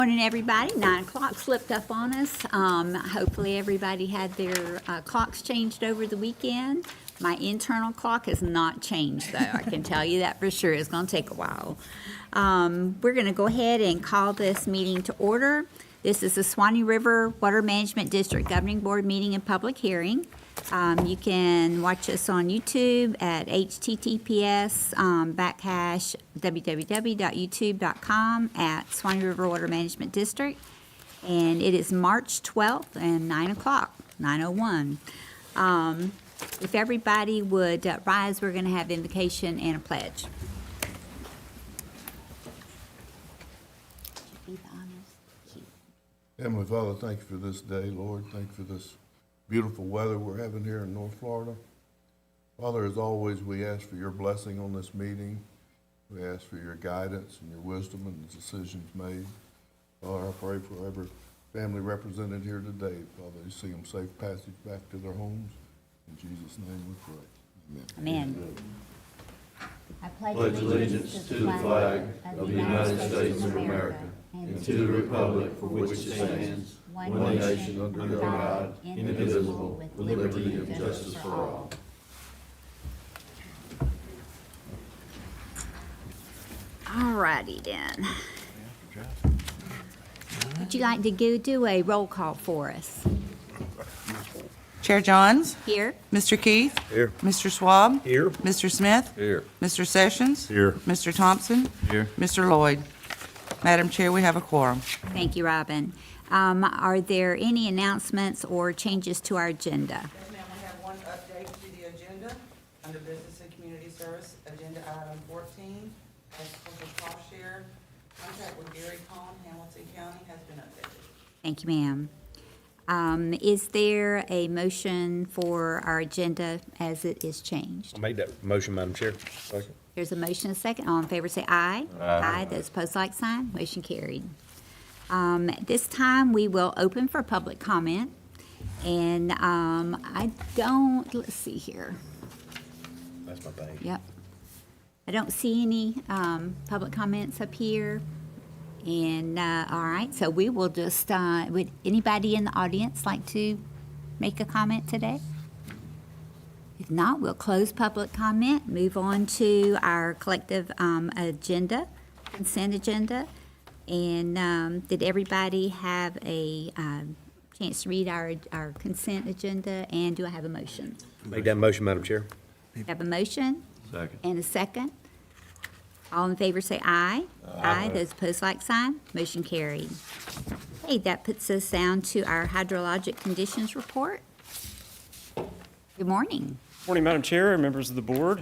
Morning, everybody. 9 o'clock slipped up on us. Hopefully, everybody had their clocks changed over the weekend. My internal clock has not changed, though. I can tell you that for sure. It's going to take a while. We're going to go ahead and call this meeting to order. This is the Suwannee River Water Management District Governing Board meeting and public hearing. You can watch us on YouTube at https://www.youtube.com/Suwannee River Water Management District. And it is March 12th and 9 o'clock, 9:01. If everybody would rise, we're going to have invocation and a pledge. Heavenly Father, thank you for this day, Lord. Thank you for this beautiful weather we're having here in North Florida. Father, as always, we ask for your blessing on this meeting. We ask for your guidance and your wisdom in the decisions made. Father, I pray for every family represented here today. Father, you see them safe passage back to their homes. In Jesus' name we pray. Amen. I pledge allegiance to the flag of the United States of America and to the republic for which it stands, one nation under God, indivisible, with liberty and justice for all. All righty then. Would you like to do a roll call for us? Chair Johns. Here. Mr. Keith. Here. Mr. Schwab. Here. Mr. Smith. Here. Mr. Sessions. Here. Mr. Thompson. Here. Mr. Lloyd. Madam Chair, we have a quorum. Thank you, Robin. Are there any announcements or changes to our agenda? Yes, ma'am, we have one update to the agenda under Business and Community Service, agenda item 14, agricultural cost share. Contract with Gary Cohn, Hamilton County has been updated. Thank you, ma'am. Is there a motion for our agenda as it is changed? I'll make that motion, Madam Chair. Second. There's a motion and a second. All in favor say aye. Aye. Those opposed, like sign. Motion carried. At this time, we will open for public comment. And let's see here. That's my bag. Yep. I don't see any public comments up here. And, all right, so we will just, would anybody in the audience like to make a comment today? If not, we'll close public comment, move on to our collective agenda, consent agenda. And did everybody have a chance to read our consent agenda? And do I have a motion? Make that motion, Madam Chair. Have a motion? Second. And a second? All in favor say aye. Aye. Those opposed, like sign. Motion carried. Okay, that puts us down to our hydrologic conditions report. Good morning. Morning, Madam Chair and members of the board.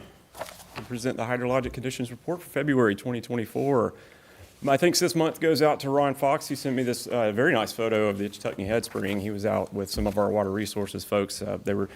I present the hydrologic conditions report for February 2024. My thanks this month goes out to Ron Fox. He sent me this very nice photo of the Ichetucknee Head Spring. He was out with some of our water resources folks. They were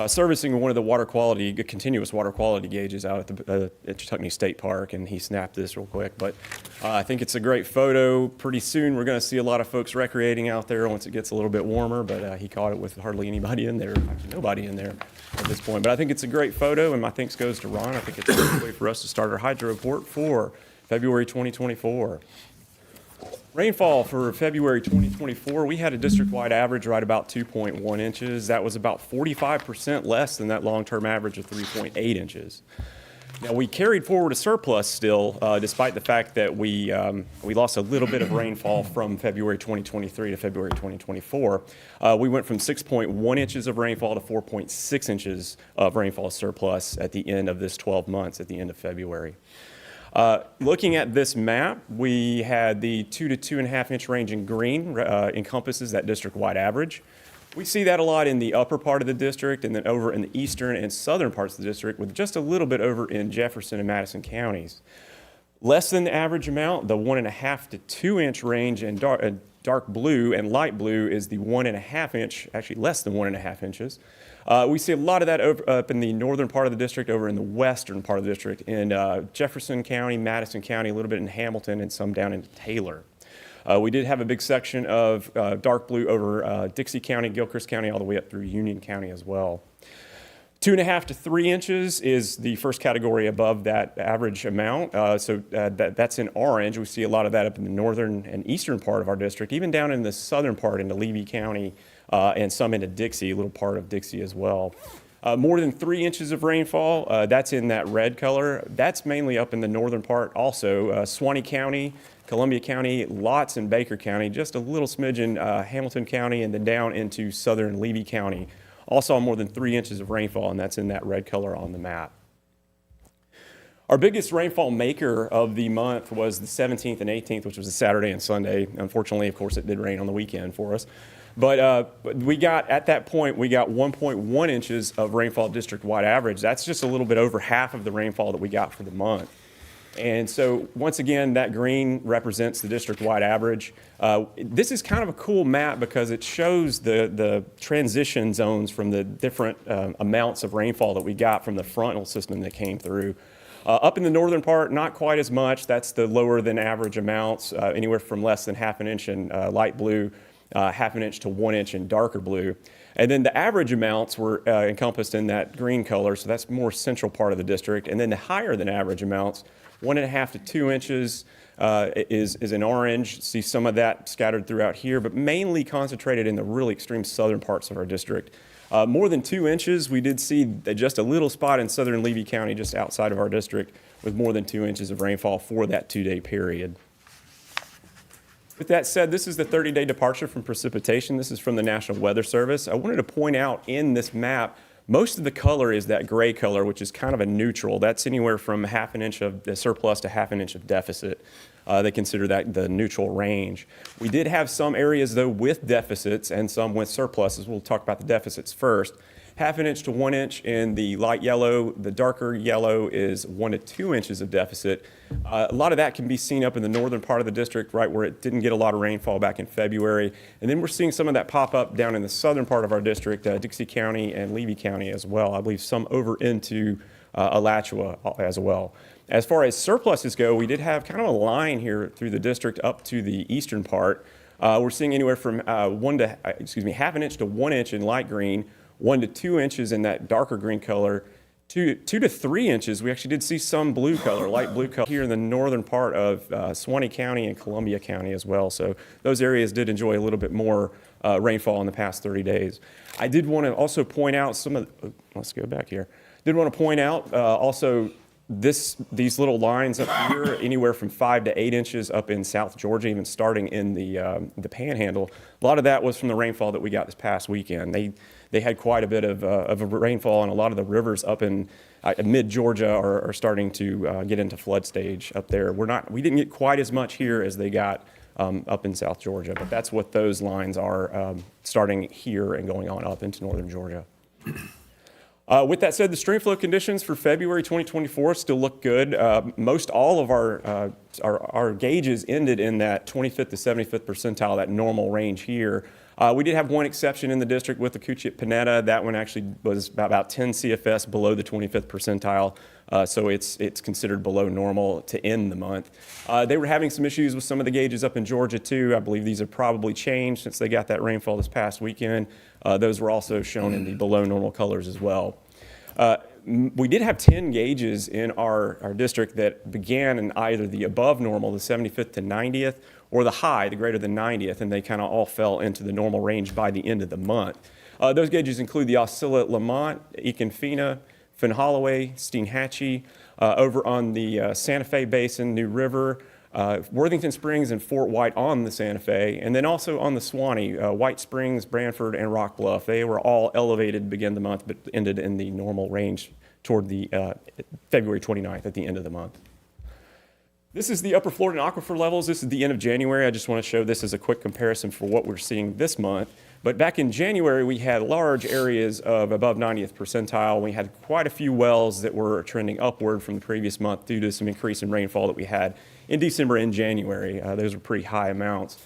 servicing one of the continuous water quality gauges out at the Ichetucknee State Park, and he snapped this real quick. But I think it's a great photo. Pretty soon we're going to see a lot of folks recreating out there once it gets a little bit warmer, but he caught it with hardly anybody in there, actually nobody in there at this point. But I think it's a great photo, and my thanks goes to Ron. I think it's a great way for us to start our hydro report for February 2024. Rainfall for February 2024, we had a district-wide average right about 2.1 inches. That was about 45% less than that long-term average of 3.8 inches. Now, we carried forward a surplus still, despite the fact that we lost a little bit of rainfall from February 2023 to February 2024. We went from 6.1 inches of rainfall to 4.6 inches of rainfall surplus at the end of this 12 months, at the end of February. Looking at this map, we had the 2 to 2.5 inch range in green encompasses that district-wide average. We see that a lot in the upper part of the district and then over in the eastern and southern parts of the district, with just a little bit over in Jefferson and Madison counties. Less than the average amount, the 1.5 to 2 inch range in dark blue and light blue is the 1.5 inch, actually less than 1.5 inches. We see a lot of that up in the northern part of the district, over in the western part of the district, in Jefferson County, Madison County, a little bit in Hamilton, and some down in Taylor. We did have a big section of dark blue over Dixie County, Gilchrist County, all the way up through Union County as well. 2.5 to 3 inches is the first category above that average amount. That's in orange. We see a lot of that up in the northern and eastern part of our district, even down in the southern part into Levy County and some into Dixie, a little part of Dixie as well. More than 3 inches of rainfall, that's in that red color. That's mainly up in the northern part also. Suwannee County, Columbia County, lots in Baker County, just a little smidgen Hamilton County, and then down into southern Levy County. Also more than 3 inches of rainfall, and that's in that red color on the map. Our biggest rainfall maker of the month was the 17th and 18th, which was a Saturday and Sunday. Unfortunately, of course, it did rain on the weekend for us. But we got, at that point, we got 1.1 inches of rainfall district-wide average. That's just a little bit over half of the rainfall that we got for the month. And so, once again, that green represents the district-wide average. This is kind of a cool map because it shows the transition zones from the different amounts of rainfall that we got from the frontal system that came through. Up in the northern part, not quite as much. That's the lower than average amounts, anywhere from less than half an inch in light blue, half an inch to 1 inch in darker blue. And then the average amounts were encompassed in that green color, so that's more central part of the district. And then the higher than average amounts, 1.5 to 2 inches is in orange. See some of that scattered throughout here, but mainly concentrated in the really extreme southern parts of our district. More than 2 inches, we did see just a little spot in southern Levy County, just outside of our district, with more than 2 inches of rainfall for that 2-day period. With that said, this is the 30-day departure from precipitation. This is from the National Weather Service. I wanted to point out in this map, most of the color is that gray color, which is kind of a neutral. That's anywhere from half an inch of surplus to half an inch of deficit. They consider that the neutral range. We did have some areas, though, with deficits and some with surpluses. We'll talk about the deficits first. Half an inch to 1 inch in the light yellow. The darker yellow is 1 to 2 inches of deficit. A lot of that can be seen up in the northern part of the district, right where it didn't get a lot of rainfall back in February. And then we're seeing some of that pop up down in the southern part of our district, Dixie County and Levy County as well. I believe some over into Alachua as well. As far as surpluses go, we did have kind of a line here through the district up to the eastern part. We're seeing anywhere from half an inch to 1 inch in light green, 1 to 2 inches in that darker green color, 2 to 3 inches. We actually did see some blue color, light blue color here in the northern part of Suwannee County and Columbia County as well. So those areas did enjoy a little bit more rainfall in the past 30 days. I did want to also point out some of let's go back here. Did want to point out also these little lines up here, anywhere from 5 to 8 inches up in South Georgia, even starting in the Panhandle. A lot of that was from the rainfall that we got this past weekend. They had quite a bit of rainfall, and a lot of the rivers up in mid-Georgia are starting to get into flood stage up there. We didn't get quite as much here as they got up in South Georgia, but that's what those lines are, starting here and going on up into northern Georgia. With that said, the stream flow conditions for February 2024 still look good. Most all of our gauges ended in that 25th to 75th percentile, that normal range here. We did have one exception in the district with the Cuchit-Panetta. That one actually was about 10 CFS below the 25th percentile, so it's considered below normal to end the month. They were having some issues with some of the gauges up in Georgia too. I believe these have probably changed since they got that rainfall this past weekend. Those were also shown in the below normal colors as well. We did have 10 gauges in our district that began in either the above normal, the 75th to 90th, or the high, the greater than 90th, and they kind of all fell into the normal range by the end of the month. Those gauges include the Osceola, Lamont, Econfina, Finn-Holloway, Steinhatchee, over on the Santa Fe Basin, New River, Worthington Springs and Fort White on the Santa Fe, and then also on the Suwannee, White Springs, Branford, and Rock Bluff. They were all elevated to begin the month, but ended in the normal range toward the February 29th at the end of the month. This is the Upper Florida aquifer levels. This is the end of January. I just want to show this as a quick comparison for what we're seeing this month. But back in January, we had large areas of above 90th percentile. We had quite a few wells that were trending upward from the previous month due to some increase in rainfall that we had in December and January. Those were pretty high amounts.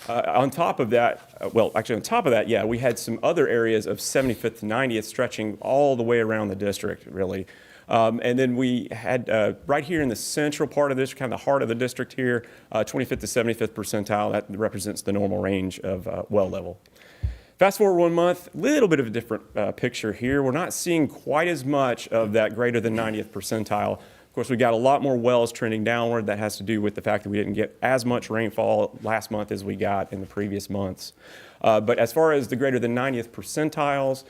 On top of that, we had some other areas of 75th to 90th stretching all the way around the district, really. And then we had right here in the central part of this, kind of the heart of the district here, 25th to 75th percentile. That represents the normal range of well level. Fast forward 1 month, little bit of a different picture here. We're not seeing quite as much of that greater than 90th percentile. Of course, we got a lot more wells trending downward. That has to do with the fact that we didn't get as much rainfall last month as we got in the previous months. But as far as the greater than 90th percentiles,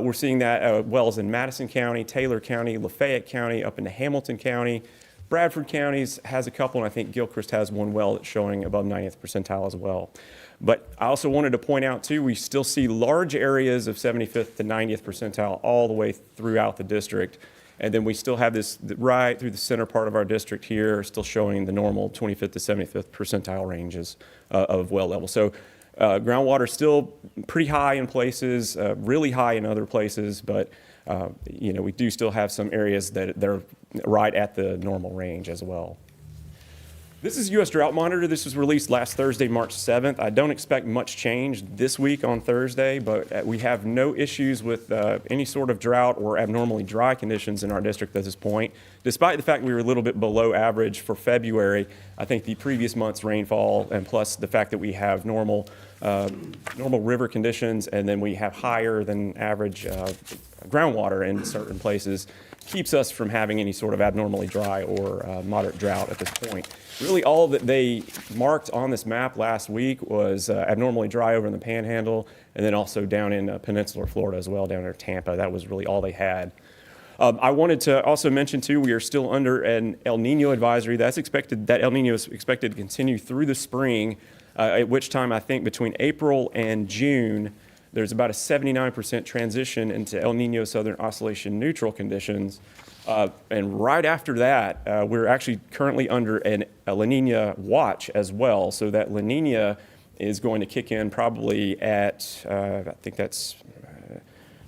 we're seeing that wells in Madison County, Taylor County, Lafayette County, up into Hamilton County. Bradford counties has a couple, and I think Gilchrist has one well that's showing above 90th percentile as well. But I also wanted to point out, too, we still see large areas of 75th to 90th percentile all the way throughout the district. And then we still have this right through the center part of our district here, still showing the normal 25th to 75th percentile ranges of well level. So groundwater still pretty high in places, really high in other places, but we do still have some areas that are right at the normal range as well. This is U.S. Drought Monitor. This was released last Thursday, March 7th. I don't expect much change this week on Thursday, but we have no issues with any sort of drought or abnormally dry conditions in our district at this point. Despite the fact we were a little bit below average for February, I think the previous month's rainfall and plus the fact that we have normal river conditions and then we have higher than average groundwater in certain places keeps us from having any sort of abnormally dry or moderate drought at this point. Really all that they marked on this map last week was abnormally dry over in the Panhandle and then also down in Peninsular Florida as well, down near Tampa. That was really all they had. I wanted to also mention too, we are still under an El Nino advisory. That El Nino is expected to continue through the spring, at which time I think between April and June, there's about a 79% transition into El Nino Southern Oscillation neutral conditions. And right after that, we're actually currently under a La Nina watch as well. So that La Nina is going to kick in probably at, I think that's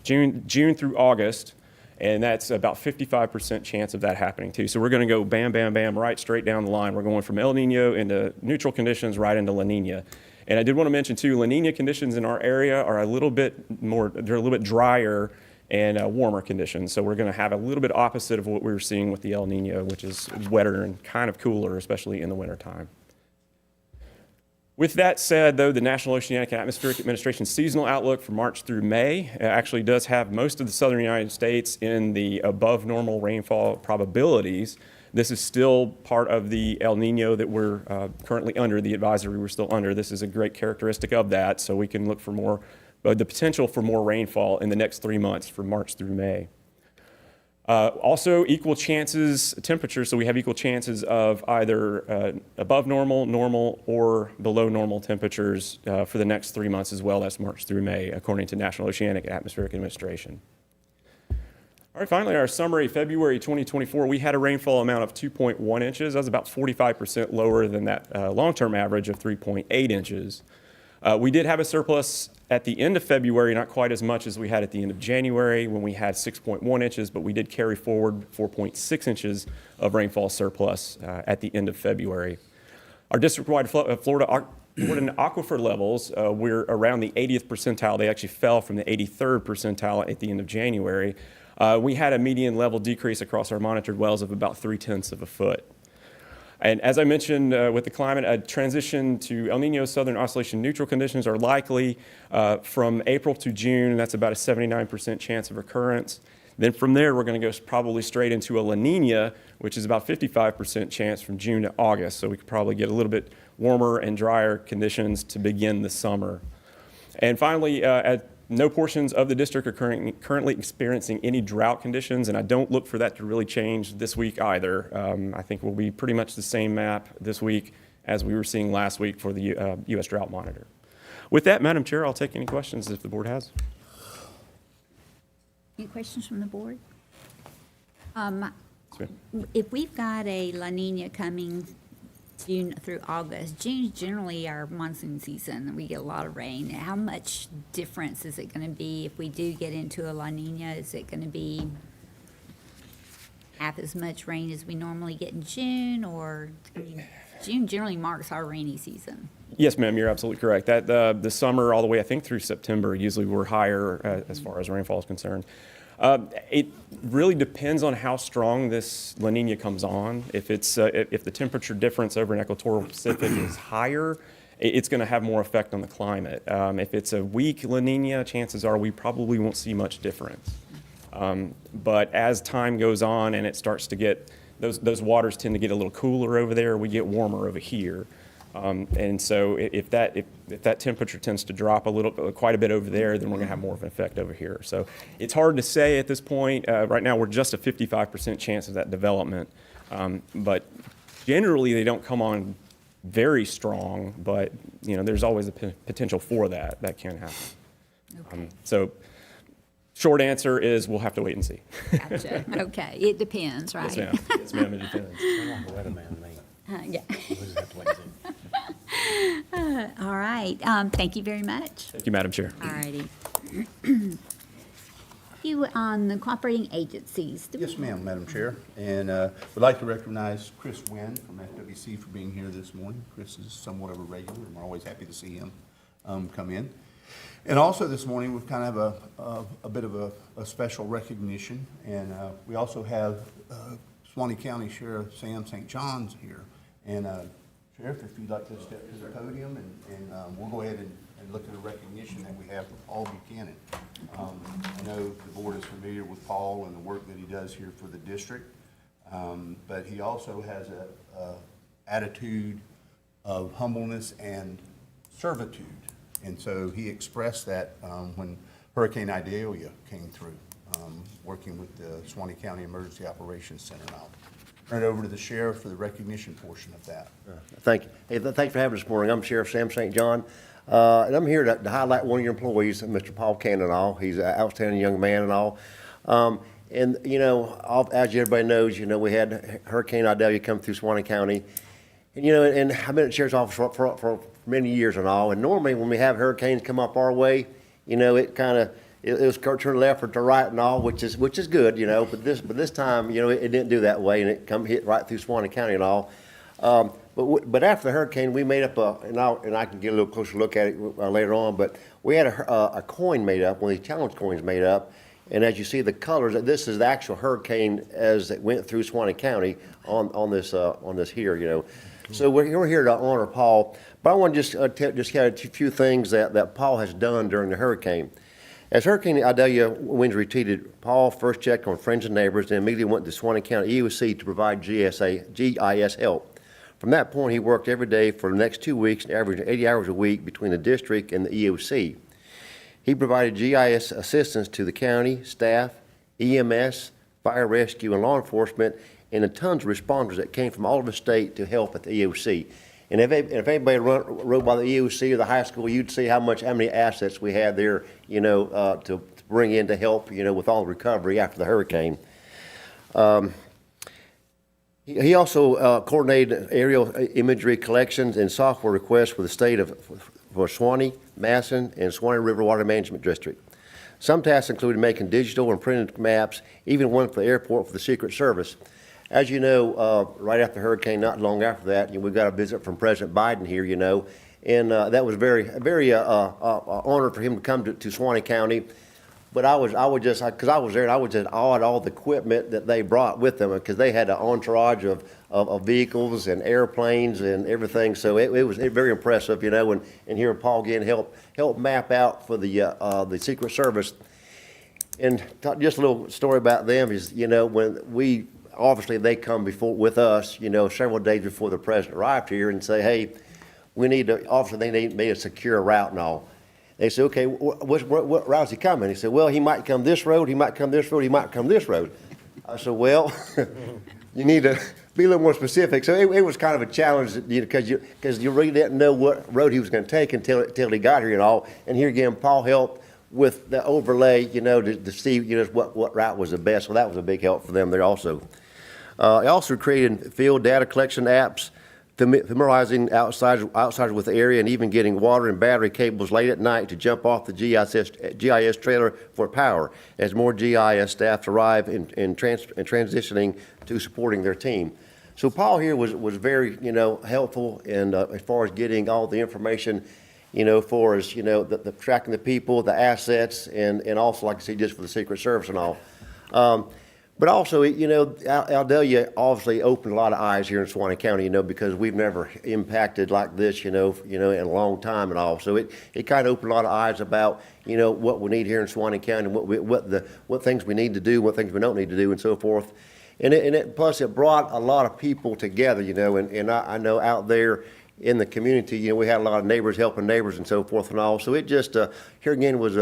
June through August. And that's about 55% chance of that happening too. So we're going to go bam, bam, bam, right straight down the line. We're going from El Nino into neutral conditions right into La Nina. And I did want to mention too, La Nina conditions in our area are a little bit more, they're a little bit drier and warmer conditions. So we're going to have a little bit opposite of what we were seeing with the El Nino, which is wetter and kind of cooler, especially in the wintertime. With that said, though, the National Oceanic and Atmospheric Administration seasonal outlook for March through May actually does have most of the southern United States in the above normal rainfall probabilities. This is still part of the El Nino that we're currently under, the advisory we're still under. This is a great characteristic of that, so we can look for more, the potential for more rainfall in the next 3 months from March through May. Also, equal chances, temperatures, so we have equal chances of either above normal, normal, or below normal temperatures for the next 3 months as well. That's March through May, according to National Oceanic and Atmospheric Administration. All right, finally, our summary, February 2024, we had a rainfall amount of 2.1 inches. That was about 45% lower than that long-term average of 3.8 inches. We did have a surplus at the end of February, not quite as much as we had at the end of January when we had 6.1 inches, but we did carry forward 4.6 inches of rainfall surplus at the end of February. Our district-wide Florida aquifer levels, we're around the 80th percentile. They actually fell from the 83rd percentile at the end of January. We had a median level decrease across our monitored wells of about 0.3 of a foot. And as I mentioned with the climate, a transition to El Nino Southern Oscillation neutral conditions are likely from April to June, and that's about a 79% chance of occurrence. Then from there, we're going to go probably straight into a La Nina, which is about 55% chance from June to August. So we could probably get a little bit warmer and drier conditions to begin the summer. And finally, no portions of the district are currently experiencing any drought conditions, and I don't look for that to really change this week either. I think we'll be pretty much the same map this week as we were seeing last week for the U.S. Drought Monitor. With that, Madam Chair, I'll take any questions if the board has. Any questions from the board? Yes, ma'am. If we've got a La Nina coming June through August, June's generally our monsoon season. We get a lot of rain. How much difference is it going to be if we do get into a La Nina? Is it going to be half as much rain as we normally get in June? Or, I mean, June generally marks our rainy season. Yes, ma'am, you're absolutely correct. That the summer all the way, I think, through September, usually we're higher as far as rainfall is concerned. It really depends on how strong this La Nina comes on. If it's if the temperature difference over an equatorial Pacific is higher it's going to have more effect on the climate. If it's a weak La Nina, chances are we probably won't see much difference. But as time goes on and it starts to get, those waters tend to get a little cooler over there, we get warmer over here. And so if that temperature tends to drop quite a bit over there, then we're going to have more of an effect over here. So it's hard to say at this point. Right now, we're just a 55% chance of that development. But generally, they don't come on very strong, but there's always a potential for that. That can happen. Okay. So short answer is we'll have to wait and see. Gotcha. Okay, it depends, right? Yes, ma'am. Yes, ma'am, it depends. Weatherman, me. Yeah. We'll just have to wait and see. All right, thank you very much. Thank you, Madam Chair. All righty. You on the cooperating agencies. Yes, ma'am, Madam Chair. And would like to recognize Chris Wynn from FWC for being here this morning. Chris is somewhat of a regular, and we're always happy to see him come in. And also this morning, we've kind of have a bit of a special recognition. And we also have Suwannee County Sheriff Sam St. John's here. And Sheriff, if you'd like to step to the podium, and we'll go ahead and look at the recognition that we have for Paul Buchanan. I know the board is familiar with Paul and the work that he does here for the district, but he also has a attitude of humbleness and servitude. And so he expressed that when Hurricane Idalia came through, working with the Suwannee County Emergency Operations Center. And I'll turn it over to the sheriff for the recognition portion of that. Thank you. Hey, thanks for having us this morning. I'm Sheriff Sam St. John, and I'm here to highlight one of your employees, Mr. Paul Cannon. He's an outstanding young man and all. And, as everybody knows, we had Hurricane Idalia come through Suwannee County. And, and I've been at the sheriff's office for many years and all. And normally when we have hurricanes come up our way, it kind of, it was turn left or to right and all, which is good, but this time, it didn't do that way, and it hit right through Suwannee County and all. But after the hurricane, we made up and I can get a little closer look at it later on, but we had a coin made up, one of these challenge coins made up, and as you see the colors, this is the actual hurricane as it went through Suwannee County on this here, So we're here to honor Paul, but I want to just kind of a few things that Paul has done during the hurricane. As Hurricane Idalia winds retreated, Paul first checked on friends and neighbors and immediately went to Suwannee County EOC to provide GIS help. From that point, he worked every day for the next 2 weeks, averaging 80 hours a week between the district and the EOC. He provided GIS assistance to the county, staff, EMS, fire rescue, and law enforcement, and the tons of responders that came from all over the state to help at the EOC. And if anybody rode by the EOC or the high school, you'd see how many assets we had there, to bring in to help, with all the recovery after the hurricane. He also coordinated aerial imagery collections and software requests for the state for Suwannee, Madison, and Suwannee River Water Management District. Some tasks included making digital and printed maps, even one for the airport for the Secret Service. As you know, right after the hurricane, not long after that, we got a visit from President Biden here, and that was very honored for him to come to Suwannee County. But I was just, because I was there, and I was just awed all the equipment that they brought with them, because they had an entourage of vehicles and airplanes and everything. So it was very impressive, and here Paul again help map out for the Secret Service. And just a little story about them is, when obviously they come with us, several days before the president arrived here and say, hey, they need me to secure a route and all. They said, okay, what route is he coming? He said, well, he might come this road, he might come this road, he might come this road. I said, well, you need to be a little more specific. So it was kind of a challenge, because you really didn't know what road he was going to take until he got here and all. And here again, Paul helped with the overlay, to see, what route was the best. So that was a big help for them there also. He also created field data collection apps, familiarizing outsiders with the area, and even getting water and battery cables late at night to jump off the GIS trailer for power as more GIS staff arrive and transitioning to supporting their team. So Paul here was very, helpful in as far as getting all the information, for us, the tracking the people, the assets, and also, like I said, just for the Secret Service and all. But also, you know, Aldelia obviously opened a lot of eyes here in Suwannee County, you know, because we've never impacted like this, you know, in a long time and all. So it kind of opened a lot of eyes about, you know, what we need here in Suwannee County, what things we need to do, what things we don't need to do, and so forth. Plus it brought a lot of people together, you know, and I know out there in the community, you know, we had a lot of neighbors helping neighbors and so forth and all. So it just, here again was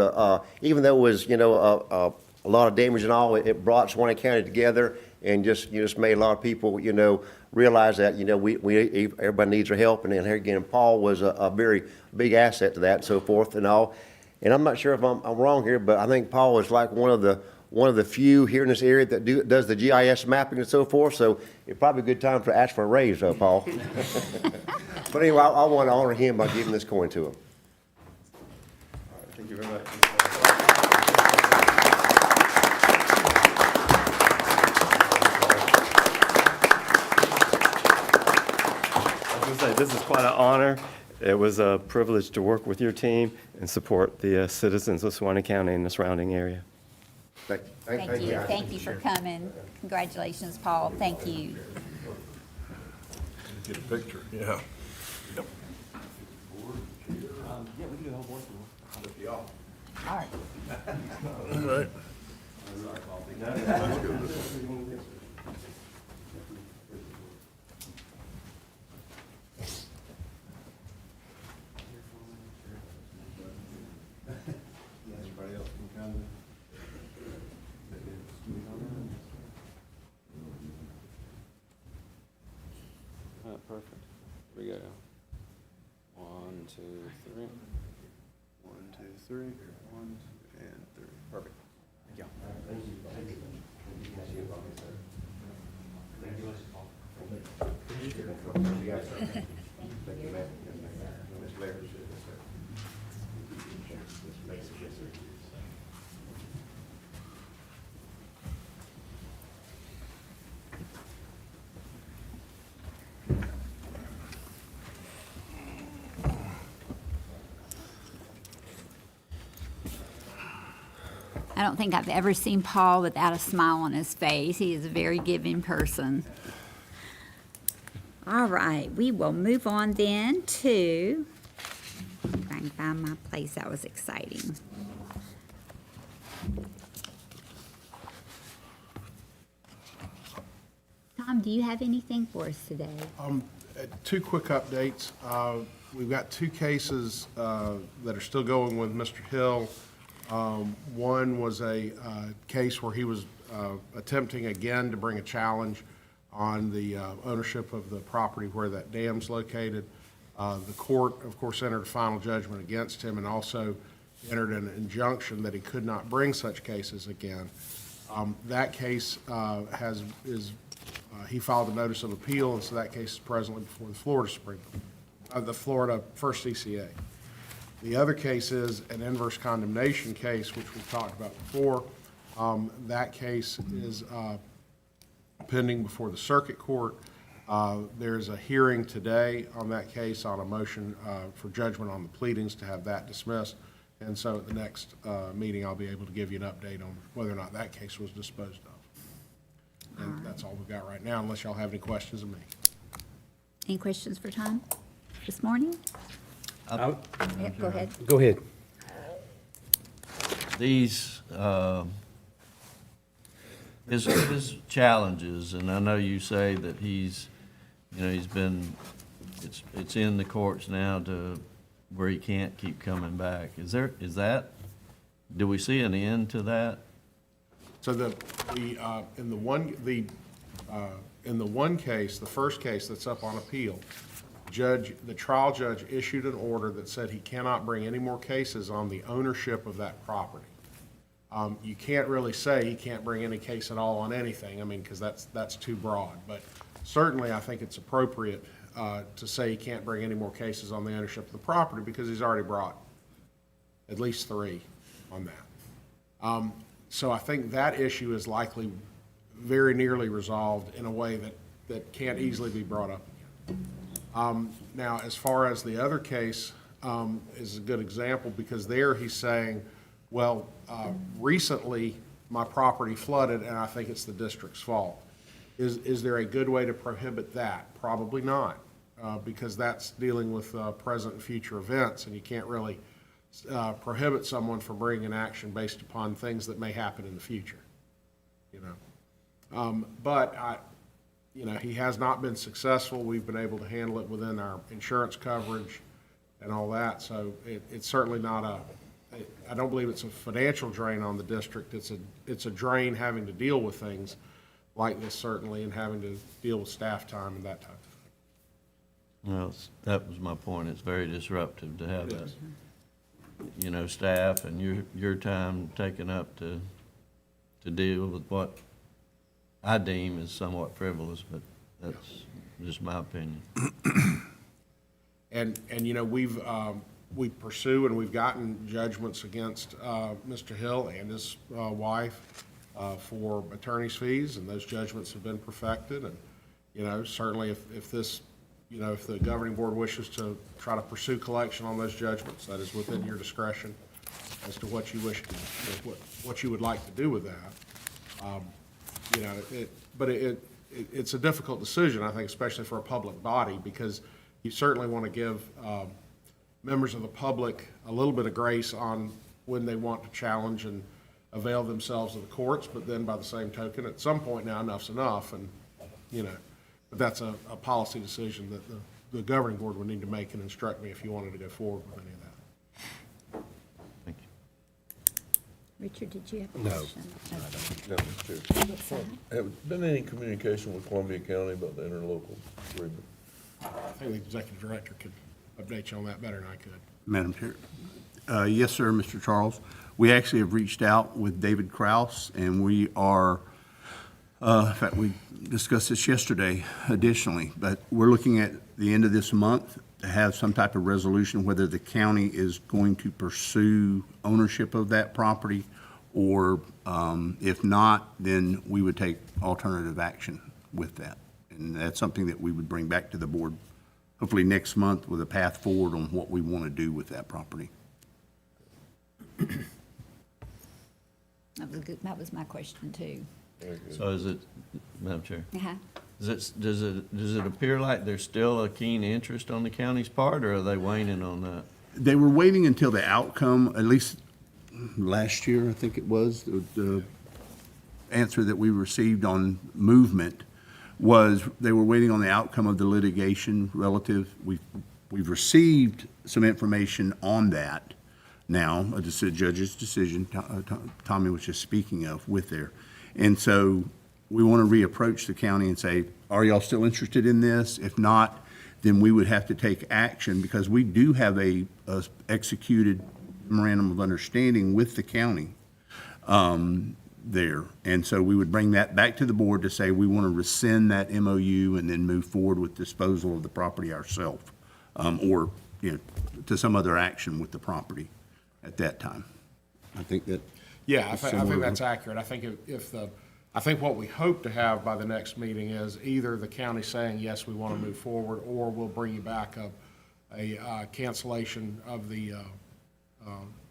even though it was, you know, a lot of damage and all, it brought Suwannee County together and just made a lot of people, you know, realize that, you know, everybody needs our help. And then here again, Paul was a very big asset to that and so forth and all. And I'm not sure if I'm wrong here, but I think Paul is like one of the few here in this area that does the GIS mapping and so forth. So it's probably a good time to ask for a raise, Paul. But anyway, I want to honor him by giving this coin to him. Thank you very much. This is quite an honor. It was a privilege to work with your team and support the citizens of Suwannee County and the surrounding area. Thank Thank you. Thank you for coming. Congratulations, Paul. Thank you. Get a picture, yeah. All right. All right. Perfect. Here we go. 1, 2, 3. 1, 2, 3. 1, 2, and 3. Perfect. Thank you. I don't think I've ever seen Paul without a smile on his face. He is a very giving person. All right, we will move on then to, if I can find my place, that was exciting. Tom, do you have anything for us today? Two quick updates. We've got two cases that are still going with Mr. Hill. One was a case where he was attempting again to bring a challenge on the ownership of the property where that dam's located. The court, of course, entered a final judgment against him and also entered an injunction that he could not bring such cases again. That case he filed a notice of appeal, and so that case is presently before the Florida First CCA. The other case is an inverse condemnation case, which we've talked about before. That case is pending before the circuit court. There's a hearing today on that case on a motion for judgment on the pleadings to have that dismissed. And so at the next meeting, I'll be able to give you an update on whether or not that case was disposed of. And that's all we've got right now, unless y'all have any questions of me. Any questions for Tom this morning? Yeah, go ahead. Go ahead. These, his challenges, and I know you say that he's been, it's in the courts now to where he can't keep coming back. Do we see an end to that? So in the one case, the first case that's up on appeal, the trial judge issued an order that said he cannot bring any more cases on the ownership of that property. You can't really say he can't bring any case at all on anything, I mean, because that's too broad. But certainly, I think it's appropriate to say he can't bring any more cases on the ownership of the property because he's already brought at least 3 on that. So I think that issue is likely very nearly resolved in a way that can't easily be brought up again. Now, as far as the other case is a good example because there he's saying, well, recently my property flooded and I think it's the district's fault. Is there a good way to prohibit that? Probably not, because that's dealing with present and future events, and you can't really prohibit someone from bringing an action based upon things that may happen in the future, you know. He has not been successful. We've been able to handle it within our insurance coverage and all that, so it's certainly not I don't believe it's a financial drain on the district. It's a drain having to deal with things like this, certainly, and having to deal with staff time and that type of thing. Well, that was my point. It's very disruptive to have that, you know, staff and your time taken up to deal with what I deem is somewhat frivolous, but that's just my opinion. And you know, we pursue and we've gotten judgments against Mr. Hill and his wife for attorney's fees, and those judgments have been perfected. And, you know, certainly if this, you know, if the governing board wishes to try to pursue collection on those judgments, that is within your discretion as to what you wish to, what you would like to do with that. You know, it's a difficult decision, I think, especially for a public body, because you certainly want to give members of the public a little bit of grace on when they want to challenge and avail themselves of the courts, but then by the same token, at some point now, enough's enough, and, you know, but that's a policy decision that the governing board would need to make and instruct me if you wanted to go forward with any of that. Thank you. Richard, did you have a No. question? No, Mr. Chair. Have been any communication with Columbia County about the interlocal agreement? I think the executive director could update you on that better than I could. Madam Chair. Yes, sir, Mr. Charles. We actually have reached out with David Kraus, and we are, in fact, we discussed this yesterday additionally, but we're looking at the end of this month to have some type of resolution whether the county is going to pursue ownership of that property, or if not, then we would take alternative action with that. And that's something that we would bring back to the board hopefully next month with a path forward on what we want to do with that property. That was good. That was my question too. So is it, Madam Chair, Uh-huh. does it appear like there's still a keen interest on the county's part, or are they waning on that? They were waiting until the outcome, at least last year, I think it was, the answer that we received on movement was they were waiting on the outcome of the litigation relative. We've received some information on that now, a judge's decision, Tommy was just speaking of with there. And so we want to reapproach the county and say, are y'all still interested in this? If not, then we would have to take action, because we do have a executed memorandum of understanding with the county there. And so we would bring that back to the board to say we want to rescind that MOU and then move forward with disposal of the property ourselves, or, you know, to some other action with the property at that time. I think that. Yeah, I think that's accurate. I think I think what we hope to have by the next meeting is either the county saying, yes, we want to move forward, or we'll bring you back a cancellation of the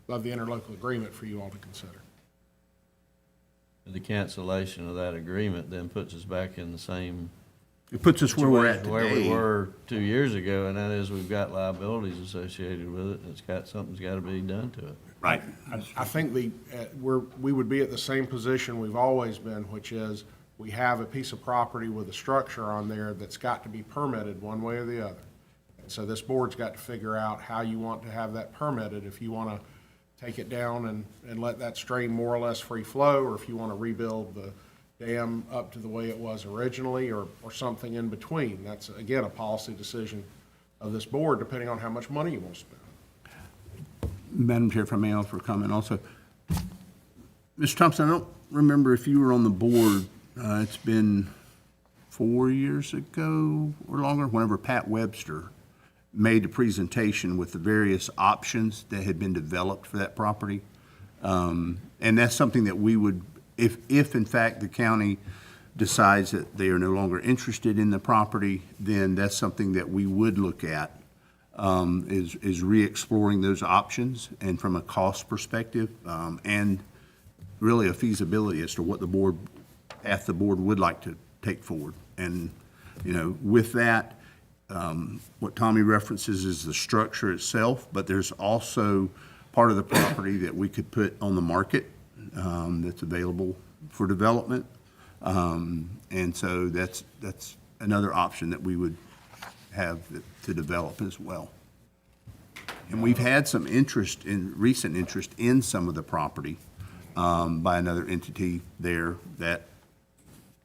interlocal agreement for you all to consider. The cancellation of that agreement then puts us back in the same It puts us where we're at situation where we today. were 2 years ago, and that is we've got liabilities associated with it, and something's got to be done to it. Right. I think we would be at the same position we've always been, which is we have a piece of property with a structure on there that's got to be permitted one way or the other. And so this board's got to figure out how you want to have that permitted, if you want to take it down and let that stream more or less free flow, or if you want to rebuild the dam up to the way it was originally, or something in between. That's, again, a policy decision of this board, depending on how much money you want to spend. Madam Chair, if I may offer a comment also. Mr. Thompson, I don't remember if you were on the board, it's been 4 years ago or longer, whenever Pat Webster made a presentation with the various options that had been developed for that property. And that's something that we would, if in fact the county decides that they are no longer interested in the property, then that's something that we would look at, is re-exploring those options, and from a cost perspective, and really a feasibility as to what the board, path the board would like to take forward. And, you know, with that, what Tommy references is the structure itself, but there's also part of the property that we could put on the market that's available for development. And so that's another option that we would have to develop as well. And we've had some recent interest in some of the property by another entity there that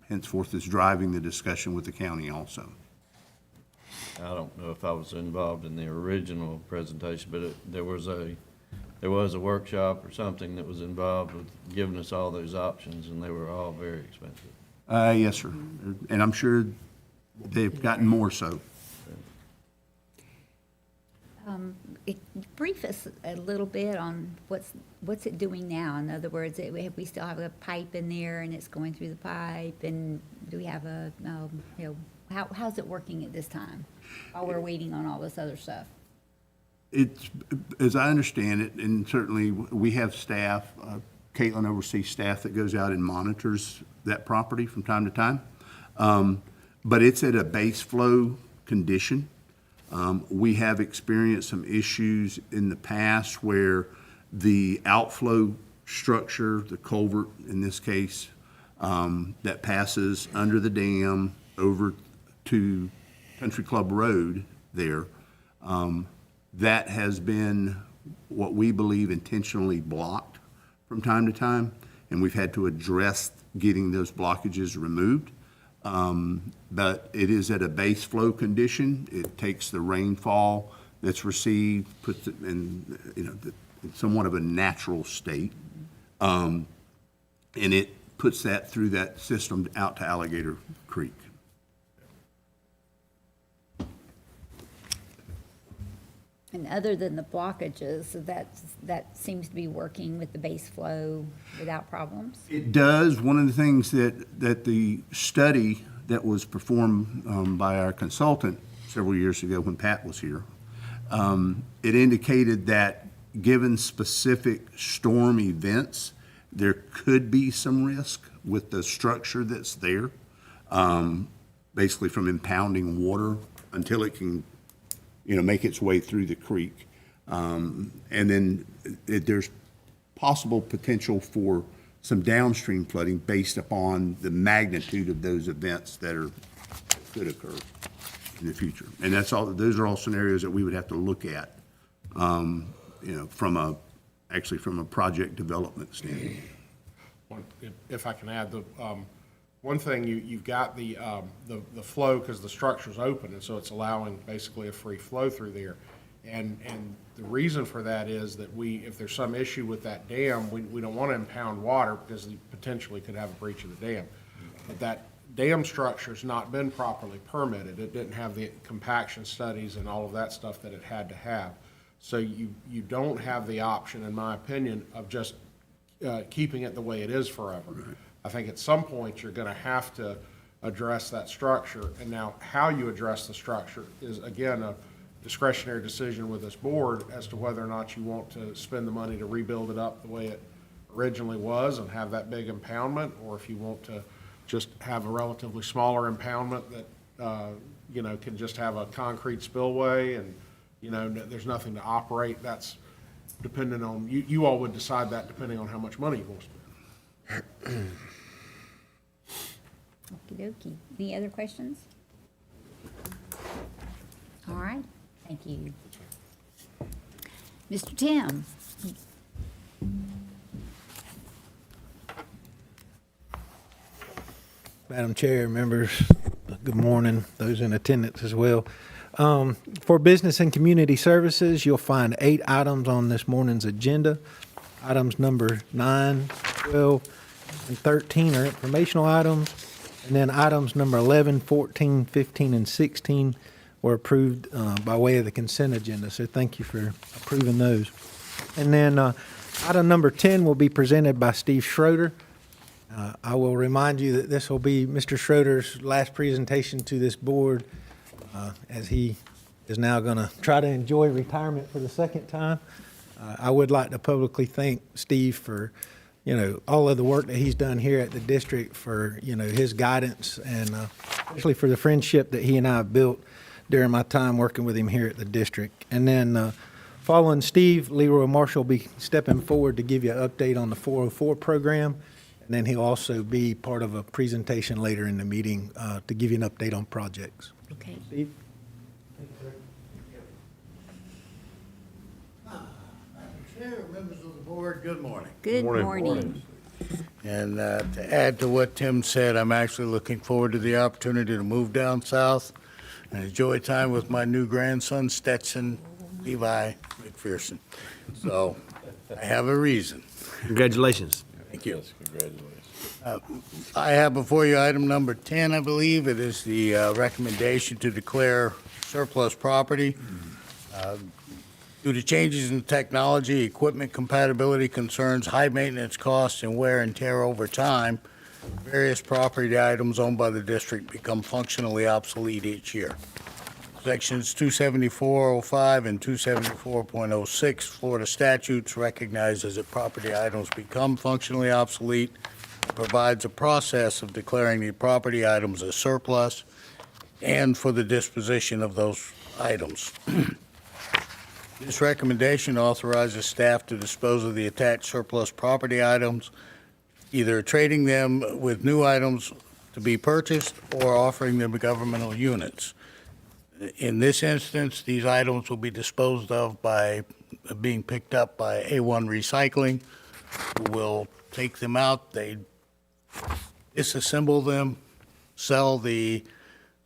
henceforth is driving the discussion with the county also. I don't know if I was involved in the original presentation, but there was a workshop or something that was involved with giving us all those options, and they were all very expensive. Yes, sir. And I'm sure they've gotten more so. Brief us a little bit on what's it doing now? In other words, we still have a pipe in there and it's going through the pipe, and do we have how's it working at this time while we're waiting on all this other stuff? It's, as I understand it, and certainly we have staff, Caitlin oversees staff that goes out and monitors that property from time to time. But it's at a base flow condition. We have experienced some issues in the past where the outflow structure, the culvert in this case, that passes under the dam over to Country Club Road there, that has been what we believe intentionally blocked from time to time, and we've had to address getting those blockages removed. But it is at a base flow condition. It takes the rainfall that's received, puts it in, somewhat of a natural state. And it puts that through that system out to Alligator Creek. And other than the blockages, that seems to be working with the base flow without problems? It does. One of the things that the study that was performed by our consultant several years ago when Pat was here, it indicated that given specific storm events, there could be some risk with the structure that's there, basically from impounding water until it can make its way through the creek. And then there's possible potential for some downstream flooding based upon the magnitude of those events that could occur in the future. And those are all scenarios that we would have to look at, from a project development standpoint. If I can add, one thing, you've got the flow because the structure's open, and so it's allowing basically a free flow through there. And the reason for that is that if there's some issue with that dam, we don't want to impound water because you potentially could have a breach of the dam. But that dam structure's not been properly permitted. It didn't have the compaction studies and all of that stuff that it had to have. So you don't have the option, in my opinion, of just keeping it the way it is forever. Right. I think at some point you're going to have to address that structure. And now how you address the structure is, again, a discretionary decision with this board as to whether or not you want to spend the money to rebuild it up the way it originally was and have that big impoundment, or if you want to just have a relatively smaller impoundment that, can just have a concrete spillway and, there's nothing to operate. That's dependent on, you all would decide that depending on how much money you want to spend. Okie dokie. Any other questions? All right, thank you. Mr. Tim? Madam Chair, members, good morning, those in attendance as well. For business and community services, you'll find 8 items on this morning's agenda. Items number 9, 12, and 13 are informational items. And then items number 11, 14, 15, and 16 were approved by way of the consent agenda. So thank you for approving those. And then item number 10 will be presented by Steve Schroeder. I will remind you that this will be Mr. Schroeder's last presentation to this board, as he is now going to try to enjoy retirement for the second time. I would like to publicly thank Steve for all of the work that he's done here at the district for, his guidance and especially for the friendship that he and I have built during my time working with him here at the district. And then following Steve, Leroy Marshall will be stepping forward to give you an update on the 404 program. And then he'll also be part of a presentation later in the meeting to give you an update on projects. Okay. Steve? Chair, members of the board, good morning. Good morning. And to add to what Tim said, I'm actually looking forward to the opportunity to move down south and enjoy time with my new grandson, Stetson Levi McPherson. So I have a reason. Congratulations. Thank you. I have before you item number 10, I believe. It is the recommendation to declare surplus property. Due to changes in technology, equipment compatibility concerns, high maintenance costs, and wear and tear over time, various property items owned by the district become functionally obsolete each year. Sections 274.05 and 274.06 Florida statutes recognizes that property items become functionally obsolete, provides a process of declaring the property items as surplus, and for the disposition of those items. This recommendation authorizes staff to dispose of the attached surplus property items, either trading them with new items to be purchased or offering them to governmental units. In this instance, these items will be disposed of by being picked up by A1 Recycling, who will take them out. They disassemble them, sell the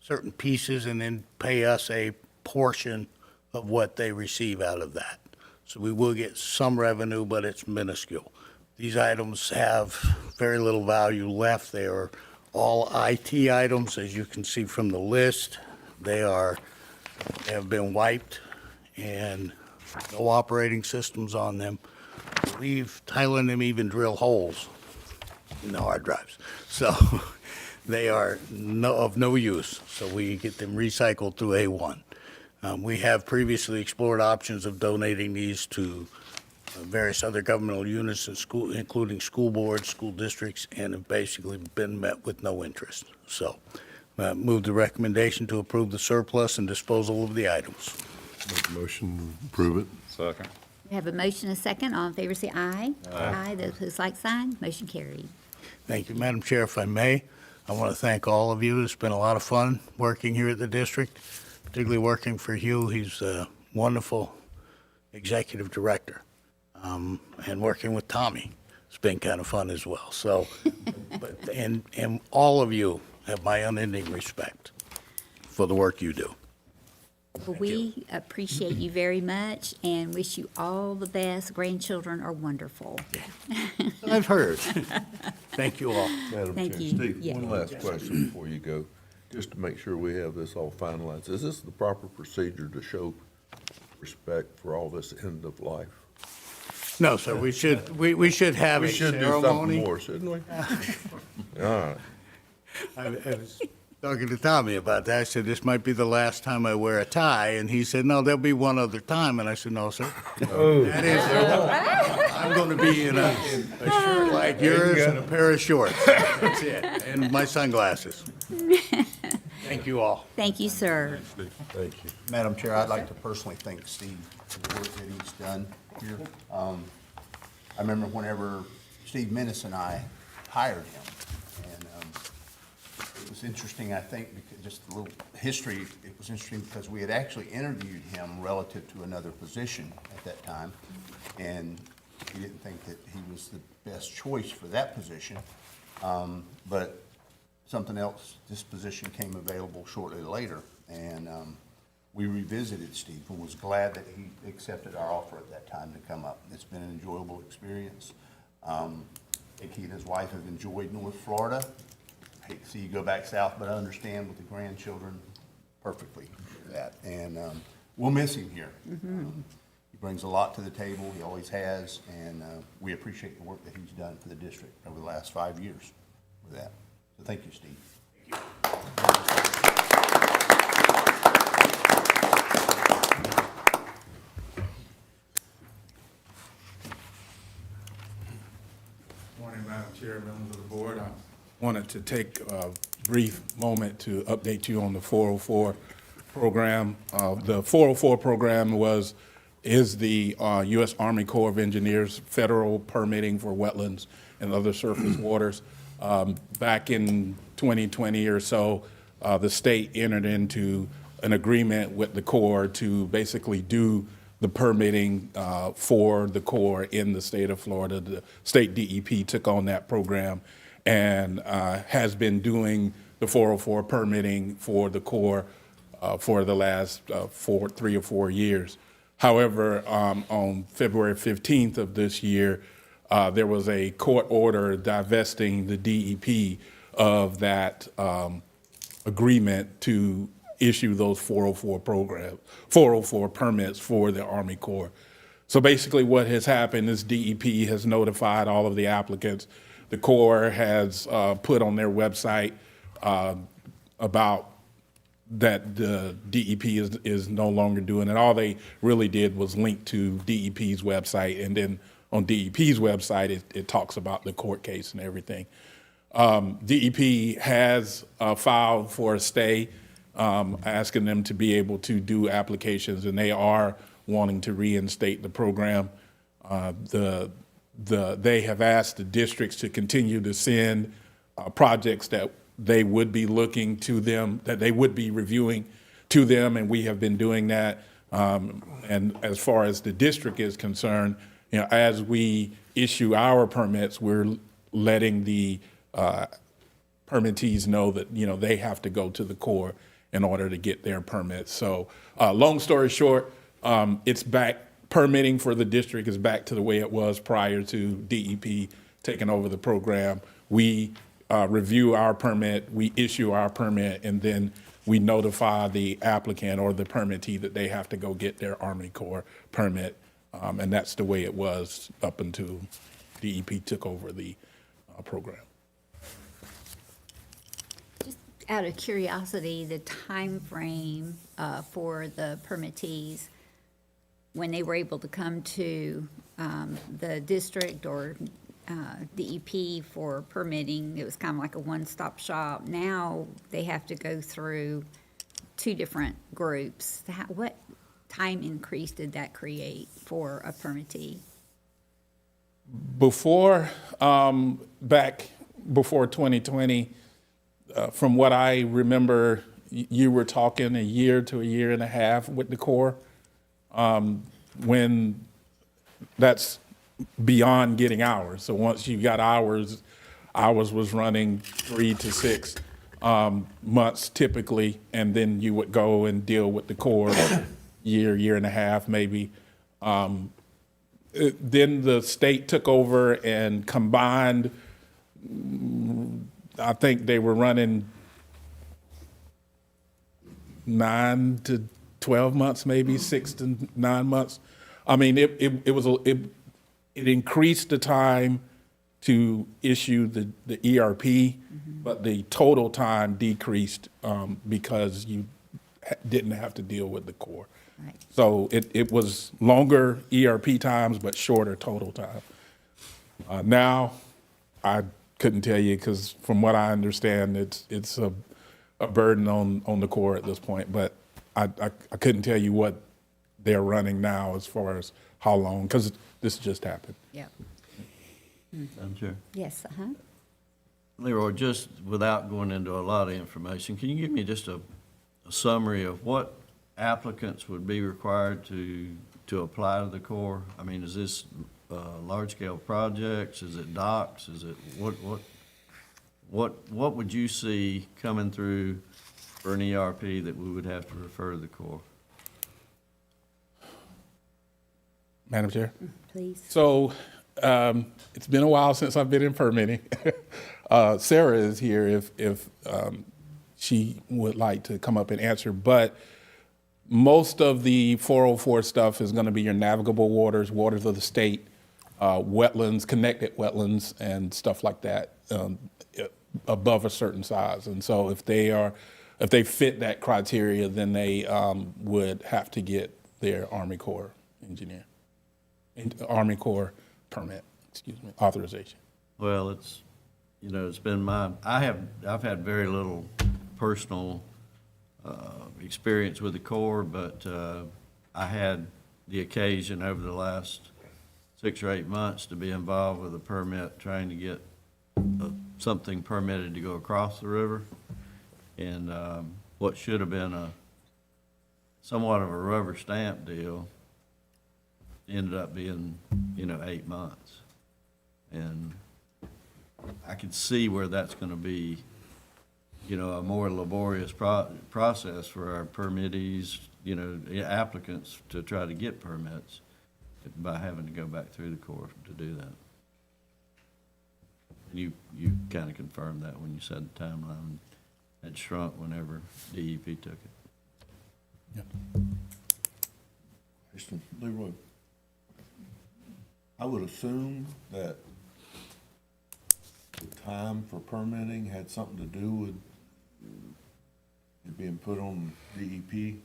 certain pieces, and then pay us a portion of what they receive out of that. So we will get some revenue, but it's minuscule. These items have very little value left. They are all IT items, as you can see from the list. They have been wiped and no operating systems on them. I believe Tyler and them even drill holes in the hard drives. So they are of no use. So we get them recycled through A1. We have previously explored options of donating these to various other governmental units and school, including school boards, school districts, and have basically been met with no interest. So move the recommendation to approve the surplus and disposal of the items. Make a motion, to approve it. Second. We have a motion and a second. All in favor, say aye. Aye. Those opposed, like sign. Motion carried. Thank you, Madam Chair. If I may, I want to thank all of you. It's been a lot of fun working here at the district, particularly working for Hugh. He's a wonderful executive director. And working with Tommy, it's been kind of fun as well. So, and all of you have my unending respect for the work you do. Well, we appreciate you very much and wish you all the best. Grandchildren are wonderful. I've heard. Thank you all. Madam Thank Chair, you. Steve, Yeah. one last question before you go, just to make sure we have this all finalized. Is this the proper procedure to show respect for all this end of life? No, sir, we should have a We should do something ceremony. more, shouldn't we? All right. I was talking to Tommy about that. I said, this might be the last time I wear a tie. And he said, no, there'll be one other time. And I said, no, sir. That is, I'm going to be in a shirt like yours and a pair of shorts. That's it. And my sunglasses. Thank you all. Thank you, sir. Thank you. Madam Chair, I'd like to personally thank Steve for the work that he's done here. I remember whenever Steve Minnis and I hired him, and it was interesting, I think, because just a little history, it was interesting because we had actually interviewed him relative to another position at that time, and we didn't think that he was the best choice for that position. But something else, this position came available shortly later, and we revisited Steve and was glad that he accepted our offer at that time to come up. It's been an enjoyable experience. I think he and his wife have enjoyed North Florida. I hate to see you go back south, but I understand with the grandchildren perfectly that. And we'll miss him here. He brings a lot to the table, he always has, and we appreciate the work that he's done for the district over the last 5 years with that. So thank you, Steve. morning, Madam Chair, members of the board. I wanted to take a brief moment to update you on the 404 program. The 404 program is the U.S. Army Corps of Engineers federal permitting for wetlands and other surface waters. Back in 2020 or so, the state entered into an agreement with the Corps to basically do the permitting for the Corps in the state of Florida. The state DEP took on that program and has been doing the 404 permitting for the Corps for the last 3 or 4 years. However, on February 15th of this year, there was a court order divesting the DEP of that agreement to issue those 404 permits for the Army Corps. So basically what has happened is DEP has notified all of the applicants. The Corps has put on their website about that the DEP is no longer doing it. All they really did was link to DEP's website, and then on DEP's website, it talks about the court case and everything. DEP has filed for a stay, asking them to be able to do applications, and they are wanting to reinstate the program. They have asked the districts to continue to send projects that they would be looking to them, that they would be reviewing to them, and we have been doing that. And as far as the district is concerned, as we issue our permits, we're letting the permittees know that, they have to go to the Corps in order to get their permits. So long story short, it's back. Permitting for the district is back to the way it was prior to DEP taking over the program. We review our permit, we issue our permit, and then we notify the applicant or the permittee that they have to go get their Army Corps permit. And that's the way it was up until DEP took over the program. Just out of curiosity, the time frame for the permittees, when they were able to come to the district or DEP for permitting, it was kind of like a one-stop shop. Now they have to go through 2 different groups. What time increase did that create for a permittee? Before, back before 2020, from what I remember, you were talking a year to a year and a half with the Corps. When that's beyond getting hours. So once you got hours was running 3 to 6 months typically, and then you would go and deal with the Corps year and a half maybe. Then the state took over and combined, I think they were running 9 to 12 months, maybe 6 to 9 months. I mean, it increased the time to issue the ERP, but the total time decreased because you didn't have to deal with the Corps. Right. So it was longer ERP times, but shorter total time. Now, I couldn't tell you because from what I understand, it's a burden on the Corps at this point, but I couldn't tell you what they're running now as far as how long, because this just happened. Yeah. Madam Chair. Yes, Leroy, just without going into a lot of information, can you give me just a summary of what applicants would be required to apply to the Corps? I mean, is this large-scale projects? Is it docks? Is it what would you see coming through for an ERP that we would have to refer to the Corps? Madam Chair? please. So it's been a while since I've been in permitting. Sarah is here if she would like to come up and answer, but most of the 404 stuff is going to be your navigable waters, waters of the state, wetlands, connected wetlands, and stuff like that above a certain size. And so if they fit that criteria, then they would have to get their Army Corps engineer, Army Corps permit, authorization. Well, it's been I've had very little personal experience with the Corps, but I had the occasion over the last 6 or 8 months to be involved with a permit, trying to get something permitted to go across the river. And what should have been somewhat of a rubber stamp deal ended up being, 8 months. And I could see where that's going to be, a more laborious process for our permittees, applicants to try to get permits by having to go back through the Corps to do that. And you kind of confirmed that when you said the timeline had shrunk whenever DEP took it. Question, Leroy. I would assume that the time for permitting had something to do with it being put on DEP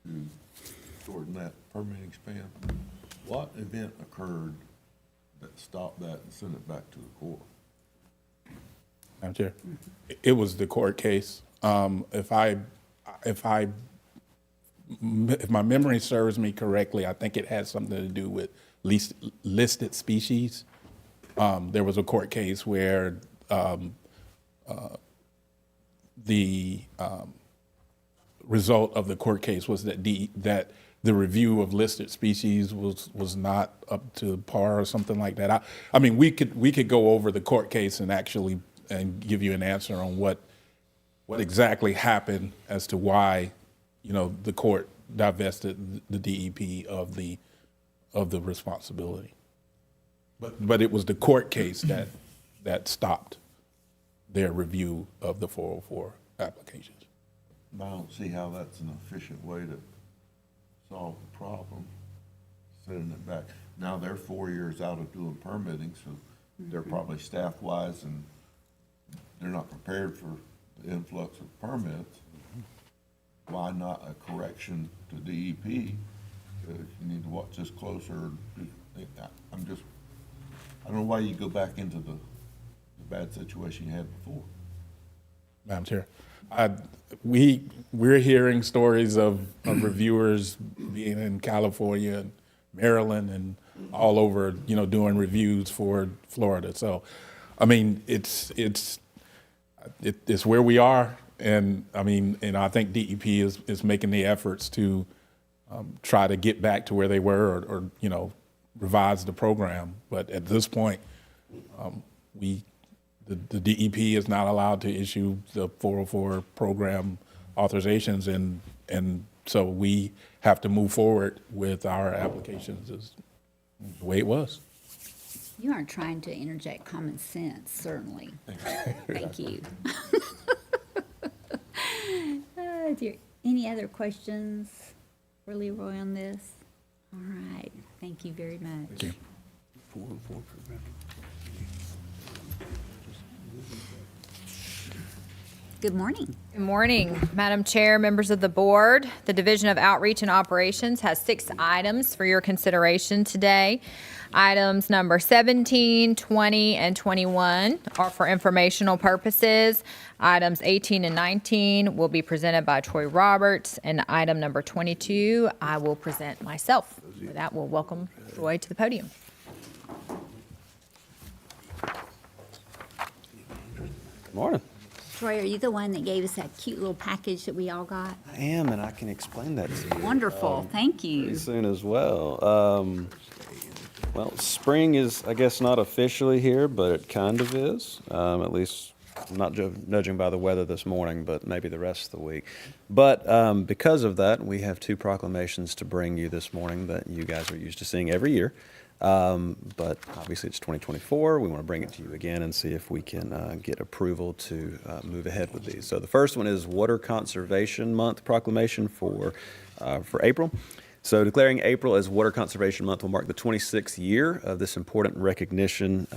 to shorten that permitting span. What event occurred that stopped that and sent it back to the Corps? Madam Chair, it was the court case. If my memory serves me correctly, I think it had something to do with listed species. There was a court case where the result of the court case was that the review of listed species was not up to par or something like that. I mean, we could go over the court case and give you an answer on what exactly happened as to why, the court divested the DEP of the responsibility. But it was the court case that stopped their review of the 404 applications. I don't see how that's an efficient way to solve the problem, sending it back. Now they're 4 years out of doing permitting, so they're probably staff-wise and they're not prepared for the influx of permits. Why not a correction to DEP? You need to watch this closer. I don't know why you go back into the bad situation you had before. Madam Chair, we're hearing stories of reviewers being in California and Maryland and all over, doing reviews for Florida. So, I mean, it's where we are, and I think DEP is making the efforts to try to get back to where they were, or revise the program. But at this point, the DEP is not allowed to issue the 404 program authorizations, and so we have to move forward with our applications as the way it was. You aren't trying to interject common sense, certainly. Thank you. Any other questions for Leroy on this? All right, thank you very much. Thank you. 404 program. Good morning. Good morning, Madam Chair, members of the board. The Division of Outreach and Operations has 6 items for your consideration today. Items number 17, 20, and 21 are for informational purposes. Items 18 and 19 will be presented by Troy Roberts, and item number 22, I will present myself. With that, we'll welcome Troy to the podium. Good morning. Troy, are you the one that gave us that cute little package that we all got? I am, and I can explain that to you. Wonderful, thank you. Pretty soon as well. Well, spring is, I guess, not officially here, but it kind of is. At least, I'm not judging by the weather this morning, but maybe the rest of the week. But because of that, we have 2 proclamations to bring you this morning that you guys are used to seeing every year. But obviously it's 2024. We want to bring it to you again and see if we can get approval to move ahead with these. So the first one is Water Conservation Month proclamation for April. So declaring April as Water Conservation Month will mark the 26th year of this important recognition.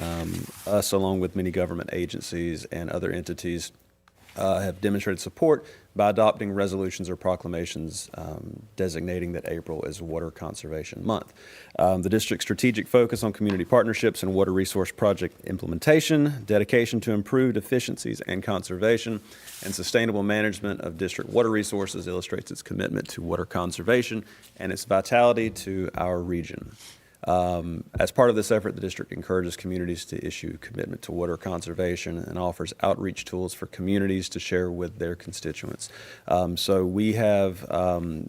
Us, along with many government agencies and other entities, have demonstrated support by adopting resolutions or proclamations designating that April is Water Conservation Month. The district's strategic focus on community partnerships and water resource project implementation, dedication to improved efficiencies and conservation, and sustainable management of district water resources illustrates its commitment to water conservation and its vitality to our region. As part of this effort, the district encourages communities to issue commitment to water conservation and offers outreach tools for communities to share with their constituents. So we have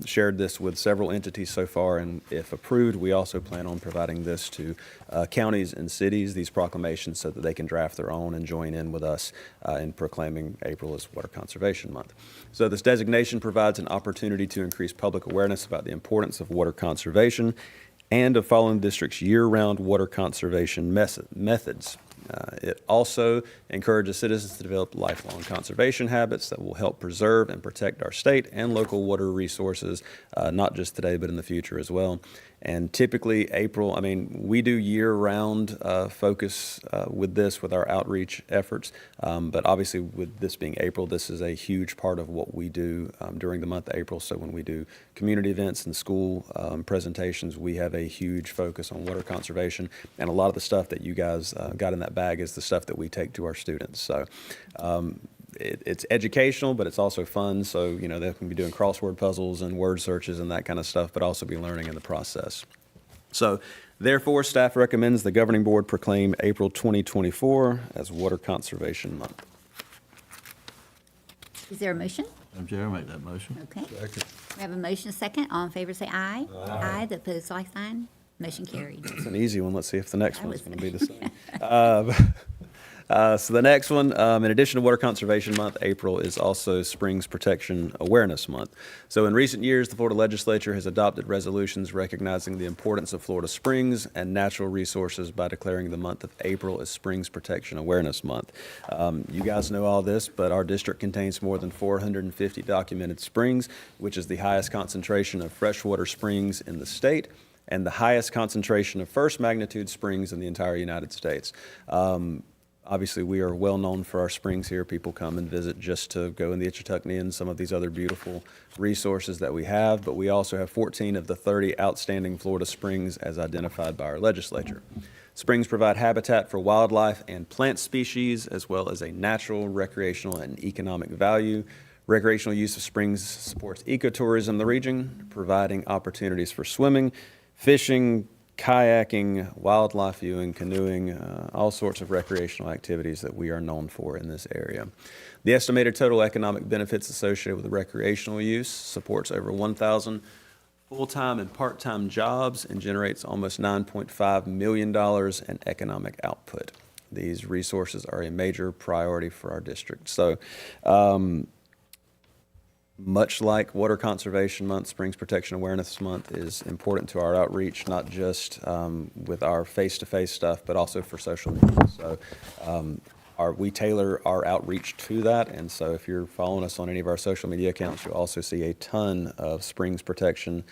shared this with several entities so far, and if approved, we also plan on providing this to counties and cities, these proclamations, so that they can draft their own and join in with us in proclaiming April as Water Conservation Month. So this designation provides an opportunity to increase public awareness about the importance of water conservation and of following the district's year-round water conservation methods. It also encourages citizens to develop lifelong conservation habits that will help preserve and protect our state and local water resources, not just today, but in the future as well. And typically April, we do year-round focus with this, with our outreach efforts. But obviously with this being April, this is a huge part of what we do during the month of April. So when we do community events and school presentations, we have a huge focus on water conservation. And a lot of the stuff that you guys got in that bag is the stuff that we take to our students. So it's educational, but it's also fun. So, they can be doing crossword puzzles and word searches and that kind of stuff, but also be learning in the process. So, therefore, staff recommends the governing board proclaim April 2024 as Water Conservation Month. Is there a motion? Madam Chair, I make that motion. Okay. We have a motion, a second. All in favor, say aye. Aye. The opposed, like sign. Motion carried. It's an easy one. Let's see if the next That one's was- going to be the same. So the next one, in addition to Water Conservation Month, April is also Springs Protection Awareness Month. So in recent years, the Florida Legislature has adopted resolutions recognizing the importance of Florida springs and natural resources by declaring the month of April as Springs Protection Awareness Month. You guys know all this, but our district contains more than 450 documented springs, which is the highest concentration of freshwater springs in the state and the highest concentration of first magnitude springs in the entire United States. Obviously, we are well known for our springs here. People come and visit just to go in the Ichetucknee and some of these other beautiful resources that we have, but we also have 14 of the 30 outstanding Florida springs as identified by our legislature. Springs provide habitat for wildlife and plant species, as well as a natural, recreational, and economic value. Recreational use of springs supports ecotourism in the region, providing opportunities for swimming, fishing, kayaking, wildlife viewing, canoeing, all sorts of recreational activities that we are known for in this area. The estimated total economic benefits associated with the recreational use supports over 1,000 full-time and part-time jobs and generates almost $9.5 million in economic output. These resources are a major priority for our district. So, much like Water Conservation Month, Springs Protection Awareness Month is important to our outreach, not just with our face-to-face stuff, but also for social media. So we tailor our outreach to that, and so if you're following us on any of our social media accounts, you'll also see a ton of Springs Protection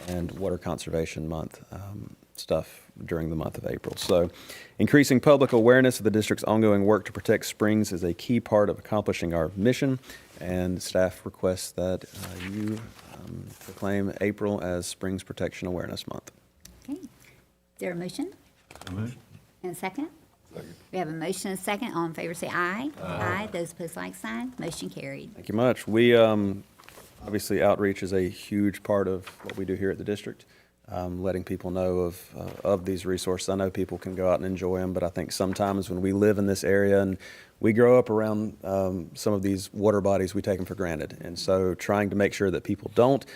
and Water Conservation Month stuff during the month of April. So increasing public awareness of the district's ongoing work to protect springs is a key part of accomplishing our mission, and staff requests that you proclaim April as Springs Protection Awareness Month. Okay. Is there a motion? Motion. And a second? We have a motion and a second. All in favor, say aye. Aye. Those opposed, like sign. Motion carried. Thank you much. We, obviously, outreach is a huge part of what we do here at the district, letting people know of these resources. I know people can go out and enjoy them, but I think sometimes when we live in this area and we grow up around some of these water bodies, we take them for granted. And so trying to make sure that people don't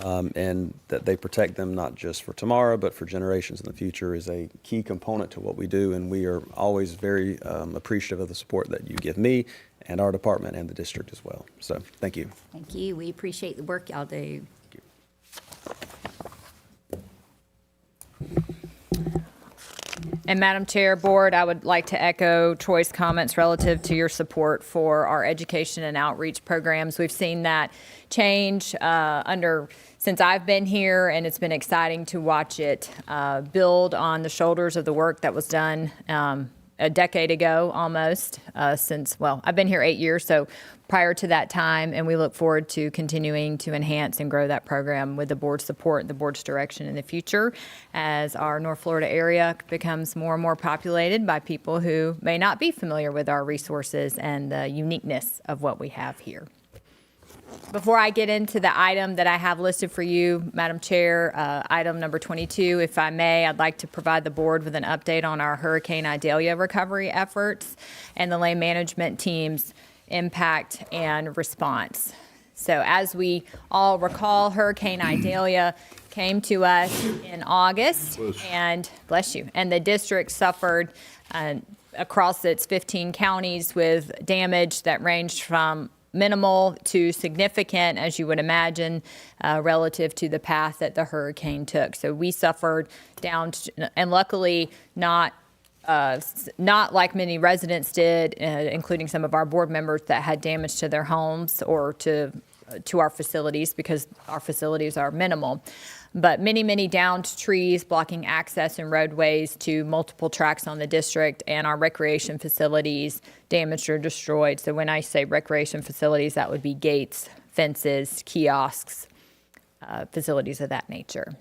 and that they protect them not just for tomorrow, but for generations in the future is a key component to what we do. And we are always very appreciative of the support that you give me and our department and the district as well. So thank you. Thank you. We appreciate the work y'all do. And Madam Chair, Board, I would like to echo Troy's comments relative to your support for our education and outreach programs. We've seen that change since I've been here, and it's been exciting to watch it build on the shoulders of the work that was done a decade ago almost, well, I've been here 8 years, so prior to that time, and we look forward to continuing to enhance and grow that program with the board's support, the board's direction in the future as our North Florida area becomes more and more populated by people who may not be familiar with our resources and the uniqueness of what we have here. Before I get into the item that I have listed for you, Madam Chair, item number 22, if I may, I'd like to provide the board with an update on our Hurricane Idalia recovery efforts and the land management team's impact and response. So as we all recall, Hurricane Idalia came to us in August, and bless you, and the district suffered across its 15 counties with damage that ranged from minimal to significant, as you would imagine, relative to the path that the hurricane took. So we suffered down, and luckily not like many residents did, including some of our board members that had damage to their homes or to our facilities, because our facilities are minimal. But many downed trees blocking access and roadways to multiple tracks on the district, and our recreation facilities damaged or destroyed. So when I say recreation facilities, that would be gates, fences, kiosks, facilities of that nature.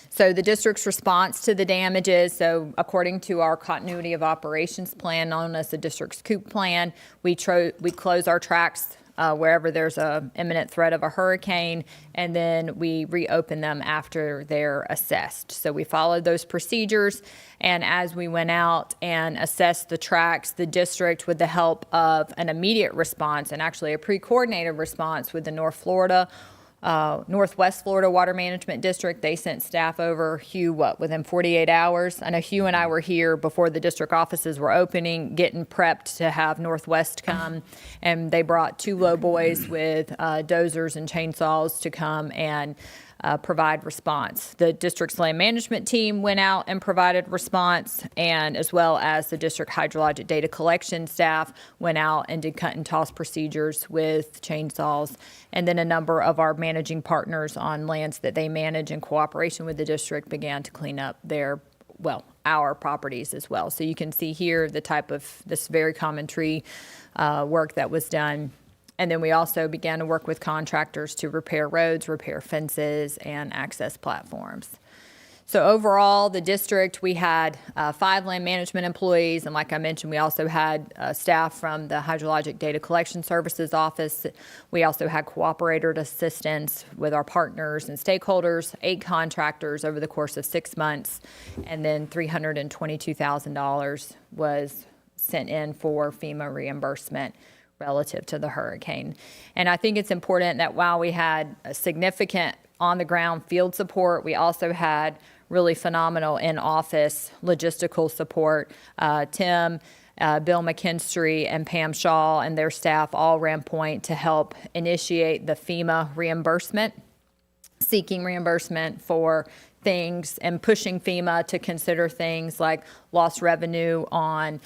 So the district's response to the damages, so according to our continuity of operations plan, known as the district's COOP plan, we close our tracks wherever there's a imminent threat of a hurricane, and then we reopen them after they're assessed. So we followed those procedures, and as we went out and assessed the tracks, the district, with the help of an immediate response and actually a pre-coordinated response with the Northwest Florida Water Management District, they sent staff over. Hugh, within 48 hours? I know Hugh and I were here before the district offices were opening, getting prepped to have Northwest come, and they brought 2 lowboys with dozers and chainsaws to come and provide response. The district's land management team went out and provided response, and as well as the district hydrologic data collection staff went out and did cut and toss procedures with chainsaws. And then a number of our managing partners on lands that they manage in cooperation with the district began to clean up our properties as well. So you can see here the type of this very common tree work that was done. And then we also began to work with contractors to repair roads, repair fences, and access platforms. So overall, the district, we had 5 land management employees, and like I mentioned, we also had staff from the Hydrologic Data Collection Services Office. We also had cooperator assistance with our partners and stakeholders, 8 contractors over the course of 6 months, and then $322,000 was sent in for FEMA reimbursement relative to the hurricane. And I think it's important that while we had a significant on-the-ground field support, we also had really phenomenal in-office logistical support. Tim, Bill McKinstry, and Pam Shaw and their staff all ran point to help initiate the FEMA reimbursement, seeking reimbursement for things and pushing FEMA to consider things like lost revenue on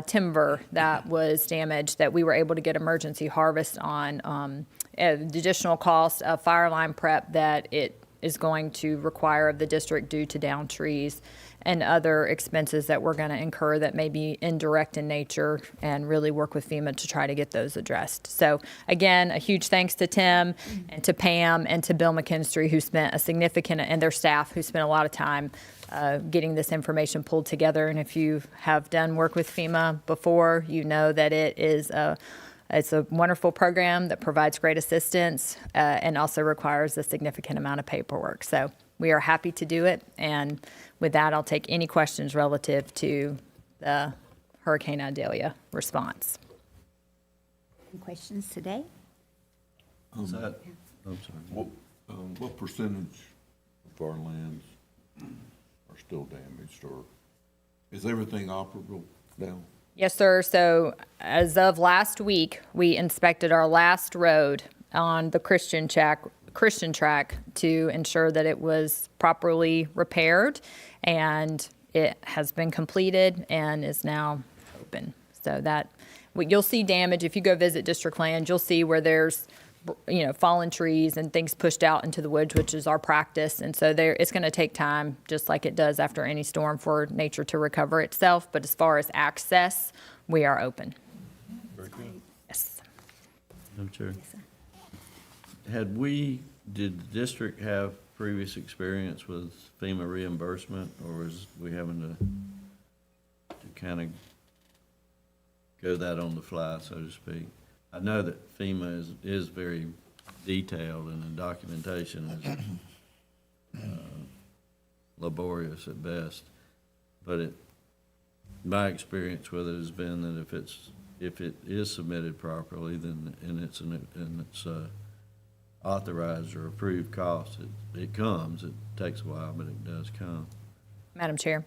timber that was damaged that we were able to get emergency harvest on, the additional cost of fire line prep that it is going to require of the district due to downed trees, and other expenses that we're going to incur that may be indirect in nature, and really work with FEMA to try to get those addressed. So again, a huge thanks to Tim and to Pam and to Bill McKinstry, who spent a significant, and their staff, who spent a lot of time getting this information pulled together. And if you have done work with FEMA before, you know that it's a wonderful program that provides great assistance and also requires a significant amount of paperwork. So we are happy to do it. And with that, I'll take any questions relative to the Hurricane Idalia response. Any questions today? I'm sorry. What percentage of our lands are still damaged, or is everything operable now? Yes, sir. So as of last week, we inspected our last road on the Christian track to ensure that it was properly repaired, and it has been completed and is now open. So that you'll see damage if you go visit district land. You'll see where there's fallen trees and things pushed out into the woods, which is our practice. And so it's going to take time, just like it does after any storm, for nature to recover itself. But as far as access, we are open. Very good. Yes. Madam Chair. Yes, sir. Did the district have previous experience with FEMA reimbursement, or is we having to kind of go that on the fly, so to speak? I know that FEMA is very detailed, and the documentation is laborious at best. But my experience with it has been that if it is submitted properly, then and it's authorized or approved cost, it comes. It takes a while, but it does come. Madam Chair.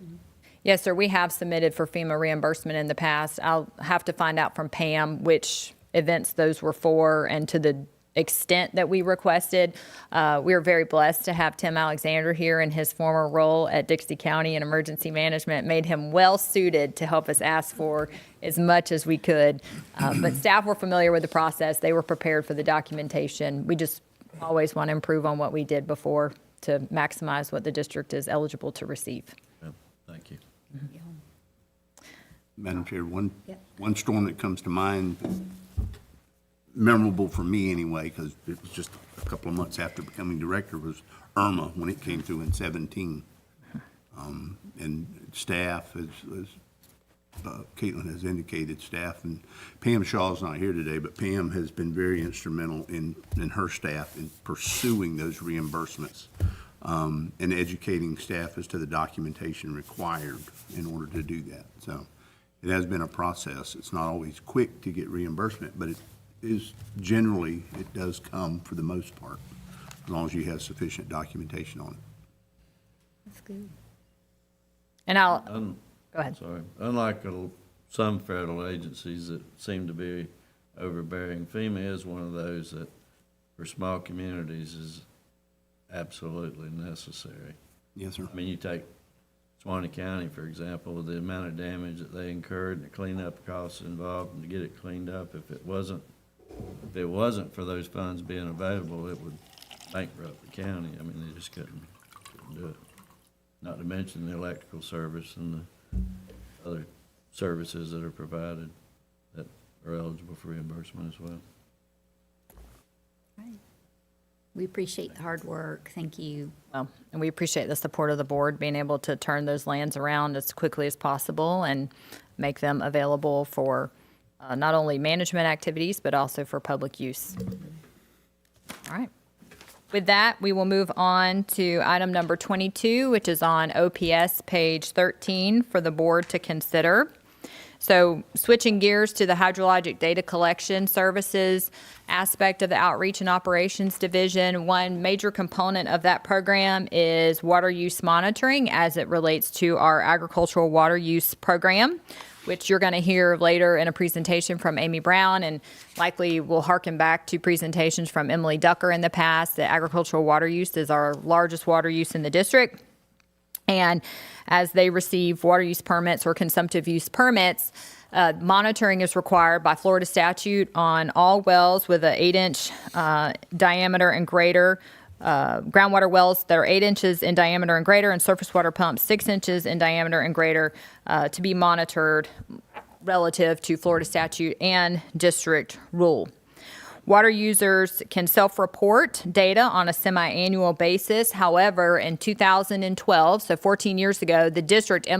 Yes, sir, we have submitted for FEMA reimbursement in the past. I'll have to find out from Pam which events those were for and to the extent that we requested. We are very blessed to have Tim Alexander here in his former role at Dixie County in emergency management. Made him well suited to help us ask for as much as we could. But staff were familiar with the process. They were prepared for the documentation. We just always want to improve on what we did before to maximize what the district is eligible to receive. Yeah, thank you. Madam Chair, one storm that comes to mind, memorable for me anyway, because it was just a couple of months after becoming director, was Irma, when it came through in 17. And staff, as Caitlin has indicated, staff, and Pam Shaw's not here today, but Pam has been very instrumental in her staff in pursuing those reimbursements, and educating staff as to the documentation required in order to do that. So it has been a process. It's not always quick to get reimbursement, but it is generally, it does come for the most part, as long as you have sufficient documentation on it. That's good. And go ahead. Sorry. Unlike some federal agencies that seem to be overbearing, FEMA is one of those that, for small communities, is absolutely necessary. Yes, sir. I mean, you take Suwannee County, for example, the amount of damage that they incurred and the cleanup costs involved and to get it cleaned up. If it wasn't for those funds being available, it would bankrupt the county. I mean, they just couldn't do it. Not to mention the electrical service and the other services that are provided that are eligible for reimbursement as well. Right. We appreciate the hard work. Thank you. Well, and we appreciate the support of the board being able to turn those lands around as quickly as possible and make them available for not only management activities, but also for public use. All right. With that, we will move on to item number 22, which is on OPS page 13 for the board to consider. So switching gears to the hydrologic data collection services aspect of the Outreach and Operations Division, one major component of that program is water use monitoring as it relates to our agricultural water use program, which you're going to hear later in a presentation from Amy Brown, and likely will harken back to presentations from Emily Ducker in the past. The agricultural water use is our largest water use in the district. And as they receive water use permits or consumptive use permits, monitoring is required by Florida statute on all wells with an 8-inch diameter and greater, groundwater wells that are 8 inches in diameter and greater, and surface water pumps 6 inches in diameter and greater to be monitored relative to Florida statute and district rule. Water users can self-report data on a semi-annual basis. However, in 2012, so 14 years ago, the district board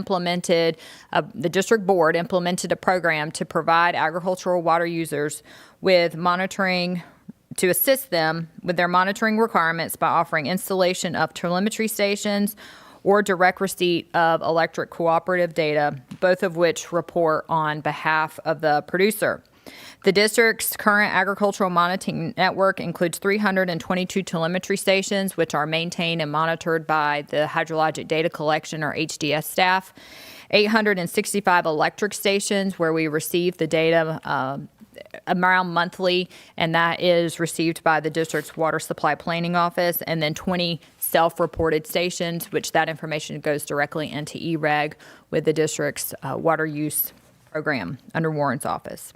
implemented a program to provide agricultural water users with monitoring, to assist them with their monitoring requirements by offering installation of telemetry stations or direct receipt of electric cooperative data, both of which report on behalf of the producer. The district's current agricultural monitoring network includes 322 telemetry stations, which are maintained and monitored by the Hydrologic Data Collection, or HDS staff, 865 electric stations where we receive the data around monthly, and that is received by the district's water supply planning office, and then 20 self-reported stations, which that information goes directly into EREG with the district's water use program under Warren's office.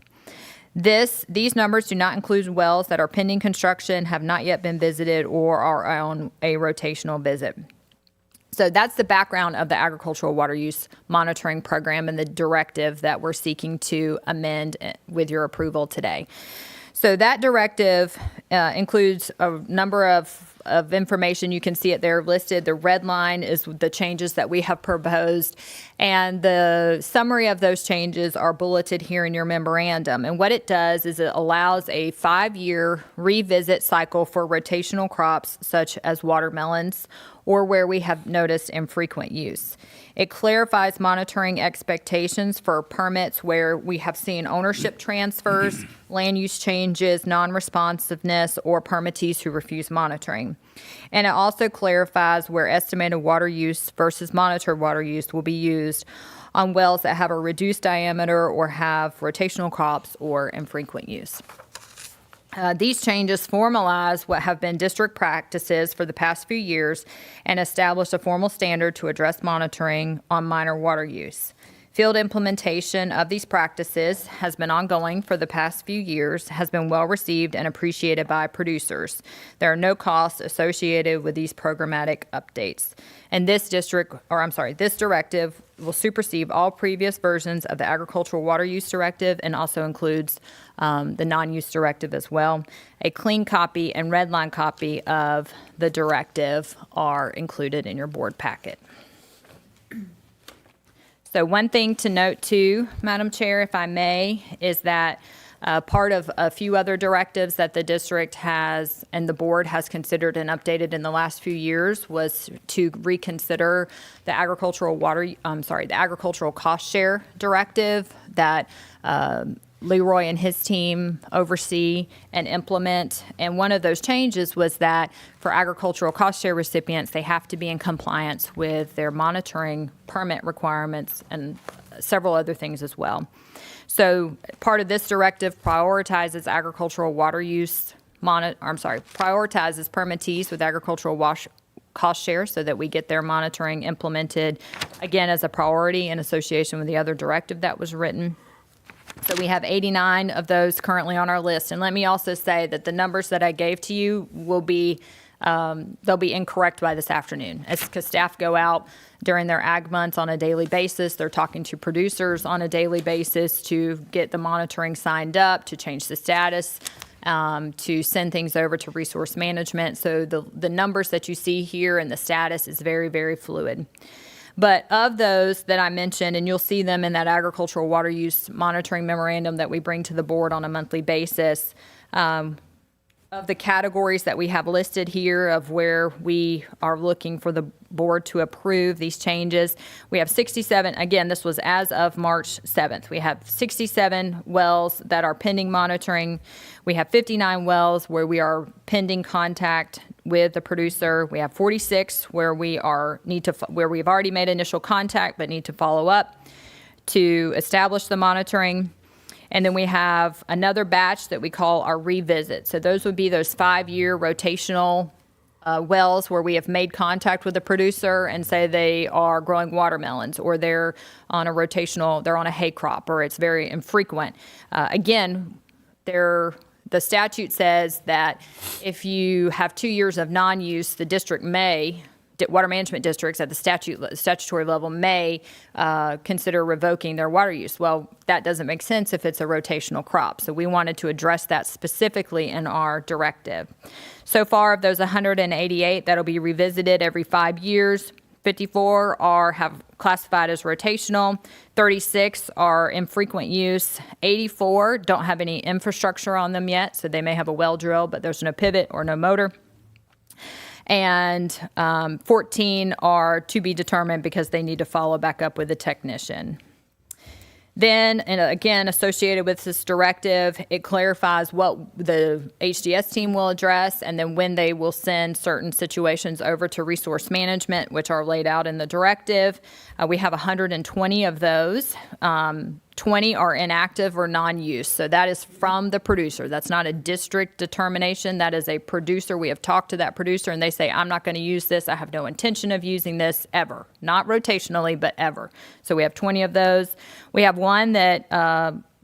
These numbers do not include wells that are pending construction, have not yet been visited, or are on a rotational visit. So that's the background of the agricultural water use monitoring program and the directive that we're seeking to amend with your approval today. So that directive includes a number of information. You can see it there listed. The red line is the changes that we have proposed, and the summary of those changes are bulleted here in your memorandum. And what it does is it allows a 5-year revisit cycle for rotational crops such as watermelons, or where we have noticed infrequent use. It clarifies monitoring expectations for permits where we have seen ownership transfers, land use changes, non-responsiveness, or permittees who refuse monitoring. And it also clarifies where estimated water use versus monitored water use will be used on wells that have a reduced diameter or have rotational crops or infrequent use. These changes formalize what have been district practices for the past few years and establish a formal standard to address monitoring on minor water use. Field implementation of these practices has been ongoing for the past few years, has been well received and appreciated by producers. There are no costs associated with these programmatic updates. And this directive will supersede all previous versions of the Agricultural Water Use Directive and also includes the non-use directive as well. A clean copy and red line copy of the directive are included in your board packet. So one thing to note too, Madam Chair, if I may, is that part of a few other directives that the district has and the board has considered and updated in the last few years was to reconsider the agricultural cost share directive that Leroy and his team oversee and implement. And one of those changes was that for agricultural cost share recipients, they have to be in compliance with their monitoring permit requirements and several other things as well. So part of this directive prioritizes agricultural water use, prioritizes permittees with agricultural cost share so that we get their monitoring implemented, again, as a priority in association with the other directive that was written. So we have 89 of those currently on our list. And let me also say that the numbers that I gave to you will be, they'll be incorrect by this afternoon. It's because staff go out during their ag months on a daily basis. They're talking to producers on a daily basis to get the monitoring signed up, to change the status, to send things over to resource management. So the numbers that you see here and the status is very, very fluid. But of those that I mentioned, and you'll see them in that agricultural water use monitoring memorandum that we bring to the board on a monthly basis, of the categories that we have listed here of where we are looking for the board to approve these changes, we have 67, again, this was as of March 7th. We have 67 wells that are pending monitoring. We have 59 wells where we are pending contact with the producer. We have 46 where we've already made initial contact but need to follow up to establish the monitoring. And then we have another batch that we call our revisit. So those would be those 5-year rotational wells where we have made contact with the producer and say they are growing watermelons or they're on a hay crop or it's very infrequent. Again, the statute says that if you have 2 years of non-use, the district water management districts at the statutory level may consider revoking their water use. Well, that doesn't make sense if it's a rotational crop. So we wanted to address that specifically in our directive. So far, of those 188 that'll be revisited every 5 years, 54 have classified as rotational, 36 are infrequent use, 84 don't have any infrastructure on them yet, so they may have a well drill, but there's no pivot or no motor. And 14 are to be determined because they need to follow back up with a technician. Then, and again, associated with this directive, it clarifies what the HDS team will address and then when they will send certain situations over to resource management, which are laid out in the directive. We have 120 of those. 20 are inactive or non-use. So that is from the producer. That's not a district determination. That is a producer. We have talked to that producer and they say, I'm not going to use this. I have no intention of using this ever. Not rotationally, but ever. So we have 20 of those. We have one that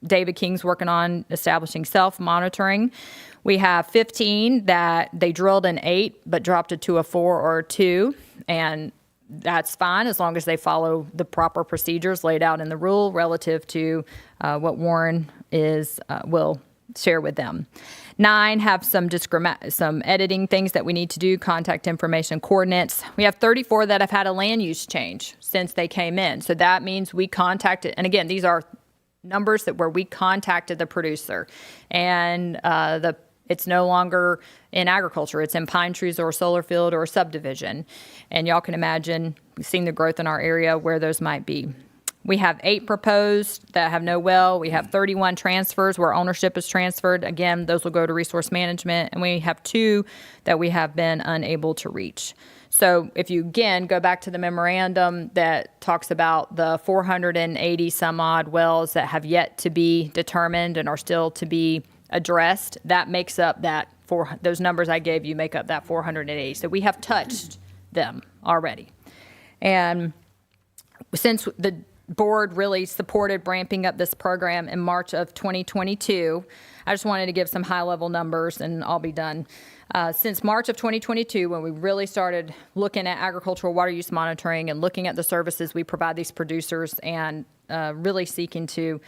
David King's working on establishing self-monitoring. We have 15 that they drilled an 8 but dropped it to a 4 or a 2, and that's fine as long as they follow the proper procedures laid out in the rule relative to what Warren will share with them. 9 have some editing things that we need to do, contact information, coordinates. We have 34 that have had a land use change since they came in. So that means we contacted, and again, these are numbers where we contacted the producer, and it's no longer in agriculture. It's in pine trees or a solar field or a subdivision. And y'all can imagine seeing the growth in our area where those might be. We have 8 proposed that have no well. We have 31 transfers where ownership is transferred. Again, those will go to resource management. And we have 2 that we have been unable to reach. So if you, again, go back to the memorandum that talks about the 480 some odd wells that have yet to be determined and are still to be addressed, that makes up those numbers I gave you make up that 480. So we have touched them already. And since the board really supported ramping up this program in March of 2022, I just wanted to give some high-level numbers, and I'll be done. Since March of 2022, when we really started looking at agricultural water use monitoring and looking at the services we provide these producers and really seeking to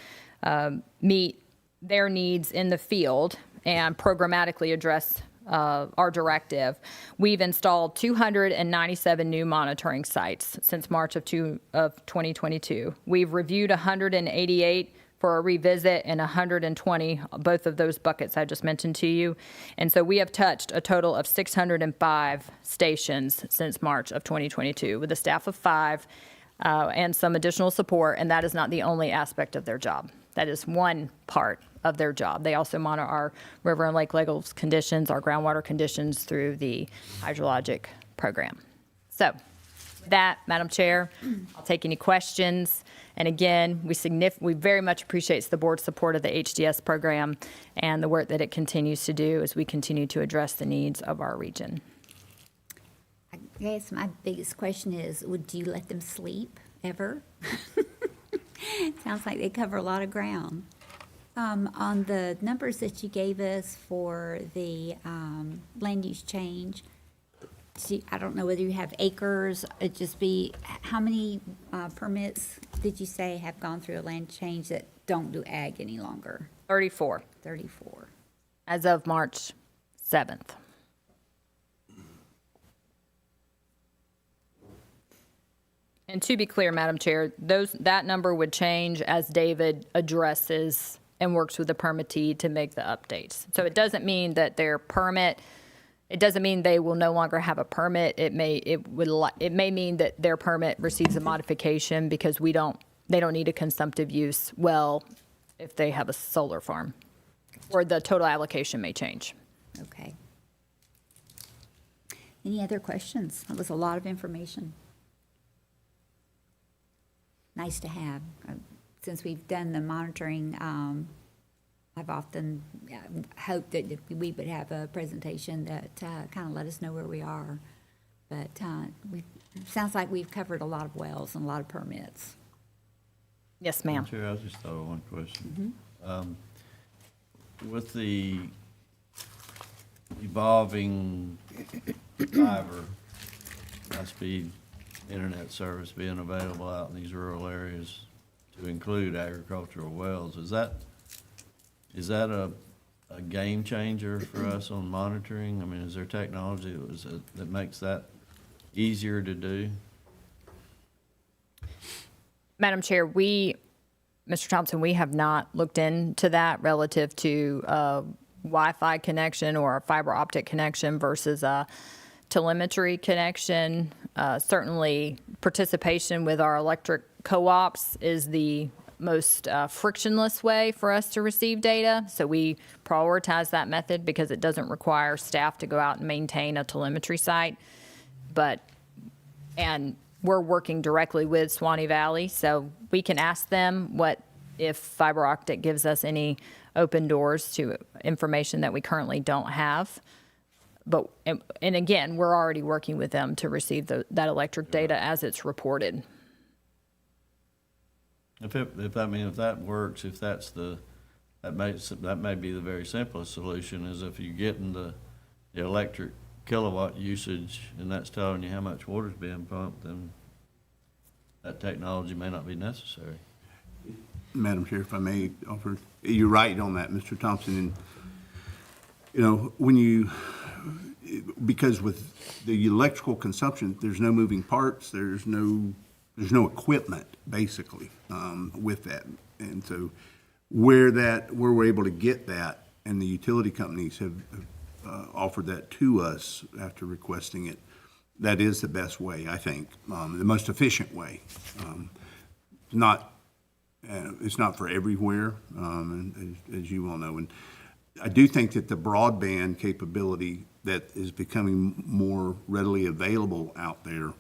meet their needs in the field and programmatically address our directive, we've installed 297 new monitoring sites since March of 2022. We've reviewed 188 for a revisit and 120, both of those buckets I just mentioned to you. And so we have touched a total of 605 stations since March of 2022 with a staff of 5 and some additional support, and that is not the only aspect of their job. That is one part of their job. They also monitor our river and lake levels conditions, our groundwater conditions through the hydrologic program. So with that, Madam Chair, I'll take any questions. And again, we very much appreciate the board's support of the HDS program and the work that it continues to do as we continue to address the needs of our region. I guess my biggest question is, would you let them sleep ever? Sounds like they cover a lot of ground. On the numbers that you gave us for the land use change, I don't know whether you have acres, it'd just be, how many permits did you say have gone through a land change that don't do ag any longer? 34. 34. As of March 7th. And to be clear, Madam Chair, that number would change as David addresses and works with the permittee to make the updates. So it doesn't mean that their permit, it doesn't mean they will no longer have a permit. It may mean that their permit receives a modification because they don't need a consumptive use well if they have a solar farm, or the total allocation may change. Okay. Any other questions? That was a lot of information. Nice to have. Since we've done the monitoring, I've often hoped that we would have a presentation that kind of let us know where we are. But sounds like we've covered a lot of wells and a lot of permits. Yes, ma'am. Chair, I just thought of one question. With the evolving fiber, high-speed internet service being available out in these rural areas to include agricultural wells, is that a game changer for us on monitoring? I mean, is there technology that makes that easier to do? Madam Chair, Mr. Thompson, we have not looked into that relative to Wi-Fi connection or a fiber optic connection versus a telemetry connection. Certainly, participation with our electric co-ops is the most frictionless way for us to receive data. So we prioritize that method because it doesn't require staff to go out and maintain a telemetry site. And we're working directly with Swanee Valley, so we can ask them what if fiber optic gives us any open doors to information that we currently don't have. But, and again, we're already working with them to receive that electric data as it's reported. If that works, if that's that may be the very simplest solution, is if you're getting the electric kilowatt usage and that's telling you how much water's being pumped, then that technology may not be necessary. Madam Chair, if I may offer, you're right on that, Mr. Thompson. And, you know, because with the electrical consumption, there's no moving parts, there's no equipment, basically, with that. And so where we're able to get that, and the utility companies have offered that to us after requesting it, that is the best way, I think, the most efficient way. It's not for everywhere, as you all know. And I do think that the broadband capability that is becoming more readily available out there,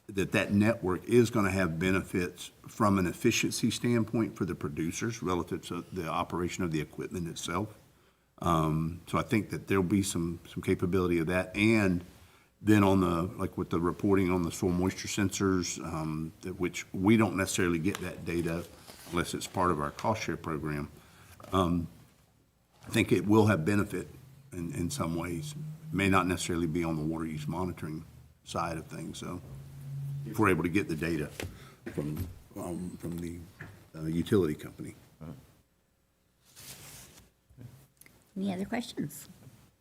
that network is going to have benefits from an efficiency standpoint for the producers relative to the operation of the equipment itself. So I think that there'll be some capability of that. And then with the reporting on the soil moisture sensors, which we don't necessarily get that data unless it's part of our cost share program. I think it will have benefit in some ways. It may not necessarily be on the water use monitoring side of things. So if we're able to get the data from the utility company. Any other questions?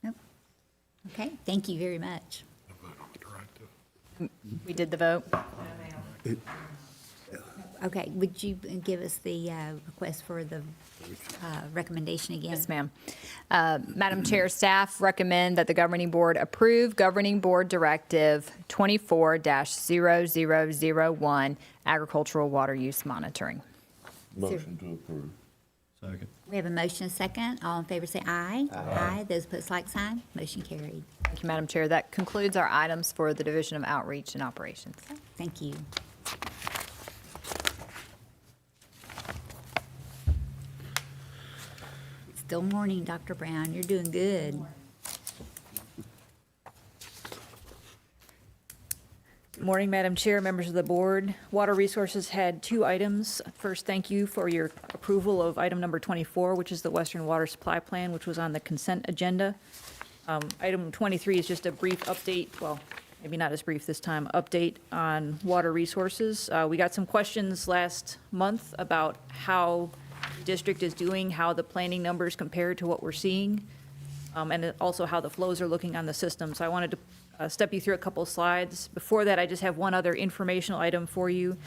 Nope. Okay, thank you very much. We did the vote. Okay, would you give us the request for the recommendation again? Yes, ma'am. Madam Chair, staff recommend that the governing board approve Governing Board Directive 24-0001, agricultural water use monitoring. Motion to approve. Second. We have a motion and a second. All in favor say aye. Aye. Those opposed, like sign. Motion carried. Thank you, Madam Chair. That concludes our items for the Division of Outreach and Operations. Thank you. Still morning, Dr. Brown. You're doing good. Good morning, Madam Chair, members of the board. Water Resources had 2 items. First, thank you for your approval of item number 24, which is the Western Water Supply Plan, which was on the consent agenda. Item 23 is just a brief update, well, maybe not as brief this time, update on Water Resources. We got some questions last month about how the district is doing, how the planning numbers compare to what we're seeing, and also how the flows are looking on the system. So I wanted to step you through a couple of slides. Before that, I just have one other informational item for you.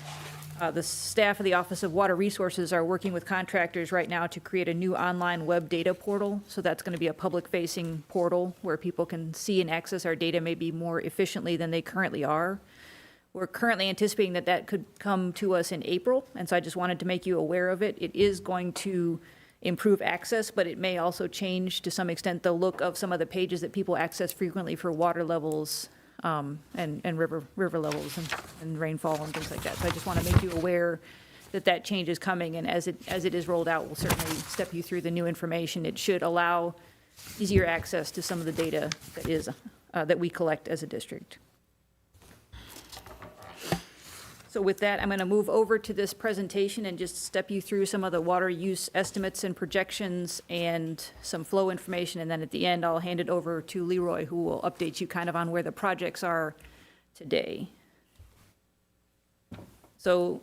The staff of the Office of Water Resources are working with contractors right now to create a new online web data portal. So that's going to be a public-facing portal where people can see and access our data maybe more efficiently than they currently are. We're currently anticipating that that could come to us in April, and so I just wanted to make you aware of it. It is going to improve access, but it may also change to some extent the look of some of the pages that people access frequently for water levels and river levels and rainfall and things like that. So I just want to make you aware that that change is coming, and as it is rolled out, we'll certainly step you through the new information. It should allow easier access to some of the data that we collect as a district. So with that, I'm going to move over to this presentation and just step you through some of the water use estimates and projections and some flow information. And then at the end, I'll hand it over to Leroy, who will update you kind of on where the projects are today. So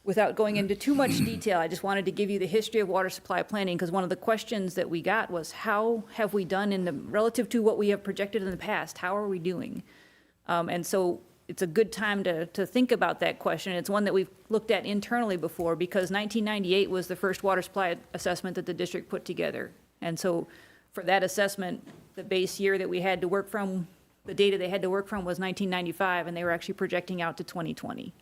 without going into too much detail, I just wanted to give you the history of water supply planning, because one of the questions that we got was, how have we done relative to what we have projected in the past? How are we doing? And so it's a good time to think about that question. It's one that we've looked at internally before, because 1998 was the first water supply assessment that the district put together. And so for that assessment, the base year that we had to work from, the data they had to work from was 1995, and they were actually projecting out to 2020.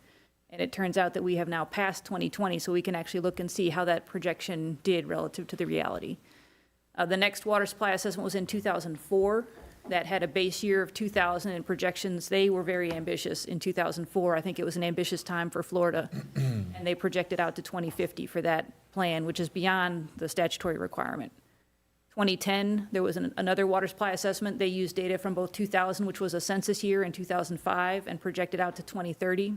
And it turns out that we have now passed 2020, so we can actually look and see how that projection did relative to the reality. The next water supply assessment was in 2004. That had a base year of 2000 and projections. They were very ambitious in 2004. I think it was an ambitious time for Florida. And they projected out to 2050 for that plan, which is beyond the statutory requirement. 2010, there was another water supply assessment. They used data from both 2000, which was a census year, and 2005, and projected out to 2030.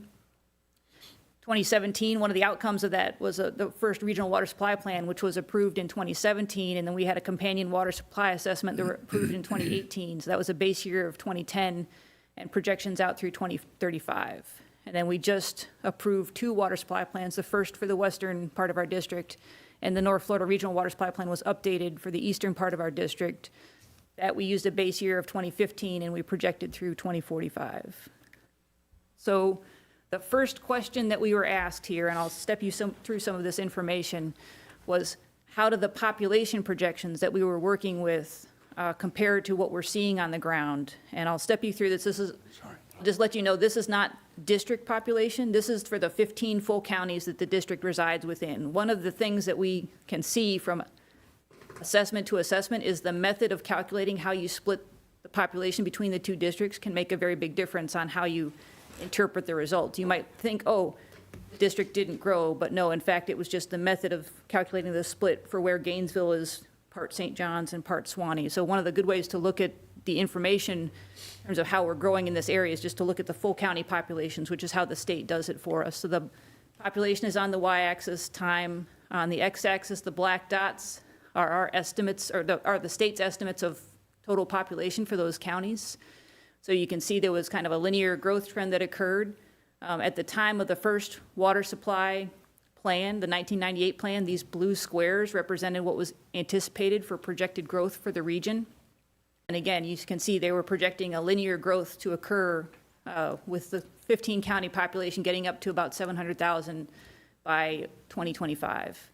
2017, one of the outcomes of that was the first regional water supply plan, which was approved in 2017, and then we had a companion water supply assessment that were approved in 2018. So that was a base year of 2010 and projections out through 2035. And then we just approved 2 water supply plans, the first for the western part of our district, and the North Florida Regional Water Supply Plan was updated for the eastern part of our district. That we used a base year of 2015, and we projected through 2045. So the first question that we were asked here, and I'll step you through some of this information, was how do the population projections that we were working with compare to what we're seeing on the ground? And I'll step you through this. This is, just let you know, this is not district population. This is for the 15 full counties that the district resides within. One of the things that we can see from assessment to assessment is the method of calculating how you split the population between the 2 districts can make a very big difference on how you interpret the results. You might think, oh, the district didn't grow, but no, in fact, it was just the method of calculating the split for where Gainesville is part St. John's and part Suwannee. So one of the good ways to look at the information in terms of how we're growing in this area is just to look at the full county populations, which is how the state does it for us. So the population is on the y-axis, time. On the x-axis, the black dots are our estimates, or the state's estimates of total population for those counties. So you can see there was kind of a linear growth trend that occurred. At the time of the first water supply plan, the 1998 plan, these blue squares represented what was anticipated for projected growth for the region. And again, you can see they were projecting a linear growth to occur with the 15 county population getting up to about 700,000 by 2025.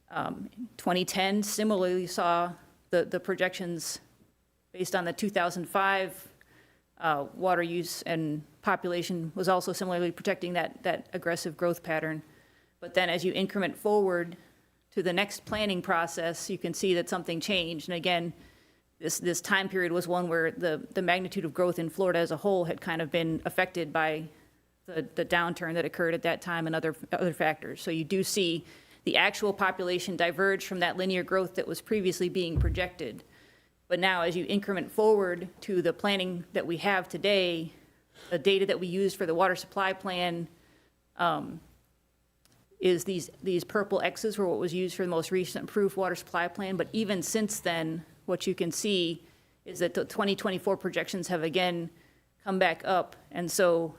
2010 similarly saw the projections based on the 2005 water use and population was also similarly projecting that aggressive growth pattern. But then as you increment forward to the next planning process, you can see that something changed. And again, this time period was one where the magnitude of growth in Florida as a whole had kind of been affected by the downturn that occurred at that time and other factors. So you do see the actual population diverge from that linear growth that was previously being projected. But now, as you increment forward to the planning that we have today, the data that we used for the water supply plan is these purple X's were what was used for the most recent approved water supply plan. But even since then, what you can see is that the 2024 projections have again come back up. And so,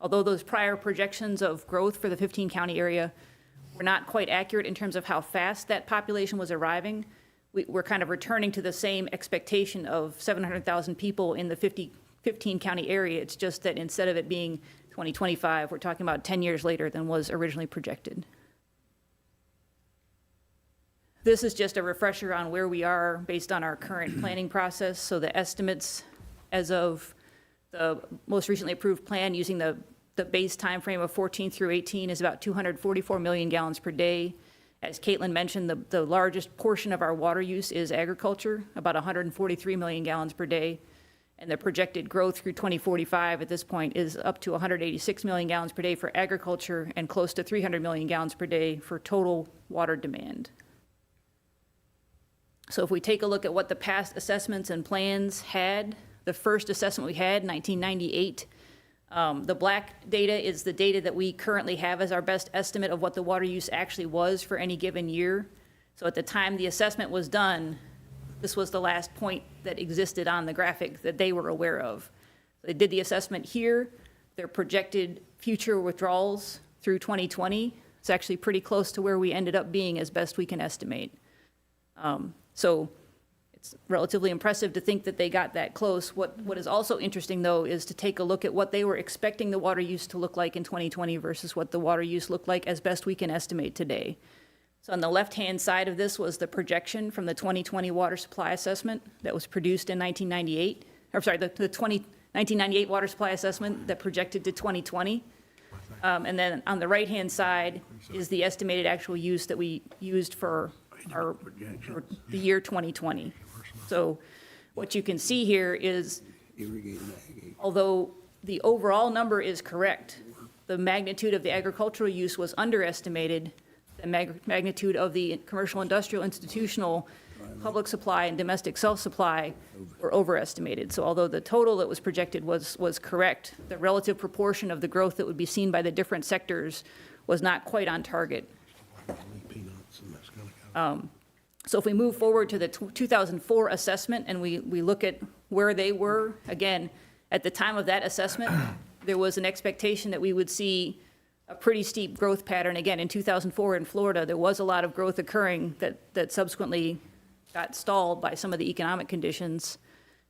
although those prior projections of growth for the 15 county area were not quite accurate in terms of how fast that population was arriving, we're kind of returning to the same expectation of 700,000 people in the 15 county area. It's just that instead of it being 2025, we're talking about 10 years later than was originally projected. This is just a refresher on where we are based on our current planning process. So the estimates as of the most recently approved plan using the base time frame of 14 through 18 is about 244 million gallons per day. As Caitlin mentioned, the largest portion of our water use is agriculture, about 143 million gallons per day. And the projected growth through 2045 at this point is up to 186 million gallons per day for agriculture and close to 300 million gallons per day for total water demand. So if we take a look at what the past assessments and plans had, the first assessment we had, 1998, the black data is the data that we currently have as our best estimate of what the water use actually was for any given year. So at the time the assessment was done, this was the last point that existed on the graphic that they were aware of. They did the assessment here. Their projected future withdrawals through 2020, it's actually pretty close to where we ended up being as best we can estimate. So it's relatively impressive to think that they got that close. What is also interesting, though, is to take a look at what they were expecting the water use to look like in 2020 versus what the water use looked like as best we can estimate today. So on the left-hand side of this was the projection from the 2020 water supply assessment that was produced in 1998. Or sorry, the 1998 water supply assessment that projected to 2020. And then on the right-hand side is the estimated actual use that we used for the year 2020. So what you can see here is, although the overall number is correct, the magnitude of the agricultural use was underestimated. The magnitude of the commercial, industrial, institutional public supply and domestic self-supply were overestimated. So although the total that was projected was correct, the relative proportion of the growth that would be seen by the different sectors was not quite on target. So if we move forward to the 2004 assessment and we look at where they were, again, at the time of that assessment, there was an expectation that we would see a pretty steep growth pattern. Again, in 2004 in Florida, there was a lot of growth occurring that subsequently got stalled by some of the economic conditions.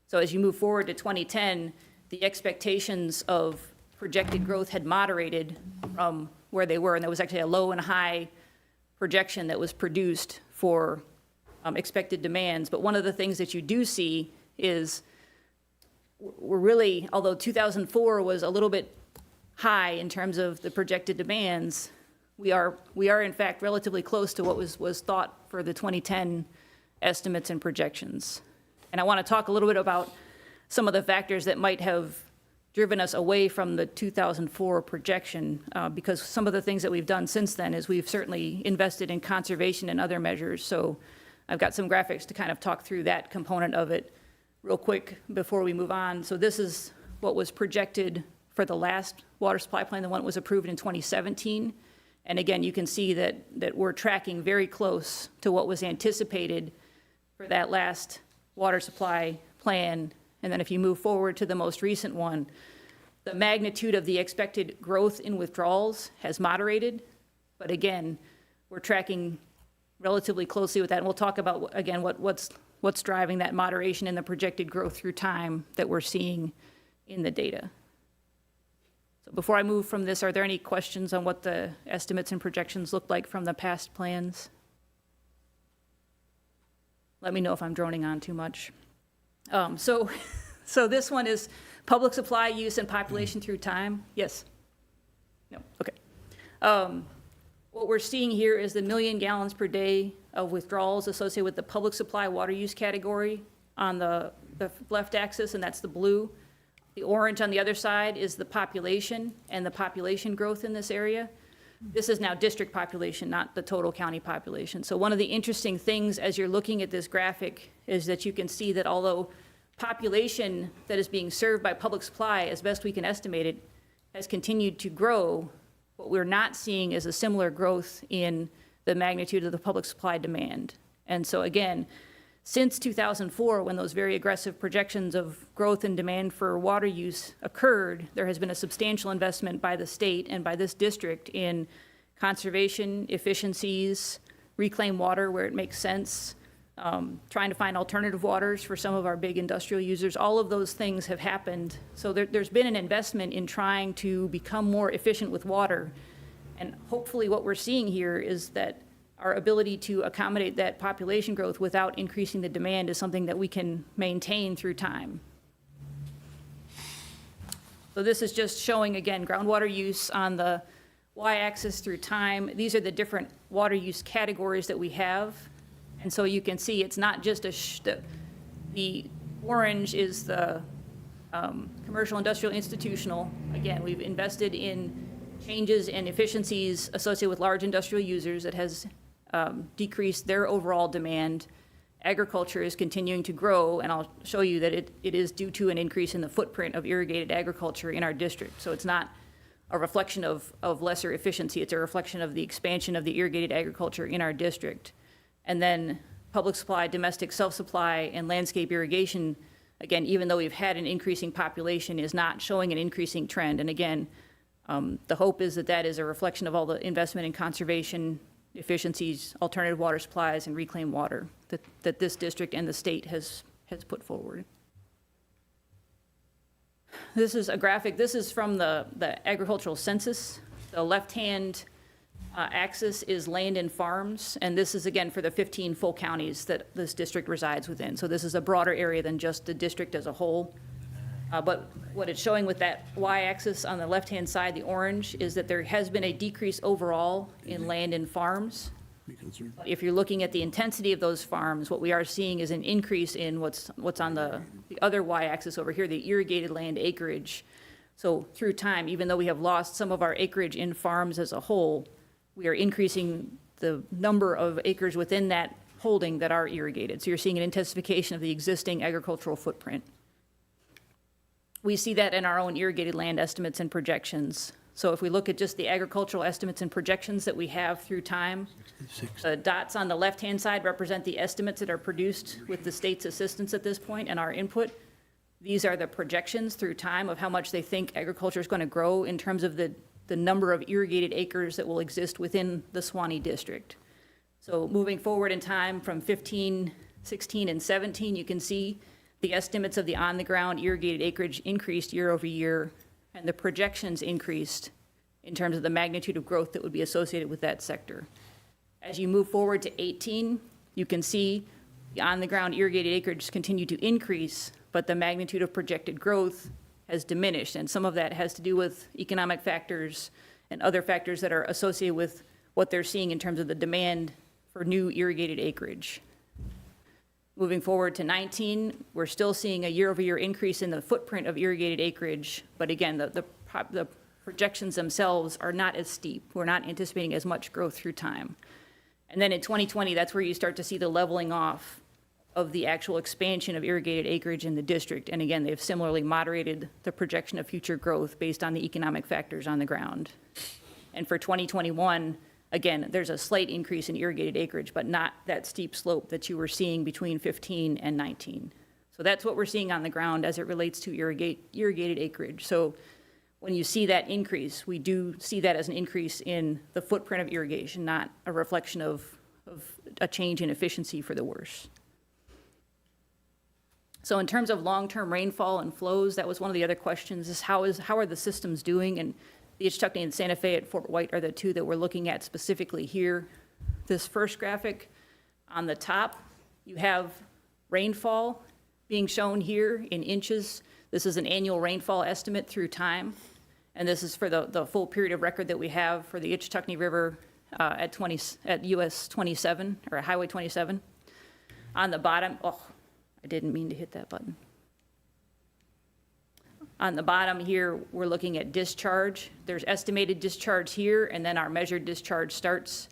So as you move forward to 2010, the expectations of projected growth had moderated from where they were, and there was actually a low and high projection that was produced for expected demands. But one of the things that you do see is we're really, although 2004 was a little bit high in terms of the projected demands, we are in fact relatively close to what was thought for the 2010 estimates and projections. And I want to talk a little bit about some of the factors that might have driven us away from the 2004 projection, because some of the things that we've done since then is we've certainly invested in conservation and other measures. So I've got some graphics to kind of talk through that component of it real quick before we move on. So this is what was projected for the last water supply plan, the one that was approved in 2017. And again, you can see that we're tracking very close to what was anticipated for that last water supply plan. And then if you move forward to the most recent one, the magnitude of the expected growth in withdrawals has moderated. But again, we're tracking relatively closely with that. And we'll talk about, again, what's driving that moderation in the projected growth through time that we're seeing in the data. So before I move from this, are there any questions on what the estimates and projections look like from the past plans? Let me know if I'm droning on too much. So this one is public supply use and population through time. Yes? No? Okay. What we're seeing here is the million gallons per day of withdrawals associated with the public supply water use category on the left axis, and that's the blue. The orange on the other side is the population and the population growth in this area. This is now district population, not the total county population. So one of the interesting things as you're looking at this graphic is that you can see that although population that is being served by public supply, as best we can estimate it, has continued to grow, what we're not seeing is a similar growth in the magnitude of the public supply demand. And so again, since 2004, when those very aggressive projections of growth and demand for water use occurred, there has been a substantial investment by the state and by this district in conservation, efficiencies, reclaim water where it makes sense, trying to find alternative waters for some of our big industrial users. All of those things have happened. So there's been an investment in trying to become more efficient with water. And hopefully what we're seeing here is that our ability to accommodate that population growth without increasing the demand is something that we can maintain through time. So this is just showing, again, groundwater use on the y-axis through time. These are the different water use categories that we have. And so you can see it's not just the orange is the commercial, industrial, institutional. Again, we've invested in changes and efficiencies associated with large industrial users that has decreased their overall demand. Agriculture is continuing to grow, and I'll show you that it is due to an increase in the footprint of irrigated agriculture in our district. So it's not a reflection of lesser efficiency, it's a reflection of the expansion of the irrigated agriculture in our district. And then public supply, domestic self-supply, and landscape irrigation, again, even though we've had an increasing population, is not showing an increasing trend. And again, the hope is that that is a reflection of all the investment in conservation, efficiencies, alternative water supplies, and reclaimed water that this district and the state has put forward. This is a graphic. This is from the agricultural census. The left-hand axis is land and farms, and this is, again, for the 15 full counties that this district resides within. So this is a broader area than just the district as a whole. But what it's showing with that y-axis on the left-hand side, the orange, is that there has been a decrease overall in land and farms. If you're looking at the intensity of those farms, what we are seeing is an increase in what's on the other y-axis over here, the irrigated land acreage. So through time, even though we have lost some of our acreage in farms as a whole, we are increasing the number of acres within that holding that are irrigated. So you're seeing an intensification of the existing agricultural footprint. We see that in our own irrigated land estimates and projections. So if we look at just the agricultural estimates and projections that we have through time, the dots on the left-hand side represent the estimates that are produced with the state's assistance at this point and our input. These are the projections through time of how much they think agriculture is going to grow in terms of the number of irrigated acres that will exist within the Suwannee district. So moving forward in time from 15, 16, and 17, you can see the estimates of the on-the-ground irrigated acreage increased year over year, and the projections increased in terms of the magnitude of growth that would be associated with that sector. As you move forward to 18, you can see the on-the-ground irrigated acreage continue to increase, but the magnitude of projected growth has diminished, and some of that has to do with economic factors and other factors that are associated with what they're seeing in terms of the demand for new irrigated acreage. Moving forward to 19, we're still seeing a year-over-year increase in the footprint of irrigated acreage, but again, the projections themselves are not as steep. We're not anticipating as much growth through time. And then in 2020, that's where you start to see the leveling off of the actual expansion of irrigated acreage in the district. And again, they've similarly moderated the projection of future growth based on the economic factors on the ground. And for 2021, again, there's a slight increase in irrigated acreage, but not that steep slope that you were seeing between 15 and 19. So that's what we're seeing on the ground as it relates to irrigated acreage. So when you see that increase, we do see that as an increase in the footprint of irrigation, not a reflection of a change in efficiency for the worse. So in terms of long-term rainfall and flows, that was one of the other questions, is how are the systems doing? And the Ichetucknee and Santa Fe at Fort White are the two that we're looking at specifically here. This first graphic on the top, you have rainfall being shown here in inches. This is an annual rainfall estimate through time. And this is for the full period of record that we have for the Ichetucknee River at US 27, or Highway 27. On the bottom, I didn't mean to hit that button. On the bottom here, we're looking at discharge. There's estimated discharge here, and then our measured discharge starts.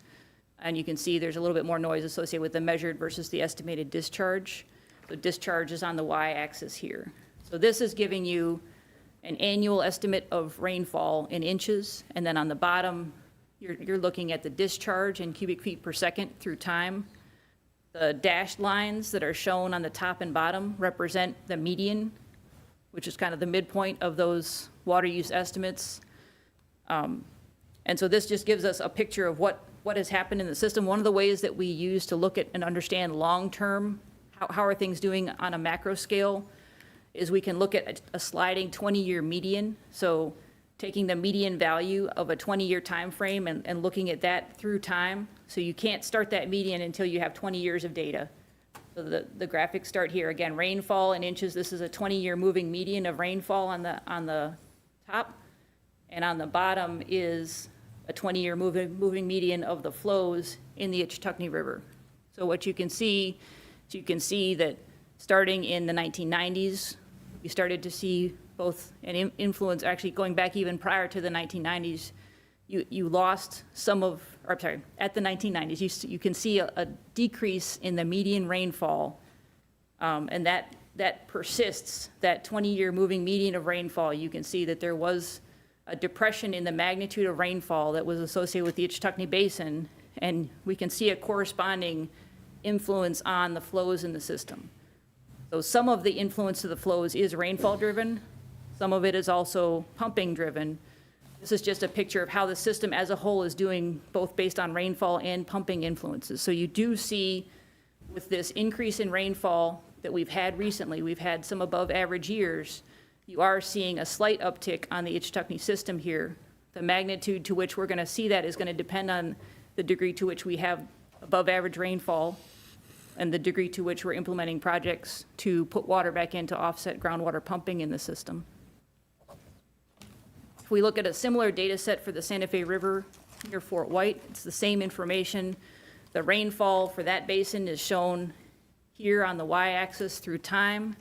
And you can see there's a little bit more noise associated with the measured versus the estimated discharge. So discharge is on the y-axis here. So this is giving you an annual estimate of rainfall in inches, and then on the bottom, you're looking at the discharge in cubic feet per second through time. The dashed lines that are shown on the top and bottom represent the median, which is kind of the midpoint of those water use estimates. And so this just gives us a picture of what has happened in the system. One of the ways that we use to look at and understand long-term, how are things doing on a macro scale, is we can look at a sliding 20-year median. So taking the median value of a 20-year time frame and looking at that through time. So you can't start that median until you have 20 years of data. So the graphics start here. Again, rainfall in inches. This is a 20-year moving median of rainfall on the top. And on the bottom is a 20-year moving median of the flows in the Ichetucknee River. So what you can see that starting in the 1990s, we started to see both an influence, actually going back even prior to the 1990s, you lost some of, or I'm sorry, at the 1990s, you can see a decrease in the median rainfall, and that persists, that 20-year moving median of rainfall. You can see that there was a depression in the magnitude of rainfall that was associated with the Ichetucknee Basin, and we can see a corresponding influence on the flows in the system. So some of the influence of the flows is rainfall driven. Some of it is also pumping driven. This is just a picture of how the system as a whole is doing, both based on rainfall and pumping influences. So you do see with this increase in rainfall that we've had recently, we've had some above average years, you are seeing a slight uptick on the Ichetucknee system here. The magnitude to which we're going to see that is going to depend on the degree to which we have above average rainfall and the degree to which we're implementing projects to put water back in to offset groundwater pumping in the system. If we look at a similar data set for the Santa Fe River near Fort White, it's the same information. The rainfall for that basin is shown here on the y-axis through time.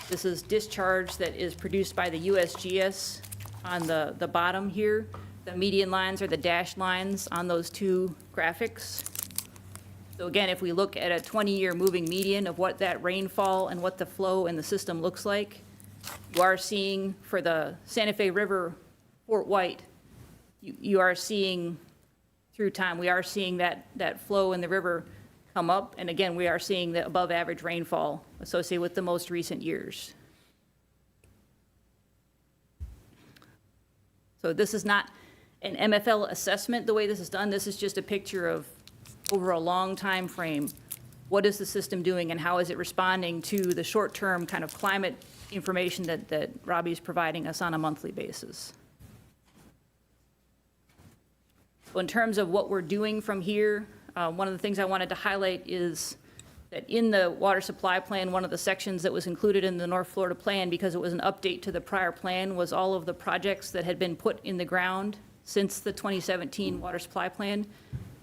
This is discharge that is produced by the USGS on the bottom here. The median lines are the dashed lines on those two graphics. So again, if we look at a 20-year moving median of what that rainfall and what the flow in the system looks like, you are seeing for the Santa Fe River, Fort White, you are seeing through time, we are seeing that flow in the river come up. And again, we are seeing the above average rainfall associated with the most recent years. So this is not an MFL assessment, the way this is done. This is just a picture of, over a long time frame, what is the system doing and how is it responding to the short-term kind of climate information that Robbie's providing us on a monthly basis. So in terms of what we're doing from here, one of the things I wanted to highlight is that in the water supply plan, one of the sections that was included in the North Florida plan, because it was an update to the prior plan, was all of the projects that had been put in the ground since the 2017 water supply plan.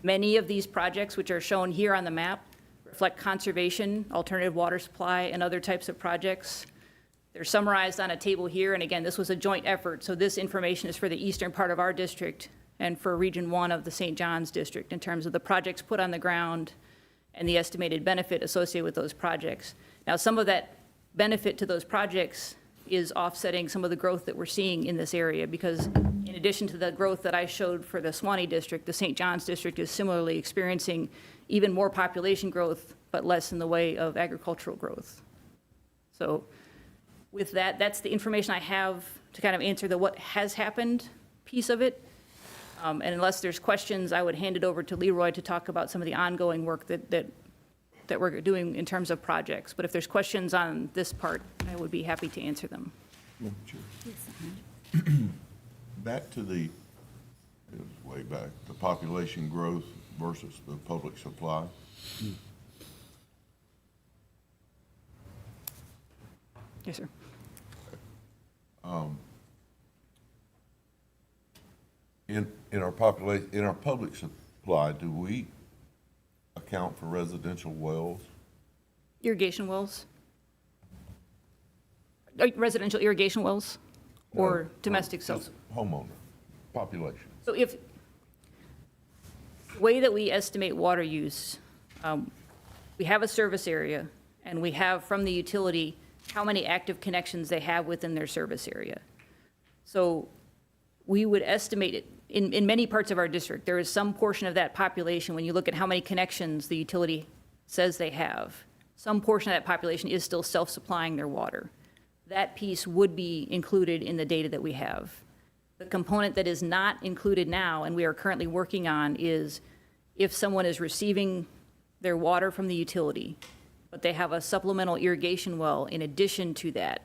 Many of these projects, which are shown here on the map, reflect conservation, alternative water supply, and other types of projects. They're summarized on a table here, and again, this was a joint effort, so this information is for the eastern part of our district and for Region 1 of the St. John's District in terms of the projects put on the ground and the estimated benefit associated with those projects. Now, some of that benefit to those projects is offsetting some of the growth that we're seeing in this area, because in addition to the growth that I showed for the Suwannee District, the St. John's District is similarly experiencing even more population growth, but less in the way of agricultural growth. So with that, that's the information I have to kind of answer the what has happened piece of it. And unless there's questions, I would hand it over to Leroy to talk about some of the ongoing work that we're doing in terms of projects. But if there's questions on this part, I would be happy to answer them. Back to the, it was way back, the population growth versus the public supply. Yes, sir. In our population, in our public supply, do we account for residential wells? Irrigation wells? Residential irrigation wells or domestic Just homeowner, population. So if, the way that we estimate water use, we have a service area, and we have from the utility how many active connections they have within their service area. So we would estimate it, in many parts of our district, there is some portion of that population, when you look at how many connections the utility says they have, some portion of that population is still self-supplying their water. That piece would be included in the data that we have. The component that is not included now, and we are currently working on, is if someone is receiving their water from the utility, but they have a supplemental irrigation well in addition to that,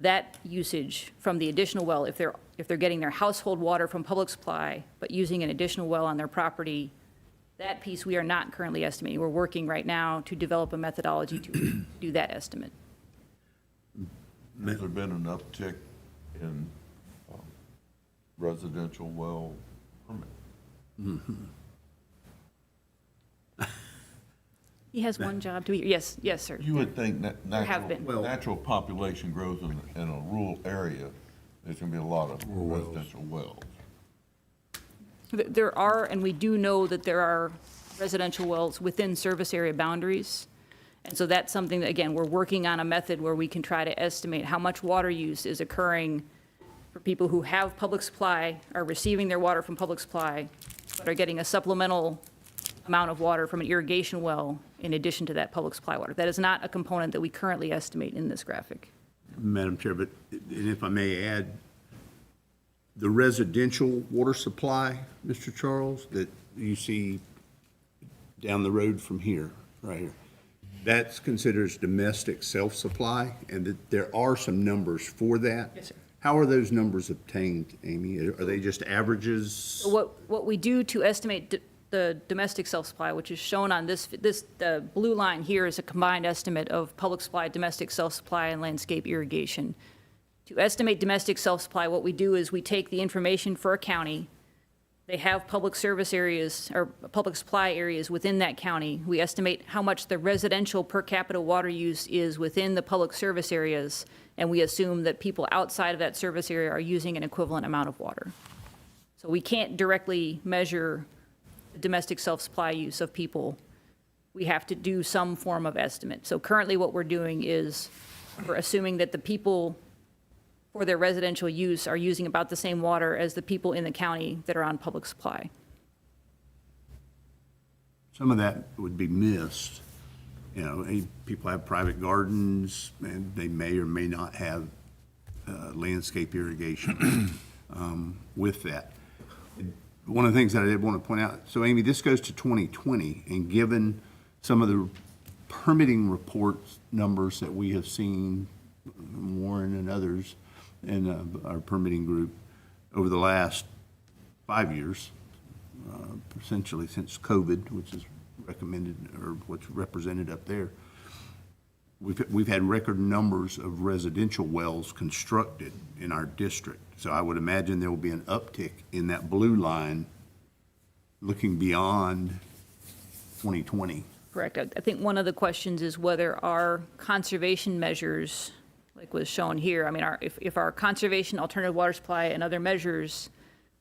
that usage from the additional well, if they're getting their household water from public supply, but using an additional well on their property, that piece we are not currently estimating. We're working right now to develop a methodology to do that estimate. Has there been an uptick in residential well permit? He has one job to be, yes, sir. You would think have been. natural population growth in a rural area, there's gonna be a lot of residential wells. There are, and we do know that there are residential wells within service area boundaries. And so that's something that, again, we're working on a method where we can try to estimate how much water use is occurring for people who have public supply, are receiving their water from public supply, but are getting a supplemental amount of water from an irrigation well in addition to that public supply water. That is not a component that we currently estimate in this graphic. Madam Chair, but and if I may add, the residential water supply, Mr. Charles, that you see down the road from here, right here, that's considered as domestic self-supply, and that there are some numbers for that? Yes, sir. How are those numbers obtained, Amy? Are they just averages? So what we do to estimate the domestic self-supply, which is shown on the blue line here, is a combined estimate of public supply, domestic self-supply, and landscape irrigation. To estimate domestic self-supply, what we do is we take the information for a county. They have public service areas or public supply areas within that county. We estimate how much the residential per capita water use is within the public service areas, and we assume that people outside of that service area are using an equivalent amount of water. So we can't directly measure the domestic self-supply use of people we have to do some form of estimate. So currently what we're doing is we're assuming that the people for their residential use are using about the same water as the people in the county that are on public supply. Some of that would be missed. You know, people have private gardens, and they may or may not have landscape irrigation with that. One of the things that I did want to point out, so Amy, this goes to 2020, and given some of the permitting reports numbers that we have seen, Warren and others in our permitting group, over the last 5 years, essentially since COVID, which is recommended, or what's represented up there, we've had record numbers of residential wells constructed in our district. So I would imagine there will be an uptick in that blue line looking beyond 2020. Correct. I think one of the questions is whether our conservation measures, like was shown here, I mean, if our conservation, alternative water supply, and other measures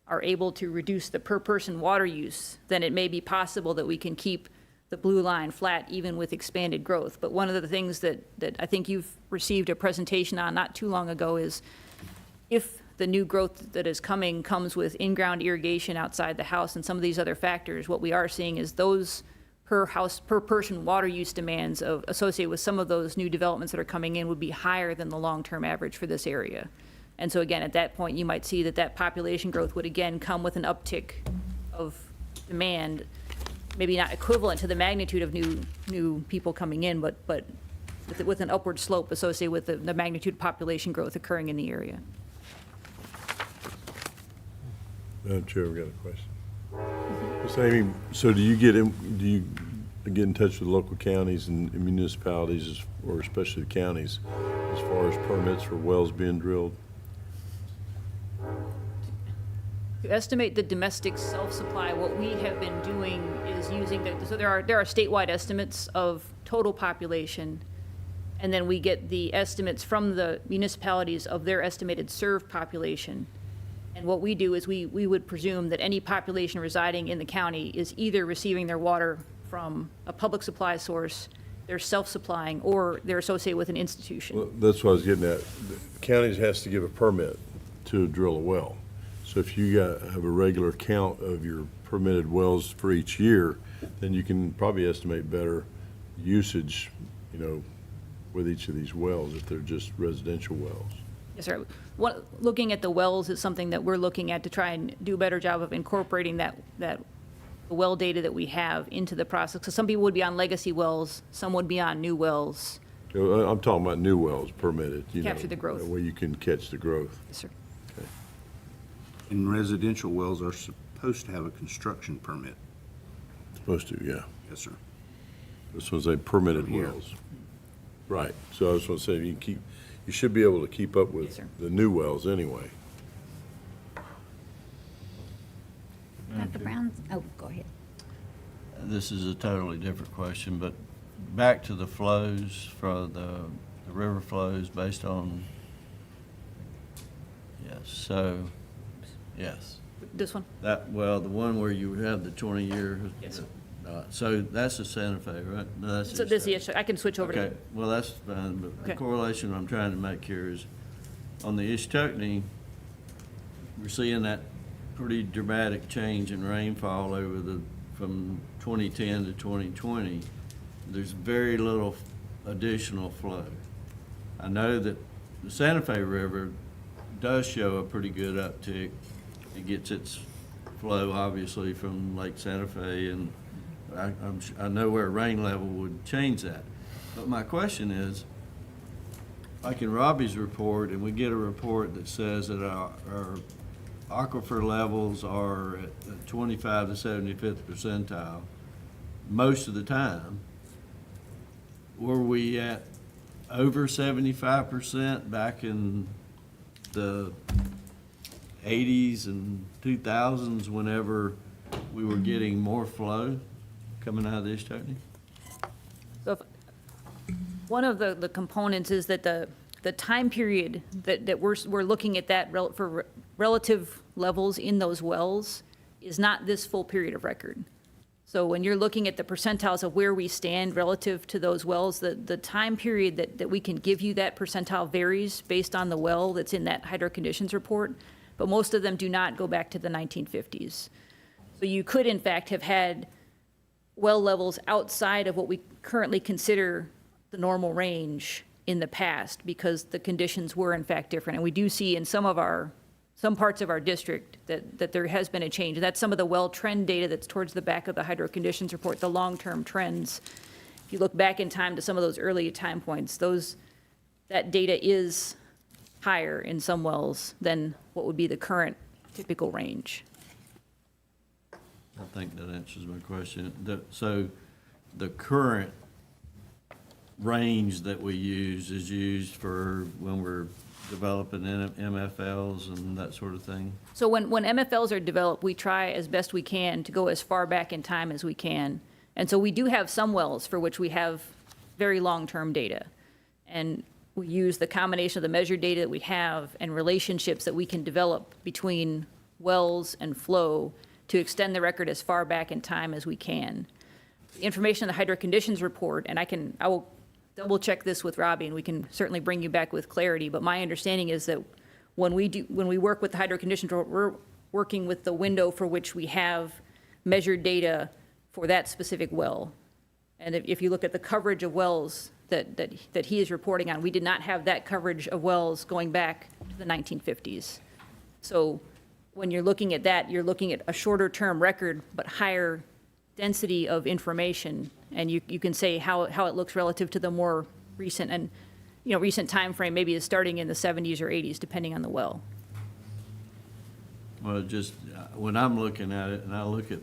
are able to reduce the per-person water use, then it may be possible that we can keep the blue line flat even with expanded growth. But one of the things that I think you've received a presentation on not too long ago is if the new growth that is coming comes with in-ground irrigation outside the house and some of these other factors, what we are seeing is those per-person water use demands associated with some of those new developments that are coming in would be higher than the long-term average for this area. And so again, at that point, you might see that population growth would again come with an uptick of demand, maybe not equivalent to the magnitude of new people coming in, but with an upward slope associated with the magnitude of population growth occurring in the area. Madam Chair, we got a question. Ms. Amy, so do you get in touch with local counties and municipalities, or especially the counties, as far as permits for wells being drilled? To estimate the domestic self-supply, what we have been doing is using so there are statewide estimates of total population, and then we get the estimates from the municipalities of their estimated served population. And what we do is we would presume that any population residing in the county is either receiving their water from a public supply source, they're self-supplying, or they're associated with an institution. Well, that's what I was getting at. The counties has to give a permit to drill a well. So if you have a regular count of your permitted wells for each year, then you can probably estimate better usage, with each of these wells if they're just residential wells. Yes, sir. Looking at the wells is something that we're looking at to try and do a better job of incorporating the well data that we have into the process. So some people would be on legacy wells, some would be on new wells. I'm talking about new wells permitted. Capture the growth. Where you can catch the growth. Yes, sir. And residential wells are supposed to have a construction permit. Supposed to, yeah. Yes, sir. This one's a permitted Here. wells. Right. So I was going to say, you should be able to keep up Yes, with sir. the new wells anyway. Dr. Brown? Oh, go ahead. This is a totally different question, but back to the flows for the river flows based on, yes, so, yes. This one? The one where you have the 20-year. Yes. So that's the Santa Fe, right? No, that's So this, yes, I can switch over to. Okay, well, that's fine, but the Okay. correlation I'm trying to make here is, on the Ishtokne, we're seeing that pretty dramatic change in rainfall from 2010 to 2020. There's very little additional flow. I know that the Santa Fe River does show a pretty good uptick. It gets its flow, obviously, from Lake Santa Fe, and I know where rain level would change that. But my question is, like in Robbie's report, and we get a report that says that our aquifer levels are at the 25 to 75th percentile most of the time. Were we at over 75% back in the 80s and 2000s whenever we were getting more flow coming out of the Ishtokne? So one of the components is that the time period that we're looking at that for relative levels in those wells is not this full period of record. So when you're looking at the percentiles of where we stand relative to those wells, the time period that we can give you that percentile varies based on the well that's in that hydro conditions report, but most of them do not go back to the 1950s. So you could, in fact, have had well levels outside of what we currently consider the normal range in the past because the conditions were in fact different. And we do see in some parts of our district that there has been a change. And that's some of the well trend data that's towards the back of the hydro conditions report, the long-term trends. If you look back in time to some of those early time points, that data is higher in some wells than what would be the current typical range. I think that answers my question. So the current range that we use is used for when we're developing MFLs and that sort of thing? So when MFLs are developed, we try as best we can to go as far back in time as we can. And so we do have some wells for which we have very long-term data. And we use the combination of the measured data that we have and relationships that we can develop between wells and flow to extend the record as far back in time as we can. The information in the hydro conditions report, and I will double check this with Robbie, and we can certainly bring you back with clarity, but my understanding is that when we work with the hydro conditions report, we're working with the window for which we have measured data for that specific well. And if you look at the coverage of wells that he is reporting on, we did not have that coverage of wells going back to the 1950s. So when you're looking at that, you're looking at a shorter term record, but higher density of information. And you can say how it looks relative to the more recent and, recent time frame, maybe is starting in the 70s or 80s, depending on the well. Well, just, when I'm looking at it, and I look at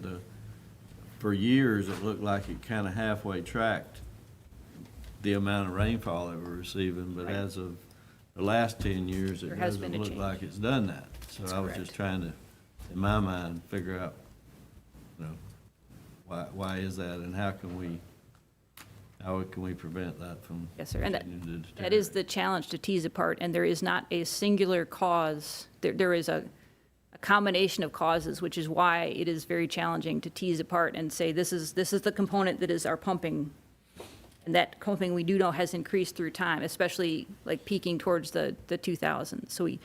for years, it looked like it kind of halfway tracked the amount of rainfall that we're receiving, but as of the last 10 years, it doesn't look like it's done that. So I was just trying to, in my mind, figure out, why is that, and how can we prevent that from? Yes, sir. And continuing to that is the challenge to tease apart, and there is not a singular cause. There is a combination of causes, which is why it is very challenging to tease apart and say this is the component that is our pumping. And that pumping we do know has increased through time, especially like peaking towards the 2000s. So we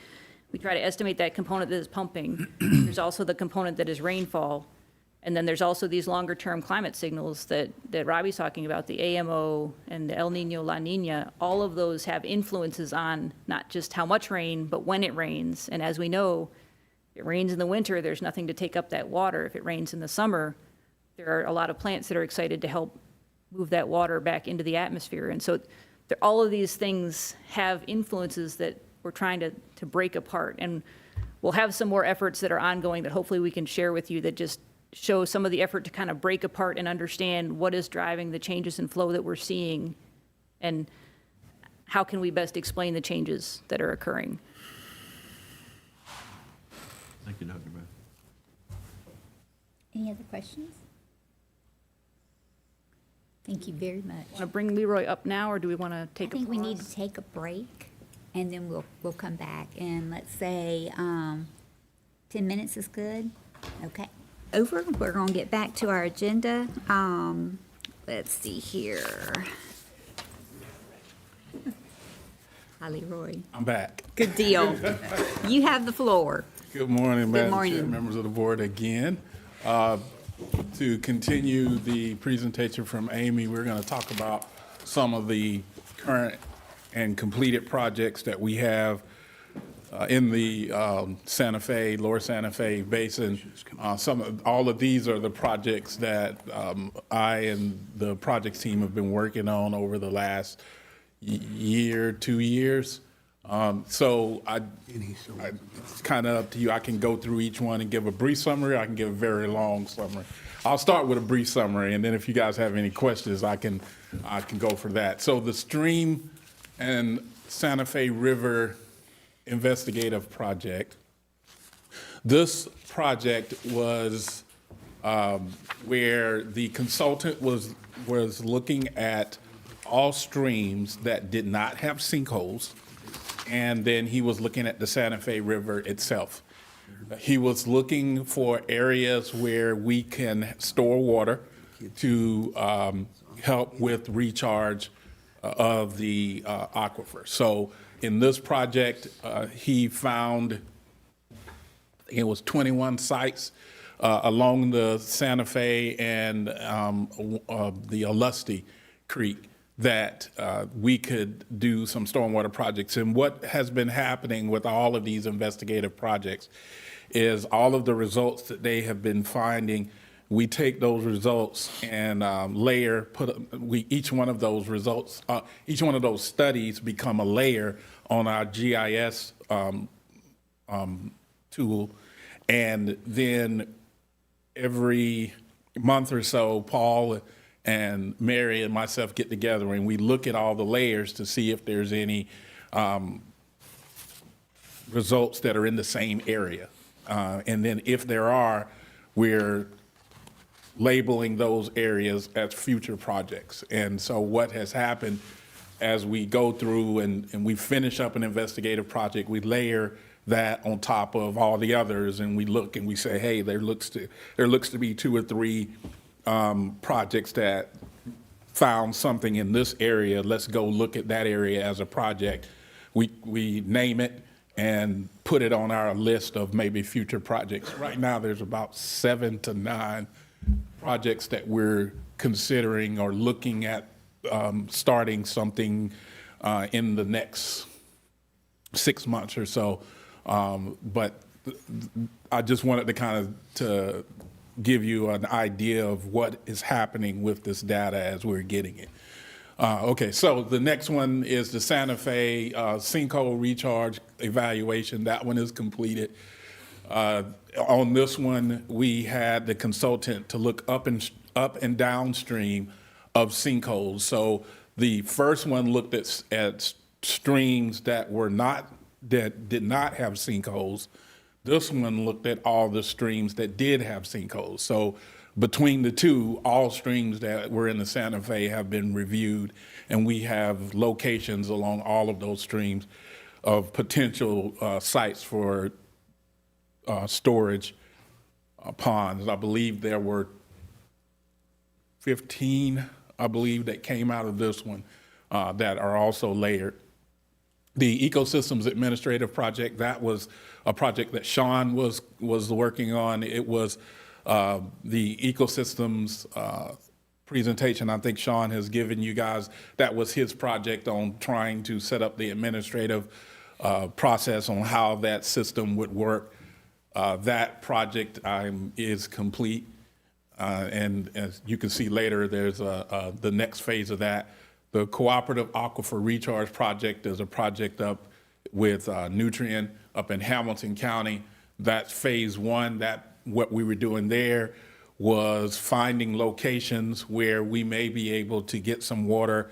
try to estimate that component that is pumping. There's also the component that is rainfall. And then there's also these longer term climate signals that Robbie's talking about, the AMO and the El Nino, La Nina. All of those have influences on not just how much rain, but when it rains. And as we know, if it rains in the winter, there's nothing to take up that water. If it rains in the summer, there are a lot of plants that are excited to help move that water back into the atmosphere. And so all of these things have influences that we're trying to break apart. And we'll have some more efforts that are ongoing that hopefully we can share with you that just show some of the effort to kind of break apart and understand what is driving the changes in flow that we're seeing and how can we best explain the changes that are occurring. Thank you, Dr. Beth. Any other questions? Thank you very much. Want to bring Leroy up now, or do we want to take a pause? I think we need to take a break, and then we'll come back. And let's say 10 minutes is good? Okay. Over. We're going to get back to our agenda. Let's see here. Hi, Leroy. I'm back. Good deal. You have the floor. Good morning, Madam Chair, morning. members of the board again. To continue the presentation from Amy, we're going to talk about some of the current and completed projects that we have in the Santa Fe, Lower Santa Fe Basin. All of these are the projects that I and the projects team have been working on over the last year, 2 years. So it's kind of up to you. I can go through each one and give a brief summary. I can give a very long summary. I'll start with a brief summary, and then if you guys have any questions, I can go for that. So the Stream and Santa Fe River Investigative Project. This project was where the consultant was looking at all streams that did not have sinkholes, and then he was looking at the Santa Fe River itself. He was looking for areas where we can store water to help with recharge of the aquifer. So in this project, he found, it was 21 sites along the Santa Fe and the Alusty Creek that we could do some stormwater projects. And what has been happening with all of these investigative projects is all of the results that they have been finding, we take those results and each one of those results, each one of those studies become a layer on our GIS tool. And then every month or so, Paul and Mary and myself get together and we look at all the layers to see if there's any results that are in the same area. And then if there are, we're labeling those areas as future projects. And so what has happened as we go through and we finish up an investigative project, we layer that on top of all the others, and we look and we say, hey, there looks to be 2 or 3 projects that found something in this area. Let's go look at that area as a project. We name it and put it on our list of maybe future projects. Right now, there's about 7 to 9 projects that we're considering or looking at starting something in the next 6 months or so. But I just wanted to kind of give you an idea of what is happening with this data as we're getting it. Okay, so the next one is the Santa Fe sinkhole recharge evaluation. That one is completed. On this one, we had the consultant to look up and downstream of sinkholes. So the first one looked at streams that did not have sinkholes. This one looked at all the streams that did have sinkholes. So between the two, all streams that were in the Santa Fe have been reviewed, and we have locations along all of those streams of potential sites for storage ponds. I believe there were 15, that came out of this one that are also layered. The Ecosystems Administrative Project, that was a project that Sean was working on. It was the ecosystems presentation I think Sean has given you guys. That was his project on trying to set up the administrative process on how that system would work. That project is complete. And as you can see later, there's the next phase of that. The Cooperative Aquifer Recharge Project is a project up with Nutrien up in Hamilton County. That's phase 1. What we were doing there was finding locations where we may be able to get some water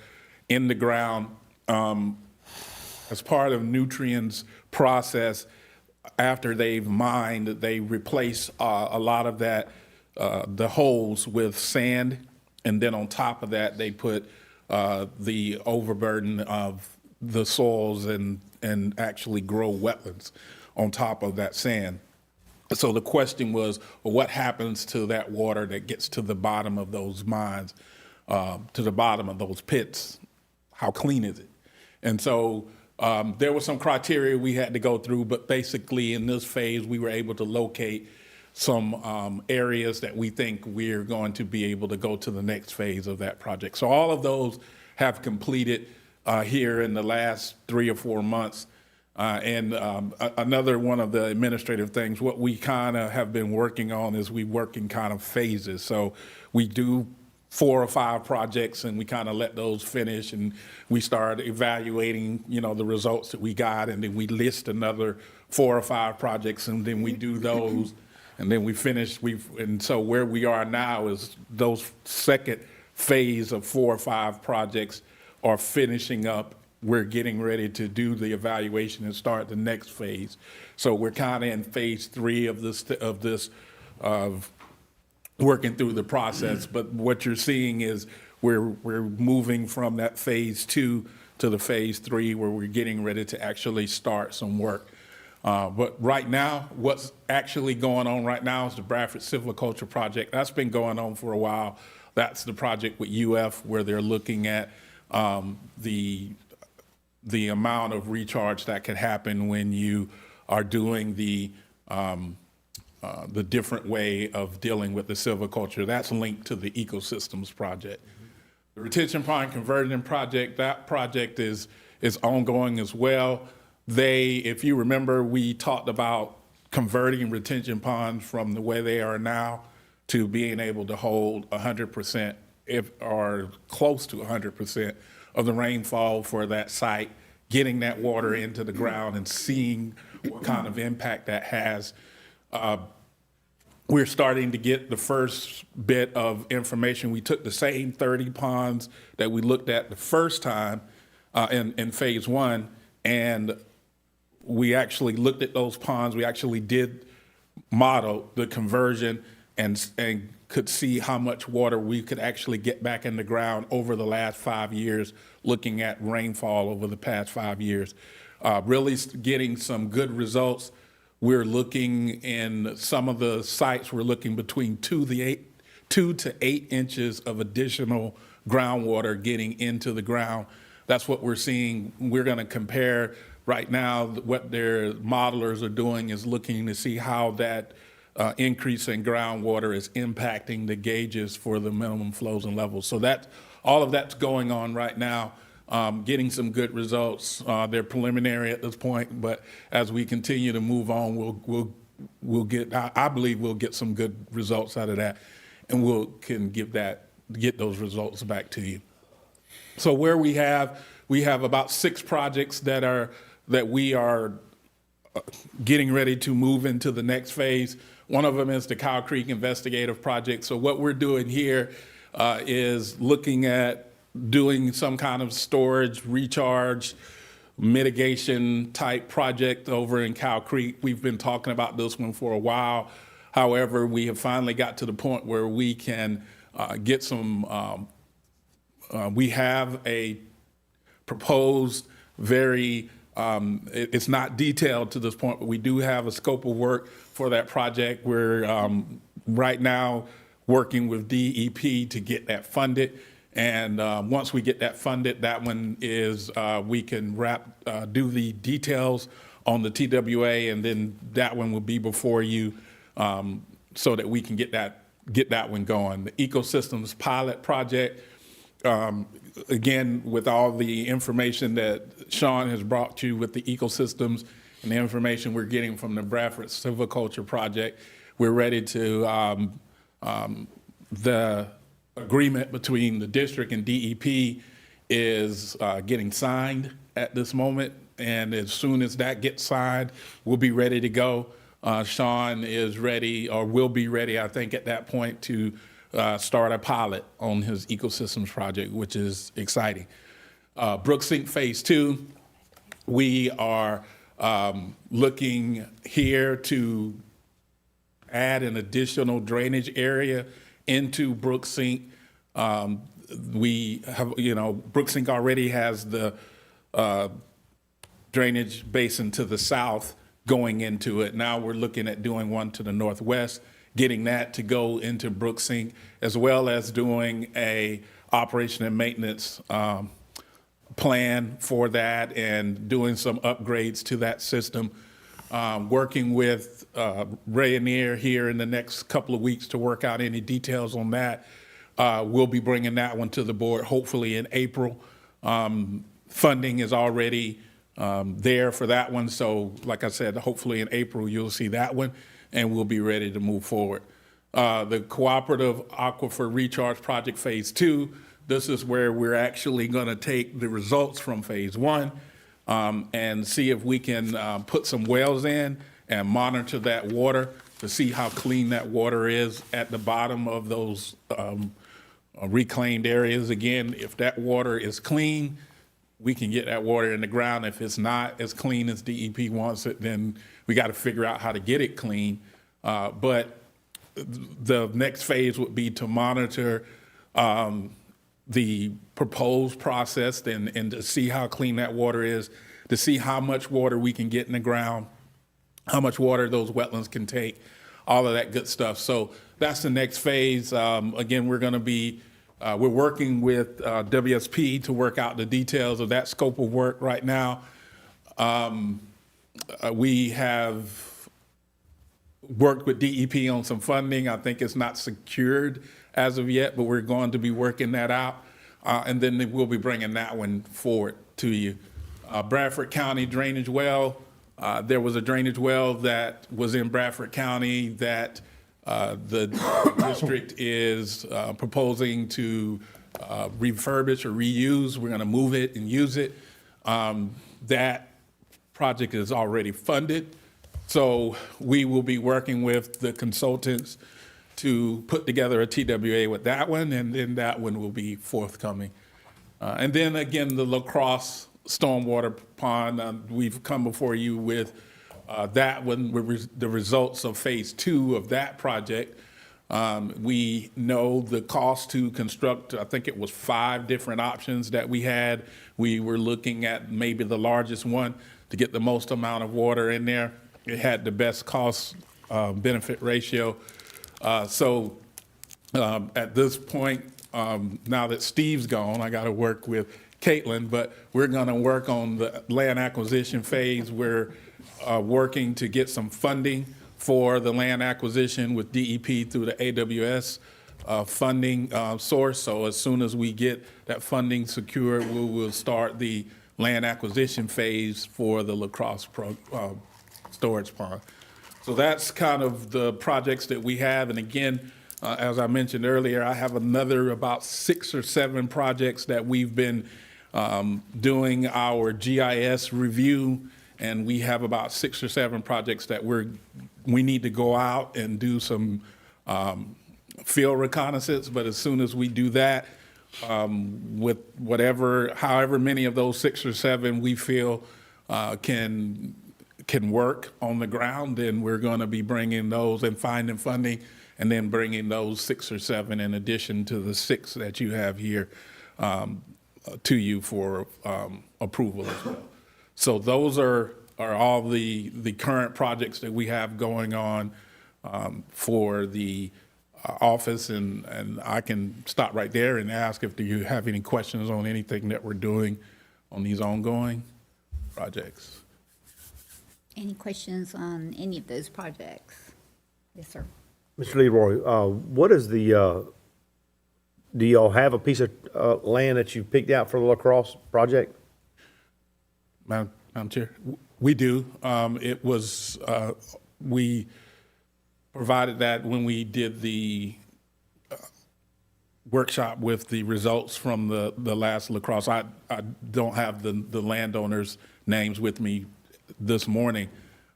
in the ground. As part of Nutrien's process, after they've mined, they replace a lot of that, the holes with sand, and then on top of that, they put the overburden of the soils and actually grow wetlands on top of that sand. So the question was, well, what happens to that water that gets to the bottom of those mines, to the bottom of those pits? How clean is it? And so there were some criteria we had to go through, but basically in this phase, we were able to locate some areas that we think we're going to be able to go to the next phase of that project. So all of those have completed here in the last 3 or 4 months. Another one of the administrative things, what we kind of have been working on is we work in kind of phases. So we do 4 or 5 projects and we kind of let those finish and we start evaluating, the results that we got, and then we list another 4 or 5 projects and then we do those. And then we finish, and so where we are now is those second phase of 4 or 5 projects are finishing up. We're getting ready to do the evaluation and start the next phase. So we're kind of in phase 3 of this working through the process. But what you're seeing is we're moving from that phase 2 to the phase 3 where we're getting ready to actually start some work. But right now, what's actually going on right now is the Bradford Silviculture Project. That's been going on for a while. That's the project with UF where they're looking at the amount of recharge that could happen when you are doing the different way of dealing with the silviculture. That's linked to the ecosystems project. The retention pond conversion project, that project is ongoing as well. If you remember, we talked about converting retention ponds from the way they are now to being able to hold 100% or close to 100% of the rainfall for that site, getting that water into the ground and seeing what kind of impact that has. We're starting to get the first bit of information. We took the same 30 ponds that we looked at the first time in phase one, and we actually looked at those ponds. We actually did model the conversion and could see how much water we could actually get back in the ground over the last 5 years, looking at rainfall over the past 5 years. Really getting some good results. We're looking in some of the sites, we're looking between 2 to 8 inches of additional groundwater getting into the ground. That's what we're seeing. We're going to compare right now. What their modelers are doing is looking to see how that increase in groundwater is impacting the gauges for the minimum flows and levels. So all of that's going on right now. Getting some good results. They're preliminary at this point, but as we continue to move on, we'll get. I believe we'll get some good results out of that, and can get those results back to you. So where we have about 6 projects that we are getting ready to move into the next phase. One of them is the Cow Creek Investigative Project. So what we're doing here is looking at doing some kind of storage, recharge, mitigation type project over in Cow Creek. We've been talking about this one for a while. However, we have finally got to the point where we can get some, we have a proposed it's not detailed to this point, but we do have a scope of work for that project. We're right now working with DEP to get that funded. And once we get that funded, that one is, we can do the details on the TWA, and then that one will be before you so that we can get that one going. The Ecosystems Pilot Project, again, with all the information that Sean has brought you with the ecosystems and the information we're getting from the Bradford Silviculture Project, we're ready to, the agreement between the district and DEP is getting signed at this moment. And as soon as that gets signed, we'll be ready to go. Sean is ready, or will be ready, I think, at that point to start a pilot on his ecosystems project, which is exciting. Brooksink Phase 2, we are looking here to add an additional drainage area into Brooksink. We have, Brooksink already has the drainage basin to the south going into it. Now we're looking at doing one to the northwest, getting that to go into Brooksink, as well as doing a operation and maintenance plan for that and doing some upgrades to that system. Working with Rayonier here in the next couple of weeks to work out any details on that. We'll be bringing that one to the board hopefully in April. Funding is already there for that one. So like I said, hopefully in April you'll see that one and we'll be ready to move forward. The Cooperative Aquifer Recharge Project Phase 2, this is where we're actually going to take the results from Phase 1 and see if we can put some wells in and monitor that water to see how clean that water is at the bottom of those reclaimed areas. Again, if that water is clean, we can get that water in the ground. If it's not as clean as DEP wants it, then we got to figure out how to get it clean. But the next phase would be to monitor the proposed process and to see how clean that water is, to see how much water we can get in the ground how much water those wetlands can take, all of that good stuff. So that's the next phase. Again, we're going to be, we're working with WSP to work out the details of that scope of work right now. We have worked with DEP on some funding. I think it's not secured as of yet, but we're going to be working that out. And then we'll be bringing that one forward to you. Bradford County drainage well. There was a drainage well that was in Bradford County that the district is proposing to refurbish or reuse. We're going to move it and use it. That project is already funded. So we will be working with the consultants to put together a TWA with that one, and then that one will be forthcoming. And then again, the La Crosse stormwater pond, we've come before you with that one, with the results of phase 2 of that project. We know the cost to construct, I think it was 5 different options that we had. We were looking at maybe the largest one to get the most amount of water in there. It had the best cost benefit ratio. So at this point, now that Steve's gone, I got to work with Caitlin, but we're going to work on the land acquisition phase. We're working to get some funding for the land acquisition with DEP through the AWS funding source. So as soon as we get that funding secured, we will start the land acquisition phase for the La Crosse storage pond. So that's kind of the projects that we have. And again, as I mentioned earlier, I have another about 6 or 7 projects that we've been doing our GIS review, and we have about 6 or 7 projects that we need to go out and do some field reconnaissance. But as soon as we do that, with however many of those 6 or 7 we feel can work on the ground, then we're going to be bringing those and finding funding, and then bringing those 6 or 7 in addition to the 6 that you have here to you for approval as well. So those are all the current projects that we have going on for the office, and I can stop right there and ask if you have any questions on anything that we're doing on these ongoing projects. Any questions on any of those projects? Yes, sir. Mr. Leroy, what is the, do y'all have a piece of land that you picked out for the La Crosse project? Madam Chair, we do. It was, we provided that when we did the workshop with the results from the last La Crosse. I don't have the landowners' names with me this morning,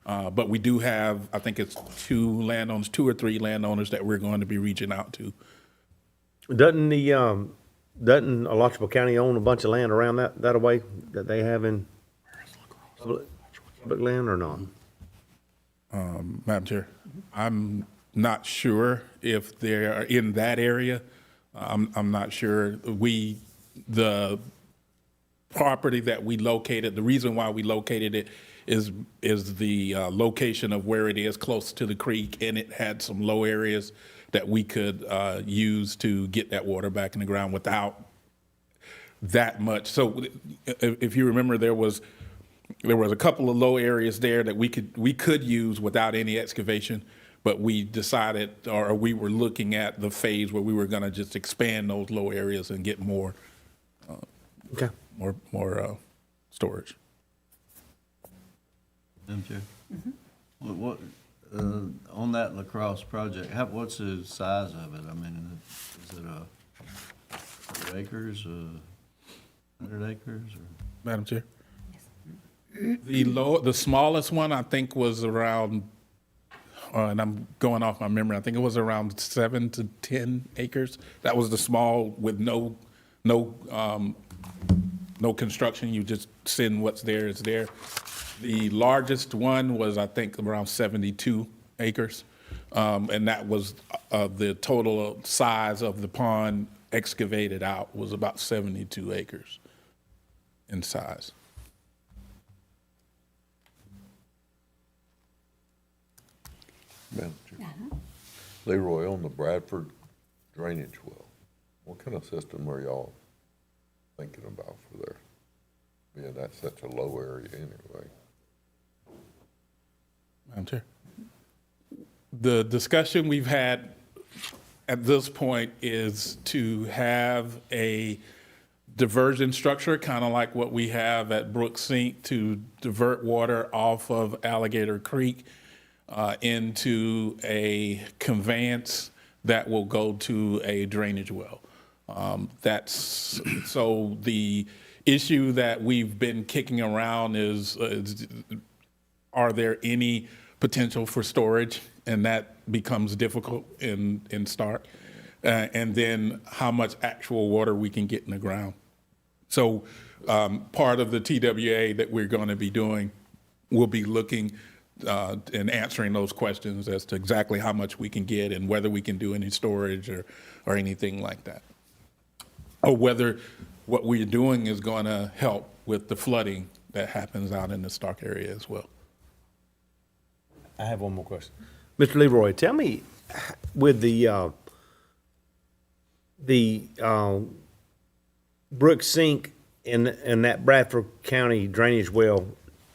but we do have, I think it's 2 or 3 landowners that we're going to be reaching out to. Doesn't Alachua County own a bunch of land around that way that they have in public land or not? Madam Chair, I'm not sure if they're in that area. I'm not sure. The property that we located, the reason why we located it is the location of where it is close to the creek, and it had some low areas that we could use to get that water back in the ground without that much. So if you remember, there was a couple of low areas there that we could use without any excavation, but we decided, or we were looking at the phase where we were going to just expand those low areas and get more more storage. Madam Chair? What, on that La Crosse project, what's the size of it? I mean, is it 100 acres, 100 acres? Or? Madam Chair? The smallest one, I think, was around, and I'm going off my memory, I think it was around 7 to 10 acres. That was the small with no construction. You just send what's there is there. The largest one was, I think, around 72 acres. And that was the total size of the pond excavated out was about 72 acres in size. Madam Chair. Leroy, on the Bradford drainage well, what kind of system are y'all thinking about for there? Being that's such a low area anyway. Madam Chair. The discussion we've had at this point is to have a diversion structure, kind of like what we have at Brook Sink, to divert water off of Alligator Creek into a conveyance that will go to a drainage well. So the issue that we've been kicking around is are there any potential for storage? And that becomes difficult in start. And then how much actual water we can get in the ground. So part of the TWA that we're going to be doing will be looking and answering those questions as to exactly how much we can get and whether we can do any storage or anything like that. Or whether what we're doing is going to help with the flooding that happens out in the Stark area as well. I have one more question. Mr. Leroy, tell me, with the Brook Sink and that Bradford County drainage well,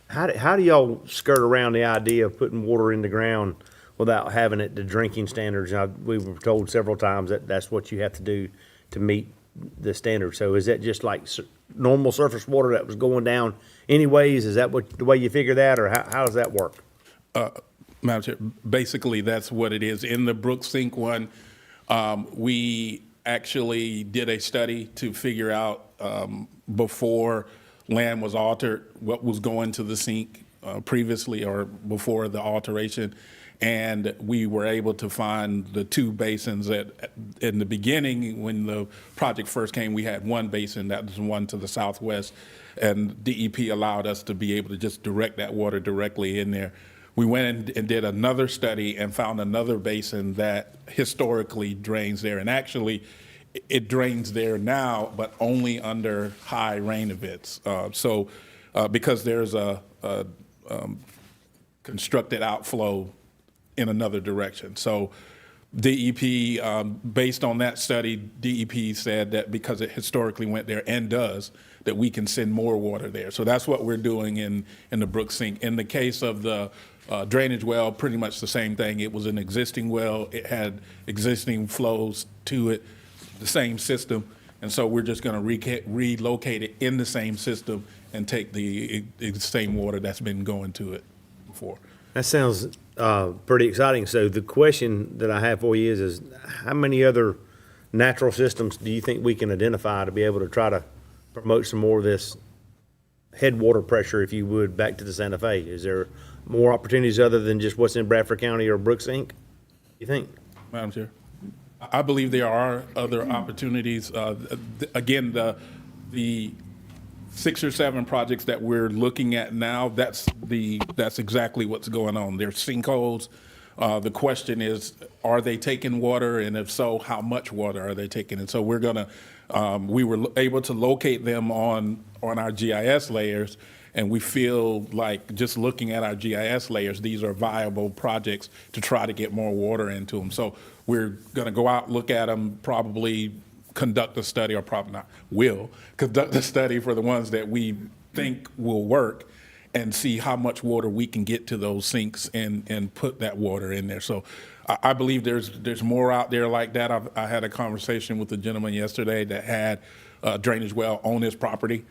how do y'all skirt around the idea of putting water in the ground without having it to drinking standards? We were told several times that that's what you have to do to meet the standard. So is that just like normal surface water that was going down anyways? Is that the way you figure that, or how does that work? Madam Chair, basically that's what it is. In the Brook Sink one, we actually did a study to figure out before land was altered what was going to the sink previously or before the alteration. And we were able to find the two basins that in the beginning, when the project first came, we had one basin, that was the one to the southwest, and DEP allowed us to be able to just direct that water directly in there. We went and did another study and found another basin that historically drains there. And actually, it drains there now, but only under high rain events. Because there's a constructed outflow in another direction. So DEP, based on that study, DEP said that because it historically went there and does, that we can send more water there. So that's what we're doing in the Brook Sink. In the case of the drainage well, pretty much the same thing. It was an existing well. It had existing flows to it, the same system. And so we're just going to relocate it in the same system and take the same water that's been going to it before. That sounds pretty exciting. So the question that I have for you is how many other natural systems do you think we can identify to be able to try to promote some more of this headwater pressure, if you would, back to the Santa Fe? Is there more opportunities other than just what's in Bradford County or Brook Sink, you think? Madam Chair, I believe there are other opportunities. Again, the 6 or 7 projects that we're looking at now, that's exactly what's going on. There's sinkholes. The question is, are they taking water? And if so, how much water are they taking? And so we were able to locate them on our GIS layers. And we feel like just looking at our GIS layers, these are viable projects to try to get more water into them. So we're going to go out, look at them, probably conduct a study, or probably not, will conduct a study for the ones that we think will work, and see how much water we can get to those sinks and put that water in there. So I believe there's more out there like that. I had a conversation with a gentleman yesterday that had a drainage well on his property.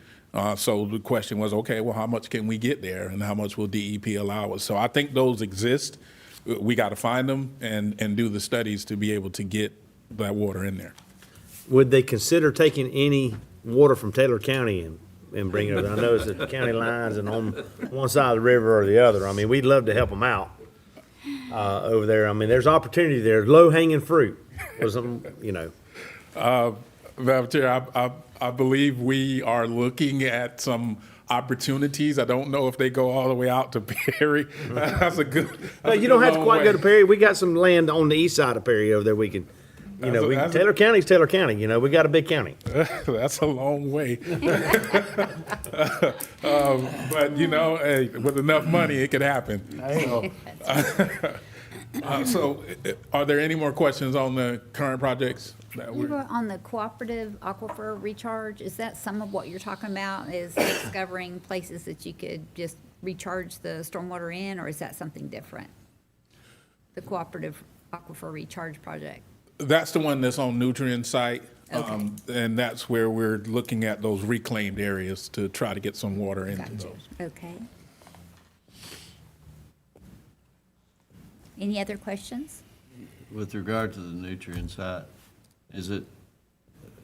So the question was, okay, well, how much can we get there, and how much will DEP allow us? So I think those exist. We got to find them and do the studies to be able to get that water in there. Would they consider taking any water from Taylor County and bringing it over? I know it's the county lines and on one side of the river or the other. I mean, we'd love to help them out over there. I mean, there's opportunity there, low-hanging fruit or something, you know. Madam Chair, I believe we are looking at some opportunities. I don't know if they go all the way out to Perry. That's a good. No, you don't have to quite go to Perry. We got some land on the east side of Perry over there. We can, Taylor County's Taylor County. You know, we got a big county. That's a long way. But hey, with enough money, it could happen. So, Are there any more questions on the current projects? that You we're- were on the cooperative aquifer recharge. Is that some of what you're talking about, is discovering places that you could just recharge the stormwater in, or is that something different? The cooperative aquifer recharge project? That's the one that's on Nutrien site. Okay. And that's where we're looking at those reclaimed areas to try to get some water into Gotcha. those. Okay. Any other questions? With regard to the nutrient site, is it,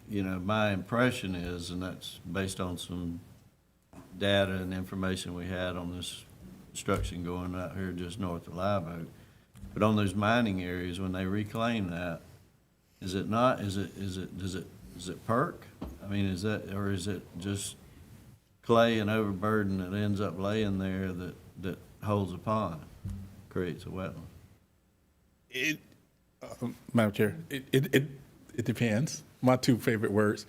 my impression is, and that's based on some data and information we had on this construction going out here just north of Live Oak, but on those mining areas, when they reclaim that, is it not, does it perk? I mean, is it just clay and overburden that ends up laying there that holds a pond, creates a wetland? Madam Chair, it depends. My two favorite words.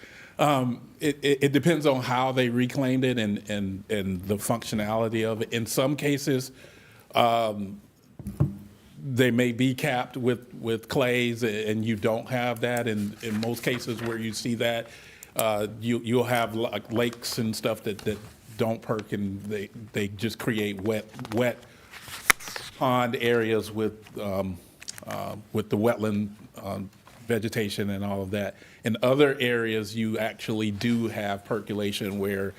It depends on how they reclaimed it and the functionality of it. In some cases, they may be capped with clays, and you don't have that. And in most cases where you see that, you'll have like lakes and stuff that don't perk, and they just create wet pond areas with the wetland vegetation and all of that. In other areas, you actually do have percolation where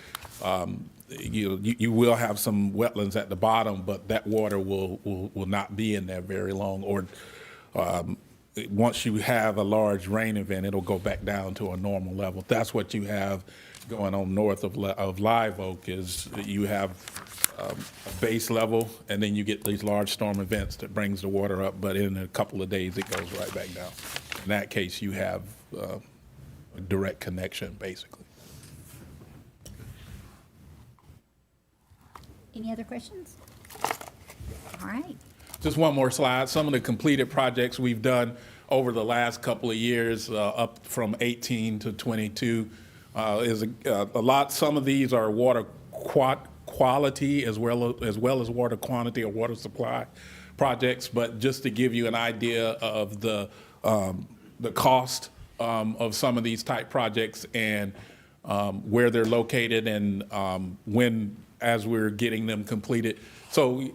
you will have some wetlands at the bottom, but that water will not be in there very long. Or once you have a large rain event, it'll go back down to a normal level. That's what you have going on north of Live Oak, is you have a base level, and then you get these large storm events that brings the water up, but in a couple of days, it goes right back down. In that case, you have a direct connection, basically. Any other questions? All right. Just one more slide. Some of the completed projects we've done over the last couple of years, up from 18 to 22, is a lot. Some of these are water quality as well as water quantity or water supply projects. But just to give you an idea of the cost of some of these type projects and where they're located and when, as we're getting them completed. So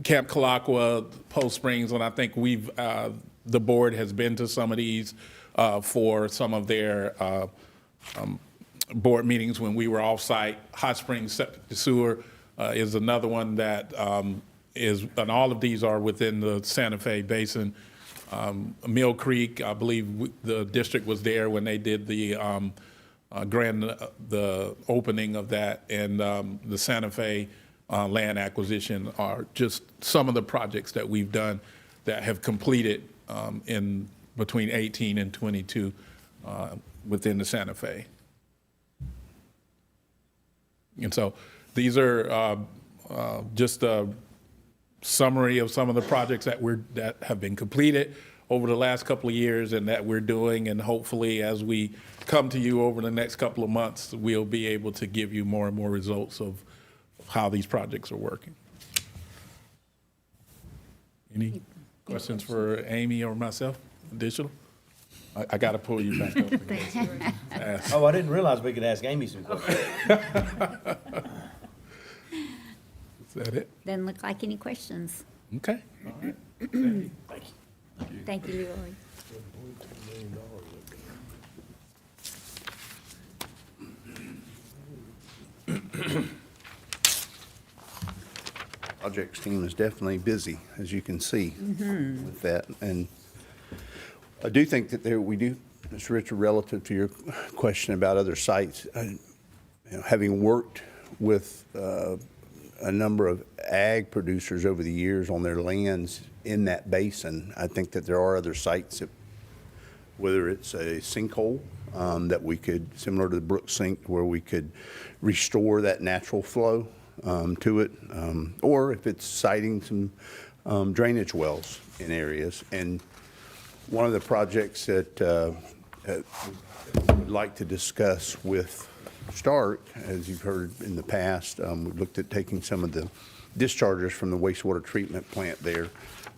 Camp Kalakwa, Post Springs, and I think the board has been to some of these for some of their board meetings when we were off-site. Hot Springs Septic to Sewer is another one that is, and all of these are within the Santa Fe Basin. Mill Creek, I believe the district was there when they did the the opening of that, and the Santa Fe land acquisition are just some of the projects that we've done that have completed in between 18 and 22 within the Santa Fe. And so these are just a summary of some of the projects that have been completed over the last couple of years and that we're doing, and hopefully as we come to you over the next couple of months, we'll be able to give you more and more results of how these projects are working. Any questions for Amy or myself, additional? I got to pull you back up again. Oh, I didn't realize we could ask Amy some questions. Is that it? Doesn't look like any questions. Okay. All right. Thank you, Leroy. Projects team is definitely busy, as you can see with that. And I do think that we do, Mr. Richard, relative to your question about other sites, having worked with a number of ag producers over the years on their lands in that basin, I think that there are other sites that, whether it's a sinkhole that we could, similar to the Brook Sink, where we could restore that natural flow to it, or if it's siting some drainage wells in areas. And one of the projects that we'd like to discuss with Stark, as you've heard in the past, we've looked at taking some of the discharges from the wastewater treatment plant there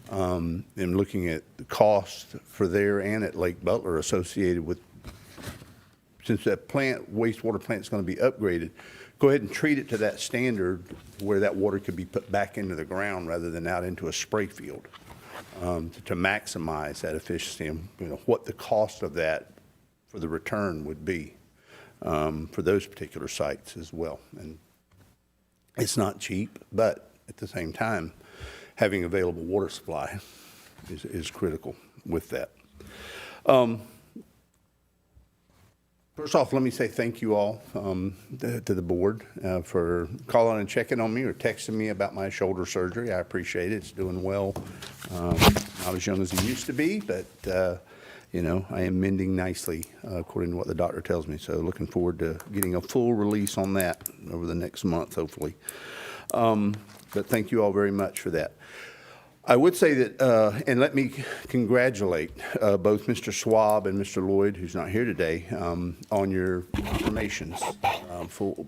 and looking at the cost for there and at Lake Butler associated with, since that wastewater plant's going to be upgraded, go ahead and treat it to that standard where that water could be put back into the ground rather than out into a spray field, to maximize that efficiency and, what the cost of that for the return would be, for those particular sites as well. And it's not cheap, but at the same time, having available water supply is critical with that. First off, let me say thank you all to the board for calling and checking on me or texting me about my shoulder surgery. I appreciate it. It's doing well. Not as young as it used to be, but I am mending nicely according to what the doctor tells me. So looking forward to getting a full release on that over the next month, hopefully. But thank you all very much for that. I would say that, and let me congratulate both Mr. Schwab and Mr. Lloyd, who's not here today, on your confirmations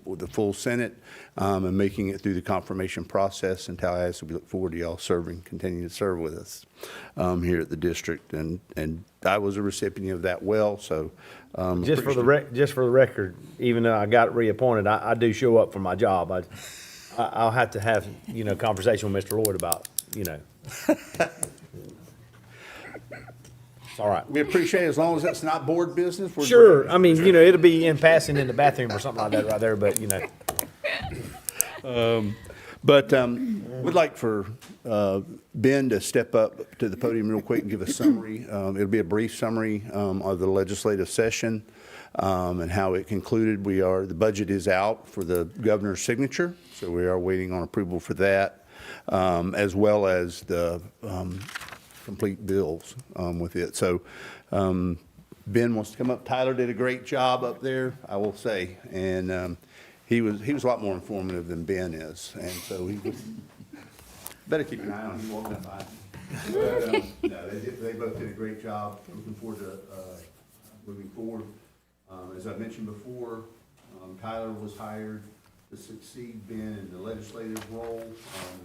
with the full Senate and making it through the confirmation process. And Tallahassee, we look forward to y'all continuing to serve with us here at the district. And I was a recipient of that so. Just for the record, even though I got reappointed, I do show up for my job. I'll have to have, conversation with Mr. Lloyd about, It's all right. We appreciate it as long as that's not board business. We're Sure. great. I mean, it'll be in passing in the bathroom or something like that right there, but, We'd like for Ben to step up to the podium real quick and give a summary. It'll be a brief summary of the legislative session and how it concluded. The budget is out for the governor's signature, so we are waiting on approval for that, as well as the complete bills with it. So Ben wants to come up. Tyler did a great job up there, I will say, and he was a lot more informative than Ben is, and so he better keep an eye on him walking by. But, no, they both did a great job. Looking forward to moving forward. As I mentioned before, Tyler was hired to succeed Ben in the legislative role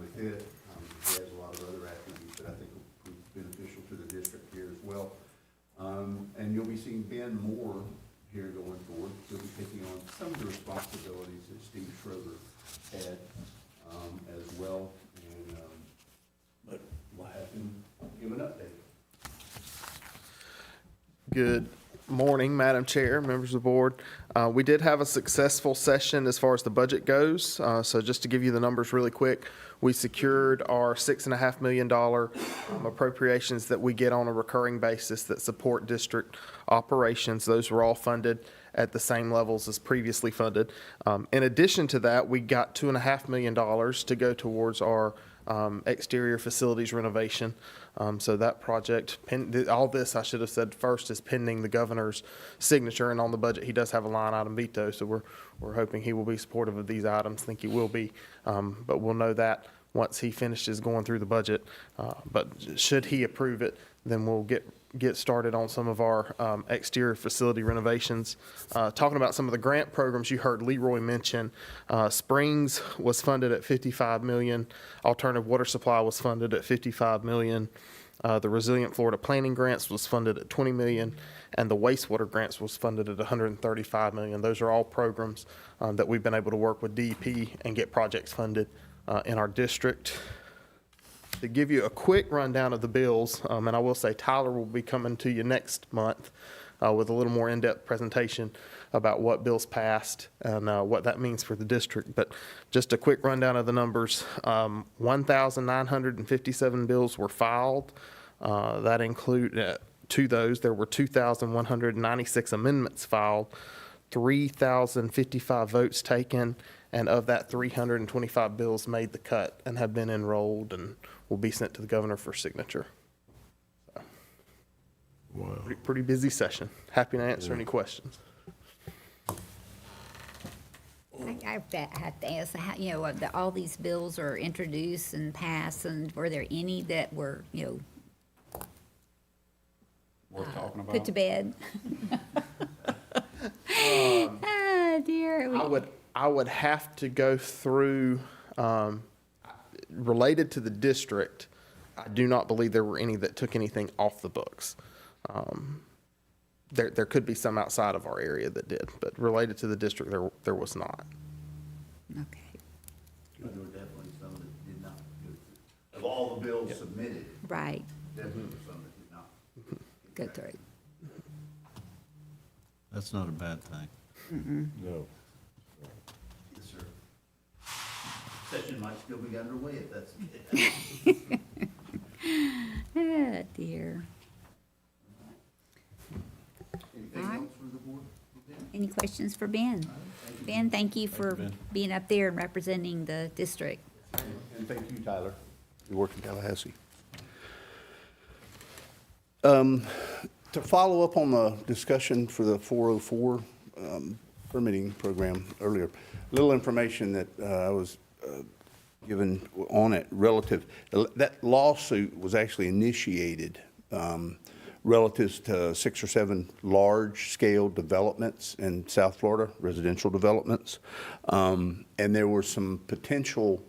with it. He has a lot of other attributes that I think will be beneficial to the district here as well. And you'll be seeing Ben more here going forward. He'll be taking on some of the responsibilities that Steve Schroeder had as well. And but we'll have him give an update. Good morning, Madam Chair, members of the board. We did have a successful session as far as the budget goes. So just to give you the numbers really quick, we secured our $6.5 million appropriations that we get on a recurring basis that support district operations. Those were all funded at the same levels as previously funded. In addition to that, we got $2.5 million to go towards our exterior facilities renovation. So that project, all this I should have said first, is pending the governor's signature, and on the budget he does have a line item veto, so we're hoping he will be supportive of these items. Think he will be, but we'll know that once he finishes going through the budget. But should he approve it, then we'll get started on some of our exterior facility renovations. Talking about some of the grant programs you heard Leroy mention, Springs was funded at $55 million. Alternative Water Supply was funded at $55 million. The Resilient Florida Planning Grants was funded at $20 million, and the wastewater grants was funded at $135 million. Those are all programs that we've been able to work with DEP and get projects funded in our district. To give you a quick rundown of the bills, and I will say Tyler will be coming to you next month with a little more in-depth presentation about what bills passed and what that means for the district. But just a quick rundown of the numbers. 1,957 bills were filed. That include to those, there were 2,196 amendments filed, 3,055 votes taken, and of that, 325 bills made the cut and have been enrolled and will be sent to the governor for signature. So, wow. Pretty busy session. Happy to answer any questions. I have to ask, all these bills are introduced and passed, and were there any that were, Worth talking about? put to bed? Ah, dear. I would have to go through, related to the district, I do not believe there were any that took anything off the books. There could be some outside of our area that did, but related to the district, there was not. Okay. There were definitely some that did not. Of all the bills submitted, Right. definitely some that did not. Go through. That's not a bad thing. No. Yes, sir. Session might still be underway if that's the case. Oh, dear. Anything All right. else for the board? Any questions for Ben? Ben, thank you for being up there and representing the district. And thank you, Tyler. You work in Tallahassee. To follow up on the discussion for the 404 permitting program earlier, little information that I was given on it relative, that lawsuit was actually initiated relative to 6 or 7 large-scale developments in South Florida, residential developments. And there were some potential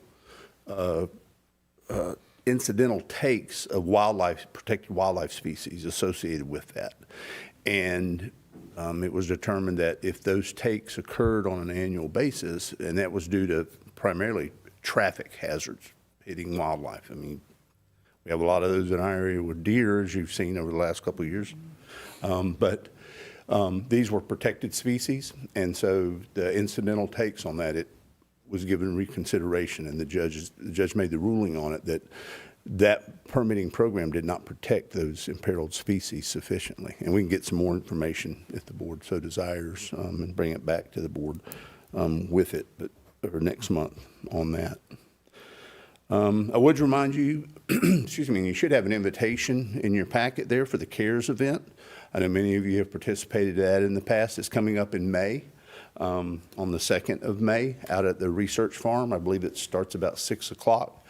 incidental takes of wildlife, protected wildlife species associated with that. And it was determined that if those takes occurred on an annual basis, and that was due to primarily traffic hazards hitting wildlife. I mean, we have a lot of those in our area with deer, as you've seen over the last couple of years. But these were protected species, and so the incidental takes on that, it was given reconsideration, and the judge made the ruling on it that permitting program did not protect those imperiled species sufficiently. And we can get some more information if the board so desires, and bring it back to the board with it, or next month on that. I would remind you, excuse me, you should have an invitation in your packet there for the CARES event. I know many of you have participated in that in the past. It's coming up in May, on the 2nd of May, out at the Research Farm. I believe it starts about 6 o'clock.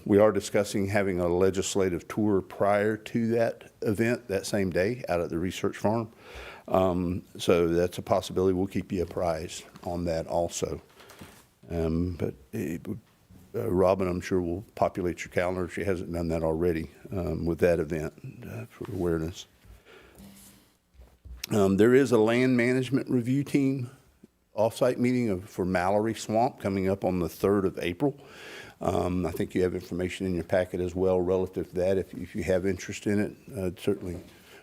We are discussing having a legislative tour prior to that event, that same day, out at the Research Farm. So that's a possibility. We'll keep you apprised on that also. But Robin, I'm sure, will populate your calendar if she hasn't done that already with that event for awareness. There is a land management review team offsite meeting for Mallory Swamp coming up on the 3rd of April. I think you have information in your packet as well relative to that. If you have interest in it, certainly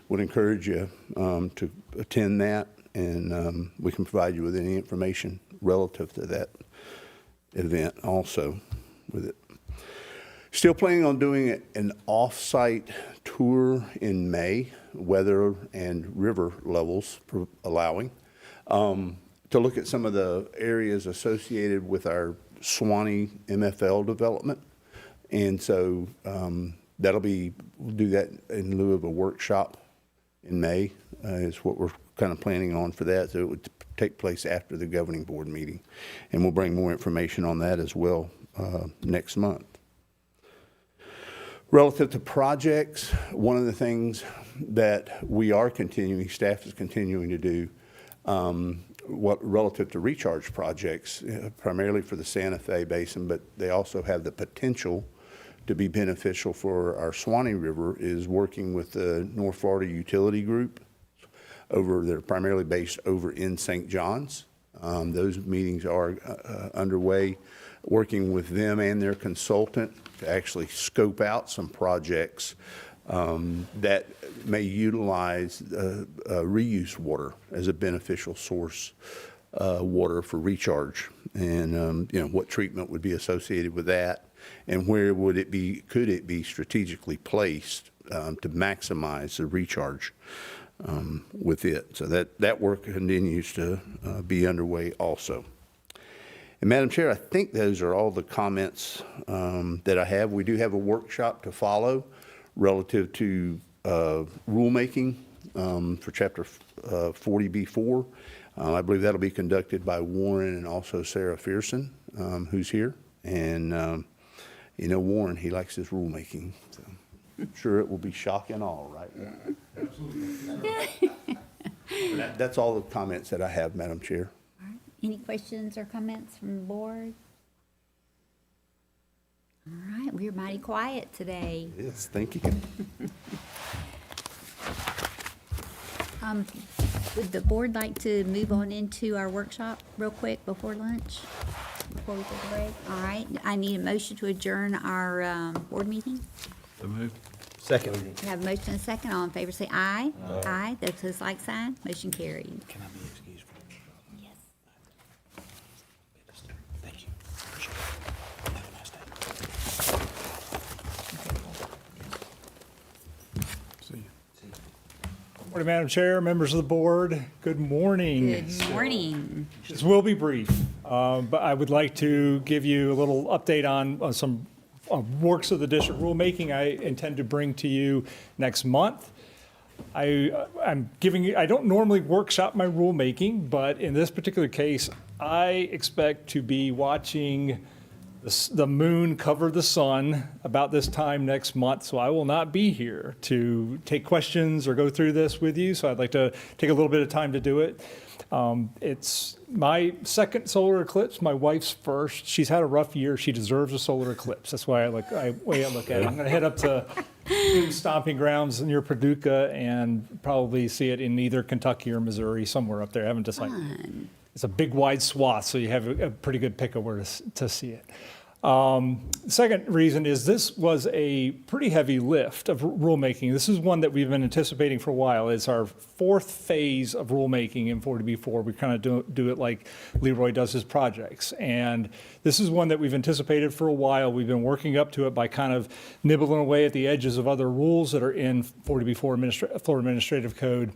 would encourage you to attend that, and we can provide you with any information relative to that event also with it. Still planning on doing an off-site tour in May, weather and river levels allowing, to look at some of the areas associated with our Swanee MFL development. And so we'll do that in lieu of a workshop in May, is what we're kind of planning on for that. So it would take place after the governing board meeting. And we'll bring more information on that as well next month. Relative to projects, one of the things that we are continuing, staff is continuing to do, relative to recharge projects, primarily for the Santa Fe Basin, but they also have the potential to be beneficial for our Swanee River, is working with the North Florida Utility Group. They're primarily based over in St. John's. Those meetings are underway, working with them and their consultant to actually scope out some projects that may utilize reuse water as a beneficial source water for recharge, and what treatment would be associated with that, and where could it be strategically placed to maximize the recharge with it. So that work continues to be underway also. And Madam Chair, I think those are all the comments that I have. We do have a workshop to follow relative to rulemaking for Chapter 40B4. I believe that'll be conducted by Warren and also Sarah Fearson, who's here. And Warren, he likes his rulemaking. So I'm sure it will be shock and awe, right? Absolutely. That's all the comments that I have, Madam Chair. Any questions or comments from the board? All right, we're mighty quiet today. Yes, thank you. Would the board like to move on into our workshop real quick before lunch? Before we take a break? All right, I need a motion to adjourn our board meeting. So moved. Second. We have a motion and a second. All in favor, say aye. Aye. Those opposed, like sign. Motion carried. Can I be excused from the Yes. Thank you. Appreciate it. Have a nice day. See you. Morning, Madam Chair, members of the board. Good morning. Good morning. This will be brief, but I would like to give you a little update on some works of the district rulemaking I intend to bring to you next month. I'm giving you, I don't normally workshop my rulemaking, but in this particular case, I expect to be watching the moon cover the sun about this time next month, so I will not be here to take questions or go through this with you, so I'd like to take a little bit of time to do it. It's my second solar eclipse, my wife's first. She's had a rough year. She deserves a solar eclipse. That's why I look at it. I'm going to head up to stomping grounds near Paducah and probably see it in either Kentucky or Missouri, somewhere up there. I haven't decided. Fun. It's a big wide swath, so you have a pretty good pick of where to see it. Second reason is this was a pretty heavy lift of rulemaking. This is one that we've been anticipating for a while. It's our fourth phase of rulemaking in 40B4. We kind of do it like Leroy does his projects. And this is one that we've anticipated for a while. We've been working up to it by kind of nibbling away at the edges of other rules that are in 40B4 Florida Administrative Code.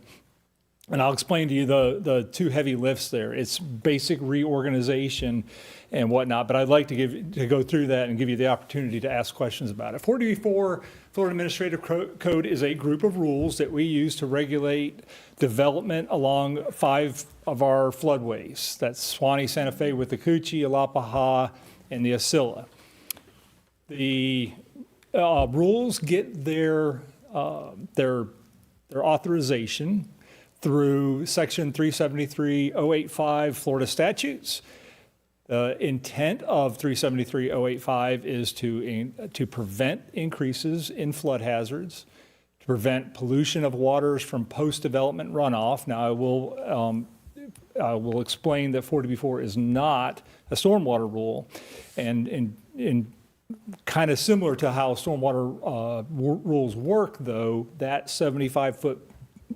And I'll explain to you the two heavy lifts there. It's basic reorganization and whatnot, but I'd like to go through that and give you the opportunity to ask questions about it. 40B4 Florida Administrative Code is a group of rules that we use to regulate development along 5 of our floodways. That's Suwannee, Santa Fe, Withlacoochee, Alapaha, and the Osceola. The rules get their authorization through Section 373.085 Florida statutes. The intent of 373.085 is to prevent increases in flood hazards, to prevent pollution of waters from post-development runoff. Now, I will explain that 40B4 is not a stormwater rule, and in kind of similar to how stormwater rules work, though, that 75-foot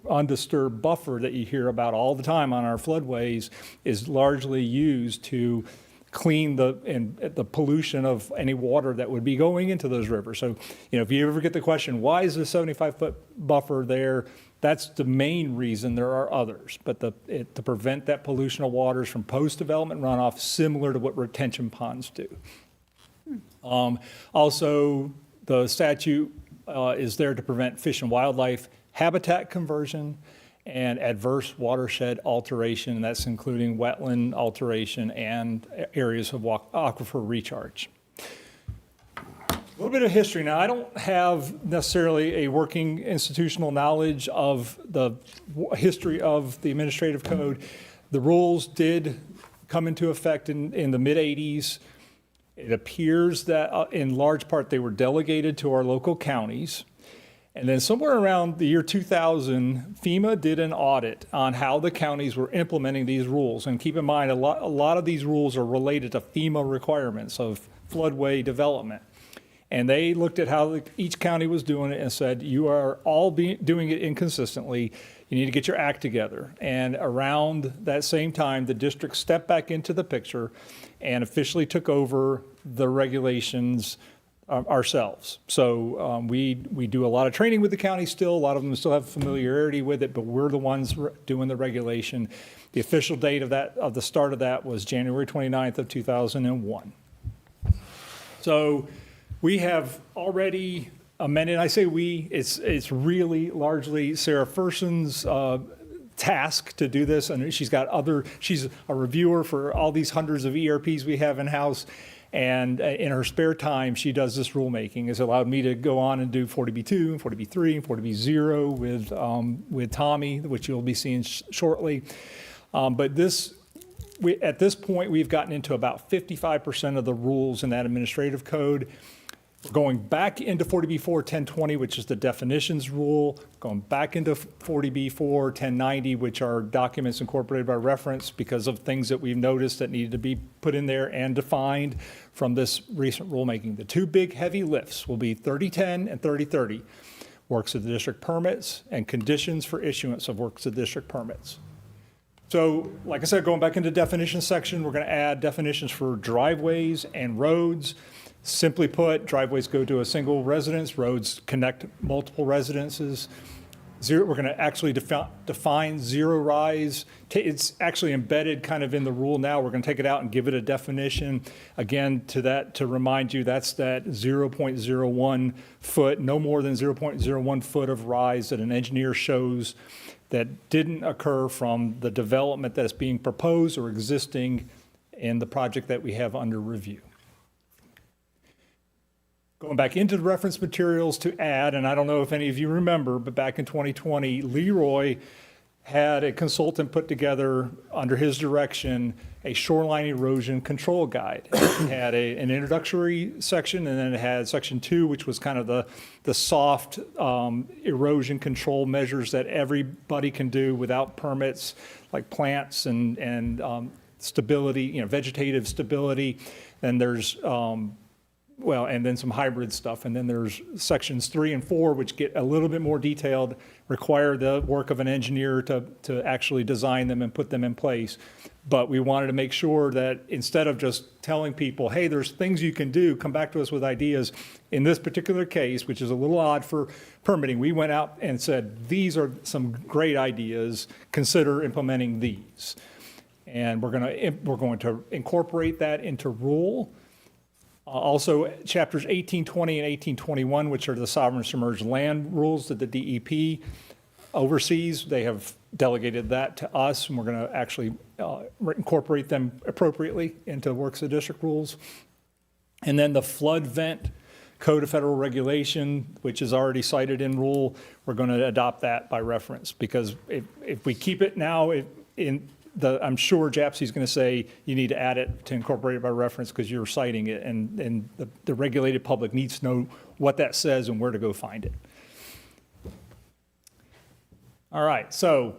undisturbed buffer that you hear about all the time on our floodways is largely used to clean the pollution of any water that would be going into those rivers. So, if you ever get the question, why is the 75-foot buffer there? That's the main reason. There are others, but to prevent that pollution of waters from post-development runoff, similar to what retention ponds do. Also, the statute is there to prevent fish and wildlife habitat conversion and adverse watershed alteration, and that's including wetland alteration and areas of aquifer recharge. A little bit of history. Now, I don't have necessarily a working institutional knowledge of the history of the administrative code. The rules did come into effect in the mid-'80s. It appears that in large part they were delegated to our local counties. And then somewhere around the year 2000, FEMA did an audit on how the counties were implementing these rules. And keep in mind, a lot of these rules are related to FEMA requirements of floodway development. And they looked at how each county was doing it and said, you are all doing it inconsistently. You need to get your act together. And around that same time, the district stepped back into the picture and officially took over the regulations ourselves. So we do a lot of training with the county still. A lot of them still have familiarity with it, but we're the ones doing the regulation. The official date of the start of that was January 29th of 2001. So we have already amended. I say we. It's really largely Sarah Ferson's task to do this, and she's a reviewer for all these hundreds of ERPs we have in house. And in her spare time, she does this rulemaking. It's allowed me to go on and do 40B2, and 40B3, and 40B0 with Tommy, which you'll be seeing shortly. But at this point, we've gotten into about 55% of the rules in that administrative code. We're going back into 40B4 1020, which is the definitions rule, going back into 40B4 1090, which are documents incorporated by reference because of things that we've noticed that needed to be put in there and defined from this recent rulemaking. The two big heavy lifts will be 3010 and 3030, works of the district permits and conditions for issuance of works of district permits. So, like I said, going back into definition section, we're going to add definitions for driveways and roads. Simply put, driveways go to a single residence, roads connect multiple residences. We're going to actually define zero rise. It's actually embedded kind of in the rule now. We're going to take it out and give it a definition. Again, to remind you, that's that 0.01 foot, no more than 0.01 foot of rise that an engineer shows that didn't occur from the development that's being proposed or existing in the project that we have under review. Going back into the reference materials to add, and I don't know if any of you remember, but back in 2020, Leroy had a consultant put together under his direction a shoreline erosion control guide. It had an introductory section, and then it had section 2, which was kind of the soft erosion control measures that everybody can do without permits, like plants and stability, vegetative stability. Then there's and then some hybrid stuff. And then there's sections 3 and 4, which get a little bit more detailed, require the work of an engineer to actually design them and put them in place. But we wanted to make sure that instead of just telling people, hey, there's things you can do, come back to us with ideas. In this particular case, which is a little odd for permitting, we went out and said, these are some great ideas, consider implementing these. And we're going to incorporate that into rule. Also, chapters 1820 and 1821, which are the sovereign submerged land rules that the DEP oversees, they have delegated that to us, and we're going to actually incorporate them appropriately into works of district rules. And then the flood vent code of federal regulation, which is already cited in rule, we're going to adopt that by reference, because if we keep it now I'm sure JAPSI's going to say you need to add it to incorporate it by reference because you're citing it, and the regulated public needs to know what that says and where to go find it. All right, so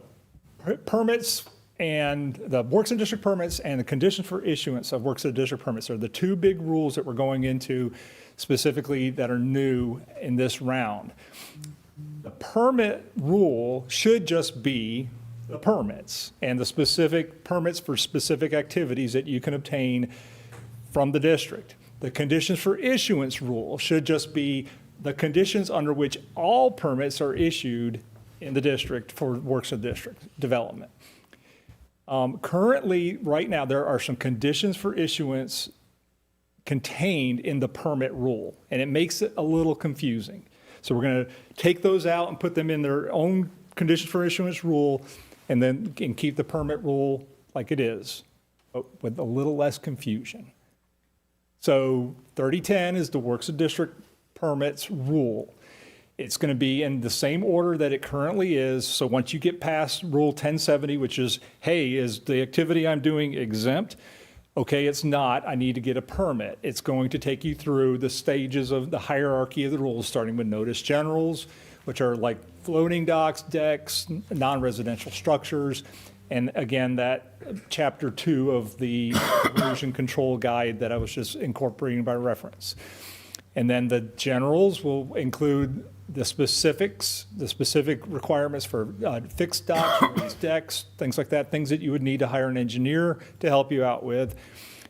permits and the works and district permits and the conditions for issuance of works and district permits are the two big rules that we're going into specifically that are new in this round. The permit rule should just be the permits and the specific permits for specific activities that you can obtain from the district. The conditions for issuance rule should just be the conditions under which all permits are issued in the district for works of district development. Currently, right now, there are some conditions for issuance contained in the permit rule, and it makes it a little confusing. So we're going to take those out and put them in their own conditions for issuance rule, and keep the permit rule like it is, but with a little less confusion. So 3010 is the works of district permits rule. It's going to be in the same order that it currently is. So once you get past Rule 1070, which is, hey, is the activity I'm doing exempt? Okay, it's not. I need to get a permit. It's going to take you through the stages of the hierarchy of the rules, starting with notice generals, which are like floating docks, decks, non-residential structures, and again, that chapter 2 of the erosion control guide that I was just incorporating by reference. And then the generals will include the specifics, the specific requirements for fixed docks, raised decks, things like that, things that you would need to hire an engineer to help you out with.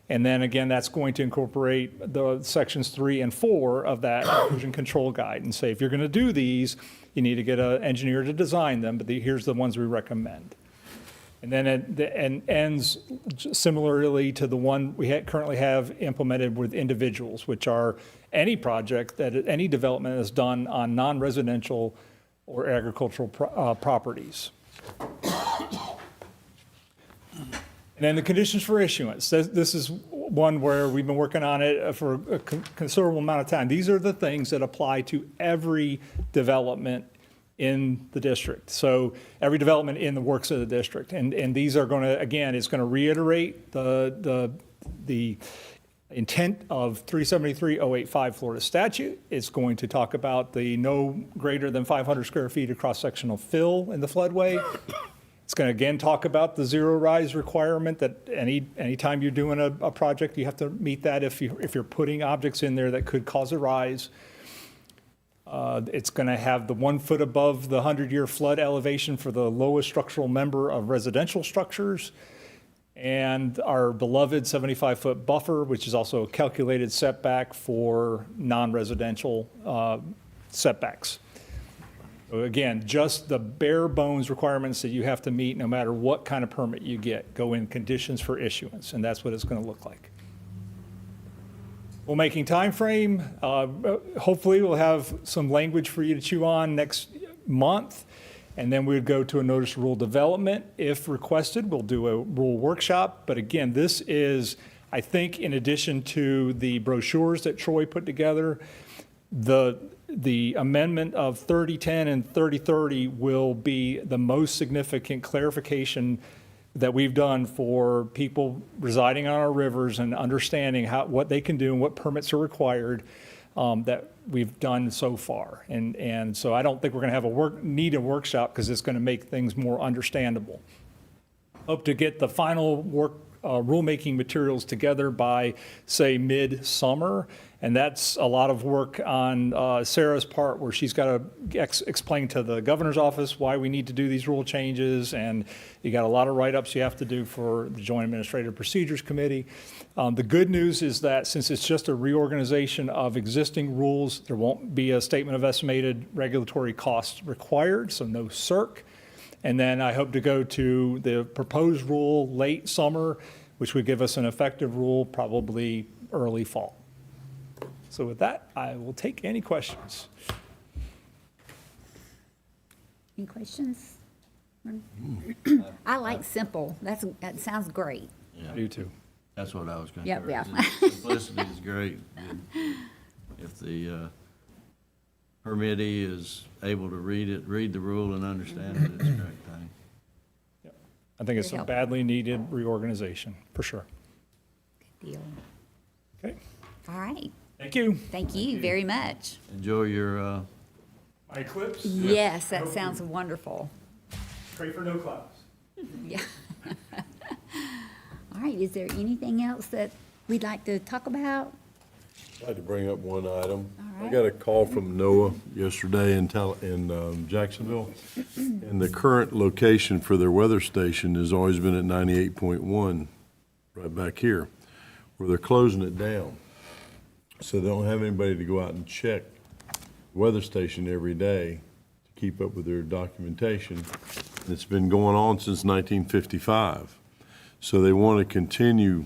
And then again, that's going to incorporate the sections 3 and 4 of that erosion control guide and say, if you're going to do these, you need to get an engineer to design them, but here's the ones we recommend. And then it ends similarly to the one we currently have implemented with individuals, which are any project any development is done on non-residential or agricultural properties. And then the conditions for issuance. This is one where we've been working on it for a considerable amount of time. These are the things that apply to every development in the district. So every development in the works of the district. And these are going to, again, it's going to reiterate the intent of 373.085 Florida statute. It's going to talk about the no greater than 500 square feet of cross-sectional fill in the floodway. It's going to again talk about the zero rise requirement that anytime you're doing a project, you have to meet that if you're putting objects in there that could cause a rise. It's going to have the 1 foot above the 100-year flood elevation for the lowest structural member of residential structures, and our beloved 75-foot buffer, which is also a calculated setback for non-residential setbacks. So again, just the bare bones requirements that you have to meet no matter what kind of permit you get go in conditions for issuance, and that's what it's going to look like. Rulemaking timeframe, hopefully we'll have some language for you to chew on next month, and then we would go to a notice of rule development. If requested, we'll do a rule workshop, but again, this is, I think, in addition to the brochures that Troy put together, the amendment of 3010 and 3030 will be the most significant clarification that we've done for people residing on our rivers and understanding what they can do and what permits are required that we've done so far. And so I don't think we're going to have need a workshop because it's going to make things more understandable. Hope to get the final rulemaking materials together by, say, mid-summer. And that's a lot of work on Sarah's part, where she's got to explain to the governor's office why we need to do these rule changes. And you got a lot of write-ups you have to do for the Joint Administrative Procedures Committee. The good news is that since it's just a reorganization of existing rules, there won't be a statement of estimated regulatory costs required, so no CERC. And then I hope to go to the proposed rule late summer, which would give us an effective rule probably early fall. So with that, I will take any questions. Any questions? I like simple. That sounds great. Yeah. I do too. That's what I was going to Yep, cover. yeah. Simplicity is great. And if the permittee is able to read the rule and understand it, it's a great thing. I think it's a badly needed reorganization, for sure. Good deal. Okay. All right. Thank you. Thank you very much. Enjoy your my eclipse? Yes, that sounds wonderful. Pray for no clouds. Yeah. All right, is there anything else that we'd like to talk about? I'd like to bring up one item. All right. I got a call from NOAA yesterday in Jacksonville, and the current location for their weather station has always been at 98.1, right back here, where they're closing it down. So they don't have anybody to go out and check the weather station every day to keep up with their documentation. And it's been going on since 1955. So they want to continue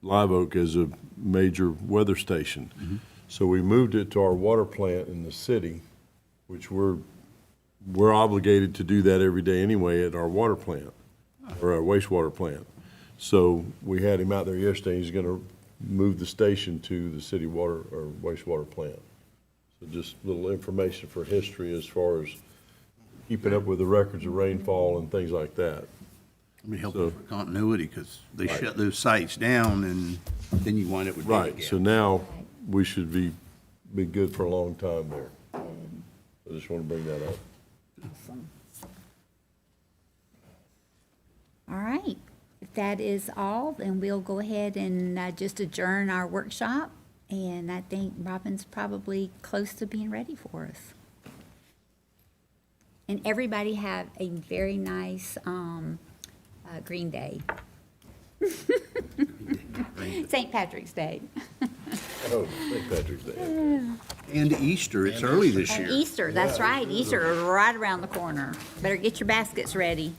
Live Oak as a major weather station. Mm-hmm. So we moved it to our water plant in the city, which we're obligated to do that every day anyway at our water plant, or our wastewater plant. So we had him out there yesterday. He's going to move the station to the city water or wastewater plant. So just a little information for history as far as keeping up with the records of rainfall and things like that. I mean, helpful for continuity, because they shut those sites down, and then you wind up with data Right, gaps. so now we should be good for a long time there. I just want to bring that up. Awesome. All right. If that is all, then we'll go ahead and just adjourn our workshop. And I think Robin's probably close to being ready for us. And everybody have a very nice Green Day. St. Patrick's Day. Oh, St. Patrick's Day. And Easter, it's early this And year. Easter, that's right. Easter is right around the corner. Better get your baskets ready.